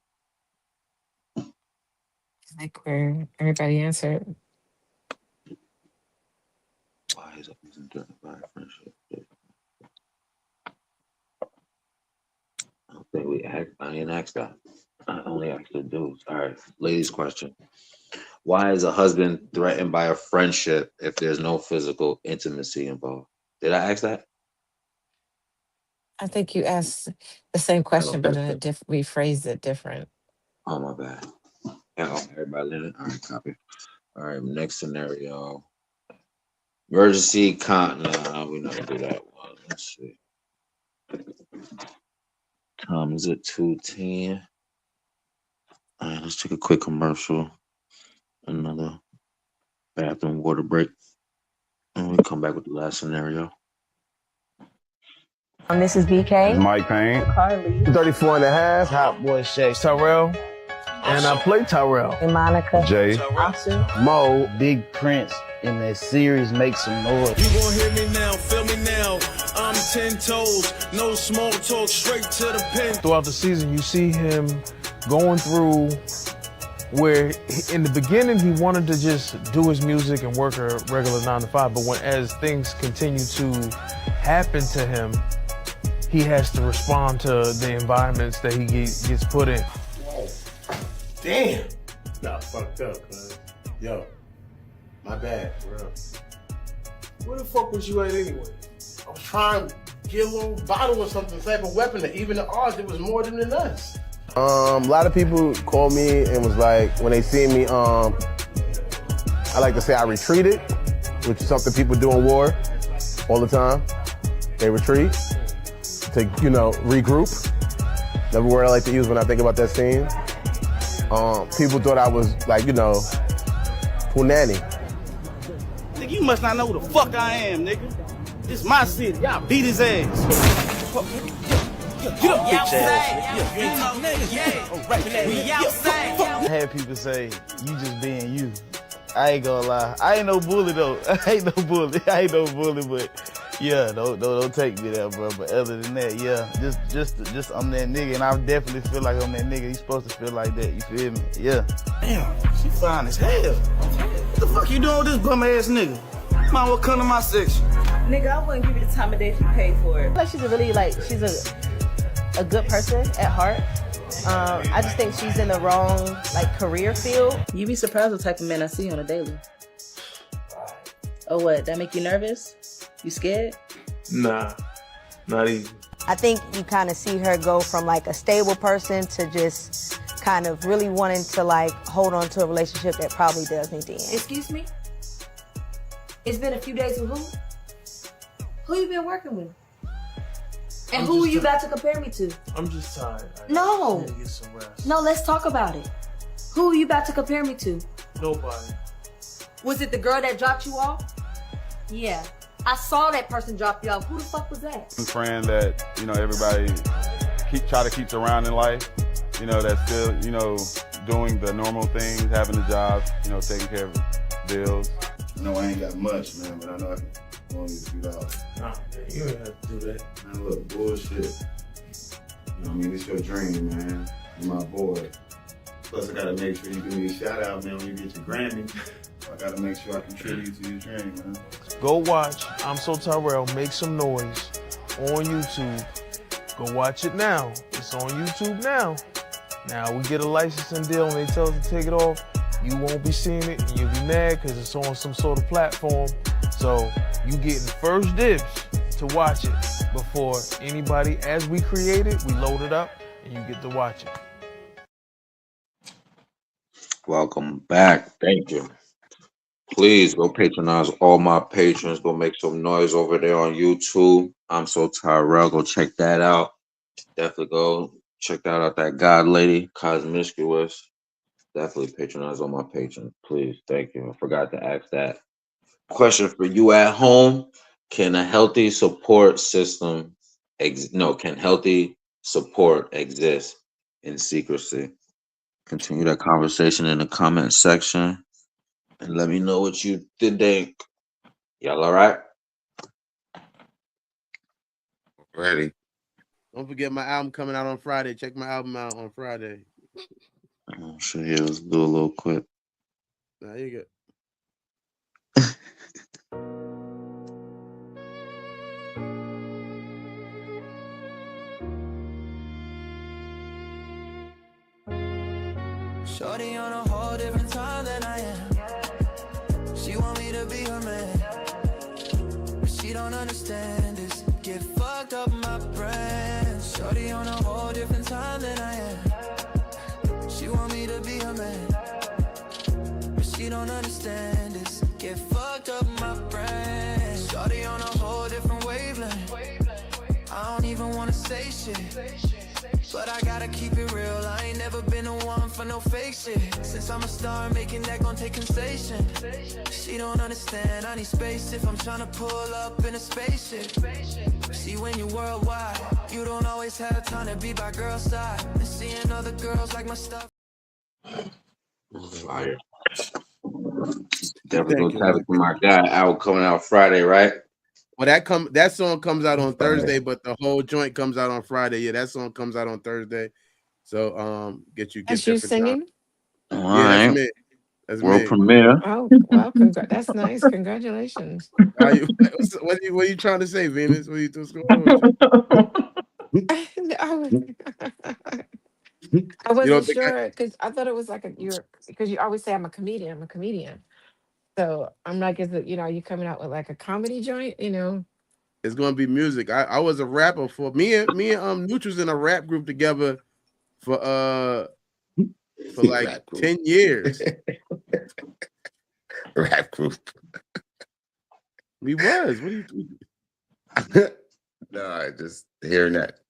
Like where everybody answered. Why is it threatened by a friendship? I don't think I didn't ask that. I only asked the dudes. All right. Lady's question. Why is a husband threatened by a friendship if there's no physical intimacy involved? Did I ask that? I think you asked the same I don't question, but think in a so. rephrased it different. Oh, my bad. Everybody landed? All right, copy. All right, next scenario. Emergency Nah, we're not going to do that one. Let's see. Time is at 2:10. All right, let's take a quick commercial. Another bathroom water break. And we come back with the last scenario. This is BK. Mike Payne. Carly. 34 and a half. Hot boy Shay. Tyrell. And I play Tyrell. And Monica. Jay. Asu. Mo. Big Prince in that series Make Some Noise. You gon' hear me now, feel me now. I'm 10 toes, no small talk, straight to the pen. Throughout the season, you see him going through where in the beginning he wanted to just do his music and work a regular 9 to 5, but as things continue to happen to him, he has to respond to the environments that he gets put in. Whoa. Damn. Nah, fucked up, cuz. Yo, my bad, bro. Where the fuck was you at anyway? I was trying to get a little bottle or something, type of weapon that even the odds it was more than us. A lot of people call me and was like, when they see me, I like to say I retreated, which is something people do in war all the time. They retreat to, regroup. Another word I like to use when I think about that scene. People thought I was like, punani. Nigga, you must not know who the fuck I am, nigga. This my city. Y'all beat his ass. Get up, bitch ass. You ain't talking niggas. We outside. I had people say, you just being you. I ain't gonna lie. I ain't no bully though. I ain't no bully, but yeah, don't take me there, bro. But other than that, yeah, just I'm that nigga, and I definitely feel like I'm that nigga. You supposed to feel like that. You feel me? Yeah. Damn, she fine as hell. What the fuck you doing with this bum ass nigga? Might well come to my section. Nigga, I wouldn't give you the time of day if you paid for it. Like she's a good person at heart. I just think she's in the wrong career field. You'd be surprised what type of men I see on a daily. Oh, what? That make you nervous? You scared? Nah, not even. I think you kind of see her go from a stable person to just kind of really wanting to hold on to a relationship that probably does need to end. Excuse me? It's been a few days with who? Who you been working with? And who are you about to compare me to? I'm just tired. No. I need to get some rest. No, let's talk about it. Who are you about to compare me to? Nobody. Was it the girl that dropped you off? Yeah. I saw that person drop you off. Who the fuck was that? I'm a friend that, everybody try to keep around in life. That's still, doing the normal things, having a job, taking care of bills. No, I ain't got much, man, but I know I can only $2. Nah, man, you ain't have to do that. Man, look, bullshit. You know what I mean? It's your dream, man. You're my boy. Plus, I gotta make sure you give me a shout out, man, when you get your Grammy. I gotta make sure I contribute to your dream, man. Go watch I'm So Tyrell, Make Some Noise on YouTube. Go watch it now. It's on YouTube now. Now we get a licensing deal and they tell us to take it off. You won't be seeing it and you'll be mad because it's on some sort of platform. So you getting first dibs to watch it before anybody. As we create it, we load it up and you get to watch it. Welcome back. Thank you. Please go patronize all my patrons. Go make some noise over there on YouTube. I'm So Tyrell. Go check that out. Definitely go check that out. That God Lady, Cosmiscuous. Definitely patronize all my patrons. Please. Thank you. I forgot to ask that. Question for you at home. Can a healthy support system no, can healthy support exist in secrecy? Continue that conversation in the comment section and let me know what you think. Y'all all right? Ready. Don't forget my album coming out on Friday. Check my album out on Friday. Oh, sure, yeah, let's do a little quick. Now you go. Shorty on a whole different time than I am. She want me to be her man, but she don't understand this. Get fucked up my brain. Shorty on a whole different time than I am. She want me to be her man, but she don't understand this. Get fucked up my brain. Shorty on a whole different wavelength. I don't even wanna say shit, but I gotta keep it real. I ain't never been the one for no fake shit. Since I'm a star, making that gon' take sensation. She don't understand, I need space if I'm tryna pull up in a spaceship. See, when you're worldwide, you don't always have time to be by girl side. And seeing other girls like my stuff. Fire. Definitely Thank gonna you, tap man. it to my guy. Album coming out Friday, right? Well, that song comes out on Thursday, but the whole joint comes out on Friday. Yeah, that song comes out on Thursday. So get That's there you for time. singing? All Yeah, that's right. me. That's World me. premiere. Oh, well, that's nice. Congratulations. Are you, what are you trying to say, Venus? What's going on with you? I was, I You wasn't don't think sure because I thought it was like because you always say I'm a comedian. I'm a comedian. So I'm like, is it, are you coming out with like a comedy joint, it's gonna be music? I was a rapper for me and Nooch was in a rap group together for like 10 years. Rap group. We was. What do you No, I just hearing that.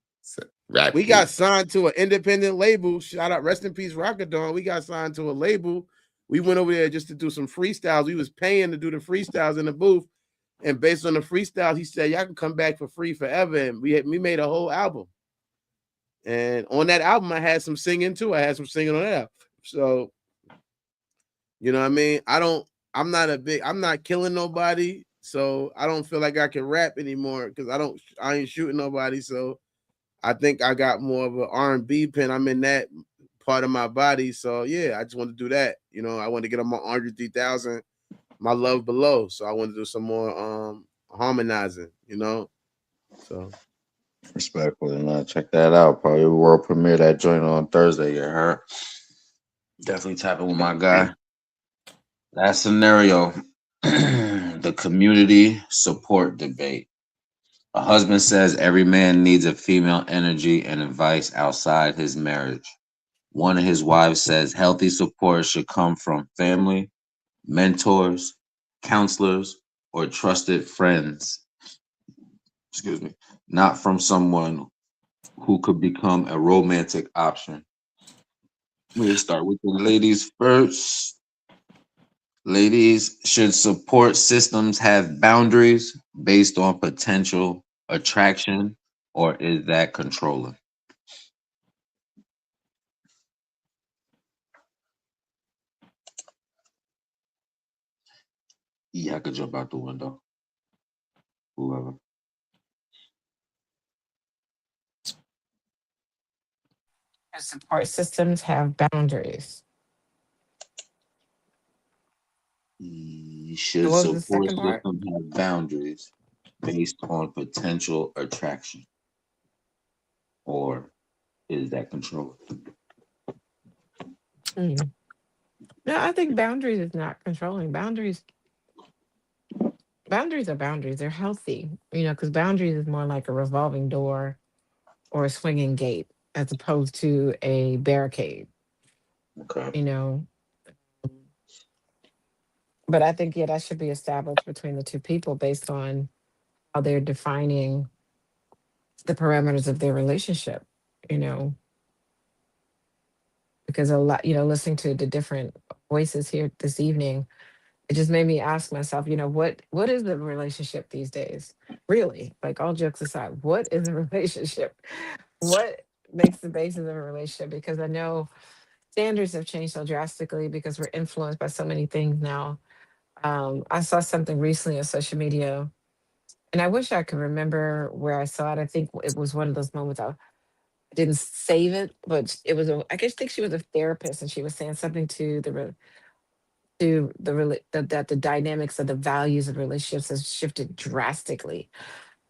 Rap We group. got signed to an independent label. Shout out, rest in peace, Rockadon. We got signed to a label. We went over there just to do some freestyles. We was paying to do the freestyles in the booth. And based on the freestyle, he said, y'all can come back for free forever. And we made a whole album. And on that album, I had some singing too. I had some singing on that. So, you know what I mean? I'm not killing nobody. So I don't feel like I can rap anymore because I ain't shooting nobody. So I think I got more of an R&B pen. I'm in that part of my body. So yeah, I just want to do that. I want to get on my Andre 3000, my Love Below. So I want to do some more harmonizing, So Respectfully, man. Check that out. Probably world premiere that joint on Thursday, you heard? Definitely tapping with my guy. That scenario, the community support debate. A husband says every man needs a female energy and advice outside his marriage. One of his wives says healthy support should come from family, mentors, counselors, or trusted friends. Excuse me, not from someone who could become a romantic option. We'll start with the ladies first. Ladies, should support systems have boundaries based on potential attraction, or is that controlling? Yeah, I could jump out the window. Whoever. support systems have boundaries. Should What was the support second part? systems have boundaries based on potential attraction, or is that controlling? Mm. No, I think boundaries is not controlling. Boundaries are boundaries. They're healthy, because boundaries is more like a revolving door or a swinging gate as opposed to a barricade, Okay. you know. But I think, yeah, that should be established between the two people based on how they're defining the parameters of their relationship, you know, because a lot, listening to the different voices here this evening, it just made me ask myself, what is the relationship these days? Really, like all jokes aside, what is a relationship? What makes the basis of a relationship? Because I know standards have changed so drastically because we're influenced by so many things now. I saw something recently on social media, and I wish I could remember where I saw it. I think it was one of those moments I didn't save it, but it was I guess think she was a therapist, and she was saying something to that the dynamics of the values of relationships has shifted drastically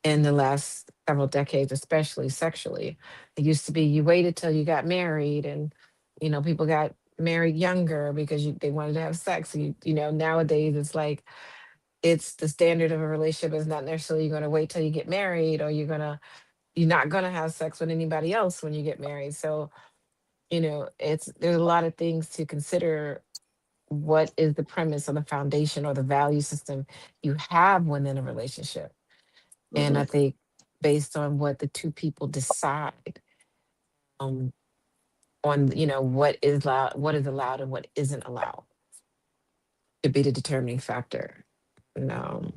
in the last several decades, especially sexually. It used to be you waited till you got married, and people got married younger because they wanted to have sex. Nowadays it's like it's the standard of a relationship is not necessarily you're going to wait till you get married, or you're not going to have sex with anybody else when you get married. So there's a lot of things to consider. What is the premise or the foundation or the value system you have within a relationship? And I think based on what the two people decide um, on, what is allowed and what isn't allowed to be the determining factor. No.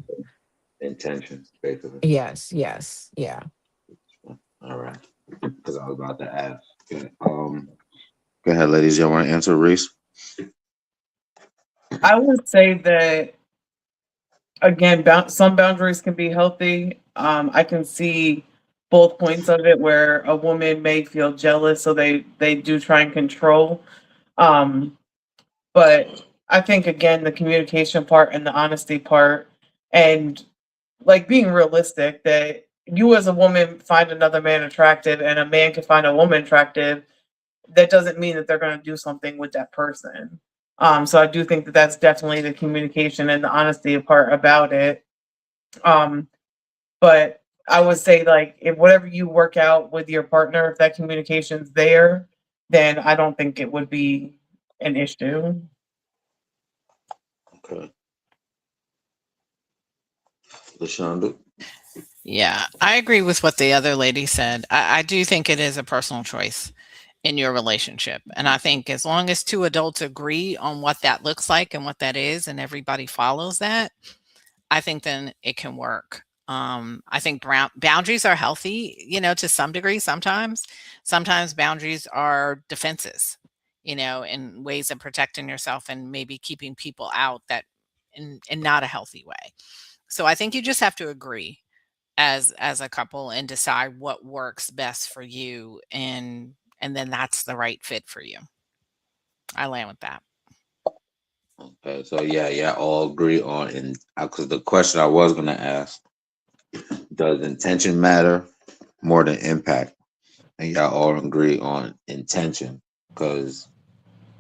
Intention, basically. Yes, yes, yeah. All right. Because I was about to ask. Okay. Go ahead, ladies. Y'all want to answer, Reese? I would say that again, some boundaries can be healthy. I can see both points of it where a woman may feel jealous, so they do try and control. Um, but I think again, the communication part and the honesty part, and like being realistic that you as a woman find another man attractive and a man can find a woman attractive, that doesn't mean that they're going to do something with that person. So I do think that that's definitely the communication and the honesty part about it. Um, but I would say like if whatever you work out with your partner, if that communication's there, then I don't think it would be an issue. Okay. LaShonda? Yeah, I agree with what the other lady said. I do think it is a personal choice in your relationship. And I think as long as two adults agree on what that looks like and what that is, and everybody follows that, I think then it can work. I think boundaries are healthy, to some degree. Sometimes boundaries are defenses, in ways of protecting yourself and maybe keeping people out that in not a healthy way. So I think you just have to agree as a couple and decide what works best for you, and then that's the right fit for you. I land with that. Okay, so yeah, all agree on, and because the question I was gonna ask, does intention matter more than impact? And y'all all agree on intention, because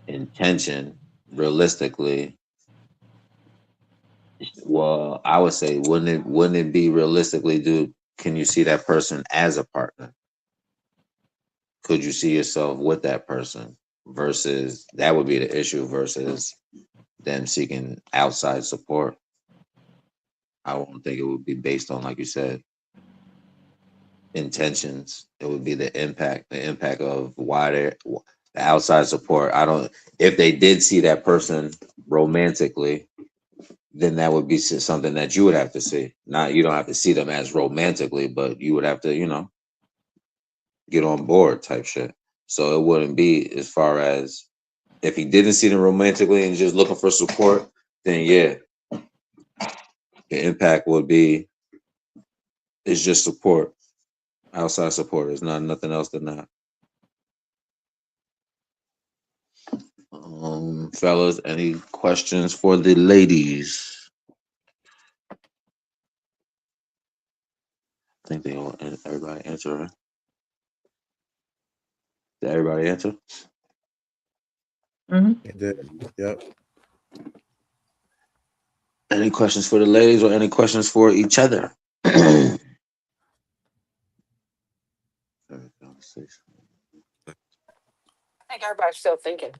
intention, realistically, well, I would say, wouldn't it be realistically, can you see that person as a partner? Could you see yourself with that person? Versus that would be the issue versus them seeking outside support. I don't think it would be based on, like you said, intentions. It would be the impact of why the outside support. I don't. If they did see that person romantically, then that would be something that you would have to see. Not, you don't have to see them as romantically, but you would have to, get on board type shit. So it wouldn't be as far as if he didn't see them romantically and just looking for support, then yeah, the impact would be it's just support, outside support. It's not nothing else than that. Fellas, any questions for the ladies? I think everybody answer, right? Did everybody answer? Yep. Any questions for the ladies or any questions for each other? I think everybody's still thinking.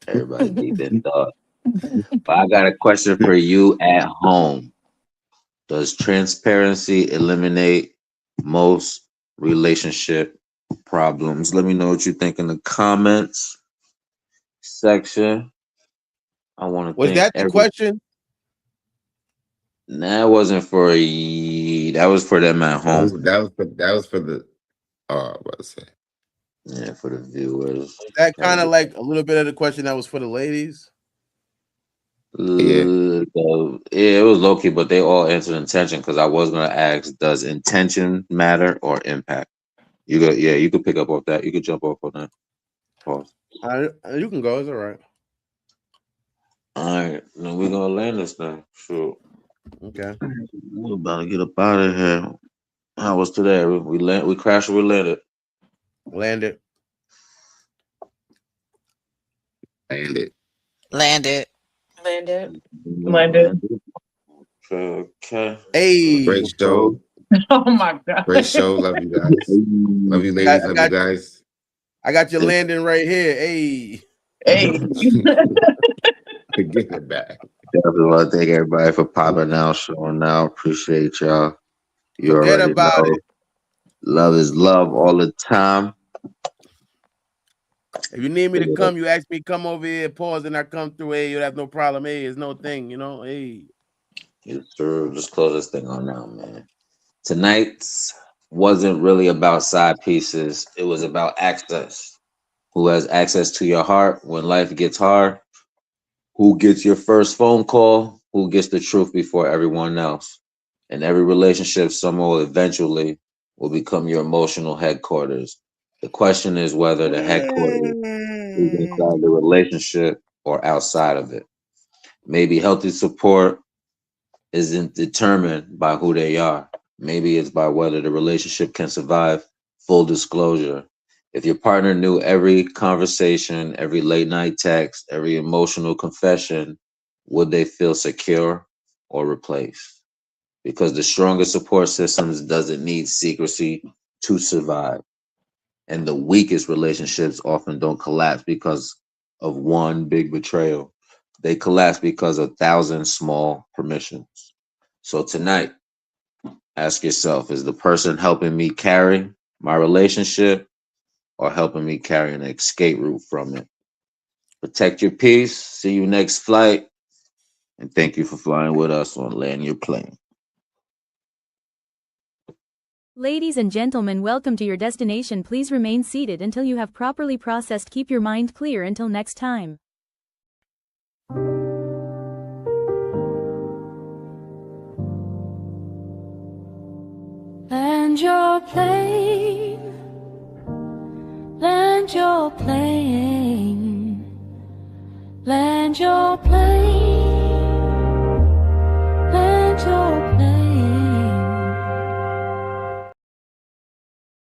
Everybody deep in thought. But I got a question for you at home. Does transparency eliminate most relationship problems? Let me know what you think in the comments section. I want to Was thank that the question? That wasn't for that was for them at That was home. for the what I say. Yeah, for the viewers. Was that kind of like a little bit of the question that was for the ladies? Yeah. Yeah, it was low key, but they all answered intention because I was gonna ask, does intention matter or impact? You go, yeah, you could pick up off that. You could jump off on that. Pause. You can go. It's all right. All right, now we're gonna land this thing. Sure. Okay. We're about to get up out of here. How was today? We crashed or we landed? Landed. Landed. Landed. Landed. Okay. Hey. Great show. Oh my god. Great show. Love you guys. Love you, ladies. Love you guys. I got your landing right here. Hey. Hey. Get it back. Definitely want to thank everybody for popping out, showing out. Appreciate y'all. You Forget already about know. it. Love is love all the time. If you need me to come, you ask me to come over here, pause, and I come through. Hey, you'll have no problem. Hey, it's no thing, you know. Hey. Yes, sir. Just close this thing on now, man. Tonight's wasn't really about side pieces. It was about access. Who has access to your heart when life gets hard? Who gets your first phone call? Who gets the truth before everyone else? In every relationship, someone will eventually will become your emotional headquarters. The question is whether the headquarters is inside the relationship or outside of it. Maybe healthy support isn't determined by who they are. Maybe it's by whether the relationship can survive full disclosure. If your partner knew every conversation, every late night text, every emotional confession, would they feel secure or replaced? Because the strongest support systems doesn't need secrecy to survive. And the weakest relationships often don't collapse because of one big betrayal. They collapse because of 1,000 small permissions. So tonight, ask yourself, is the person helping me carry my relationship or helping me carry an escape route from it? Protect your peace. See you next flight. And thank you for flying with us on Land Your Plane. Ladies and gentlemen, welcome to your destination. Please remain seated until you have properly processed. Keep your mind clear until next time. Land your plane, land your plane, land your plane.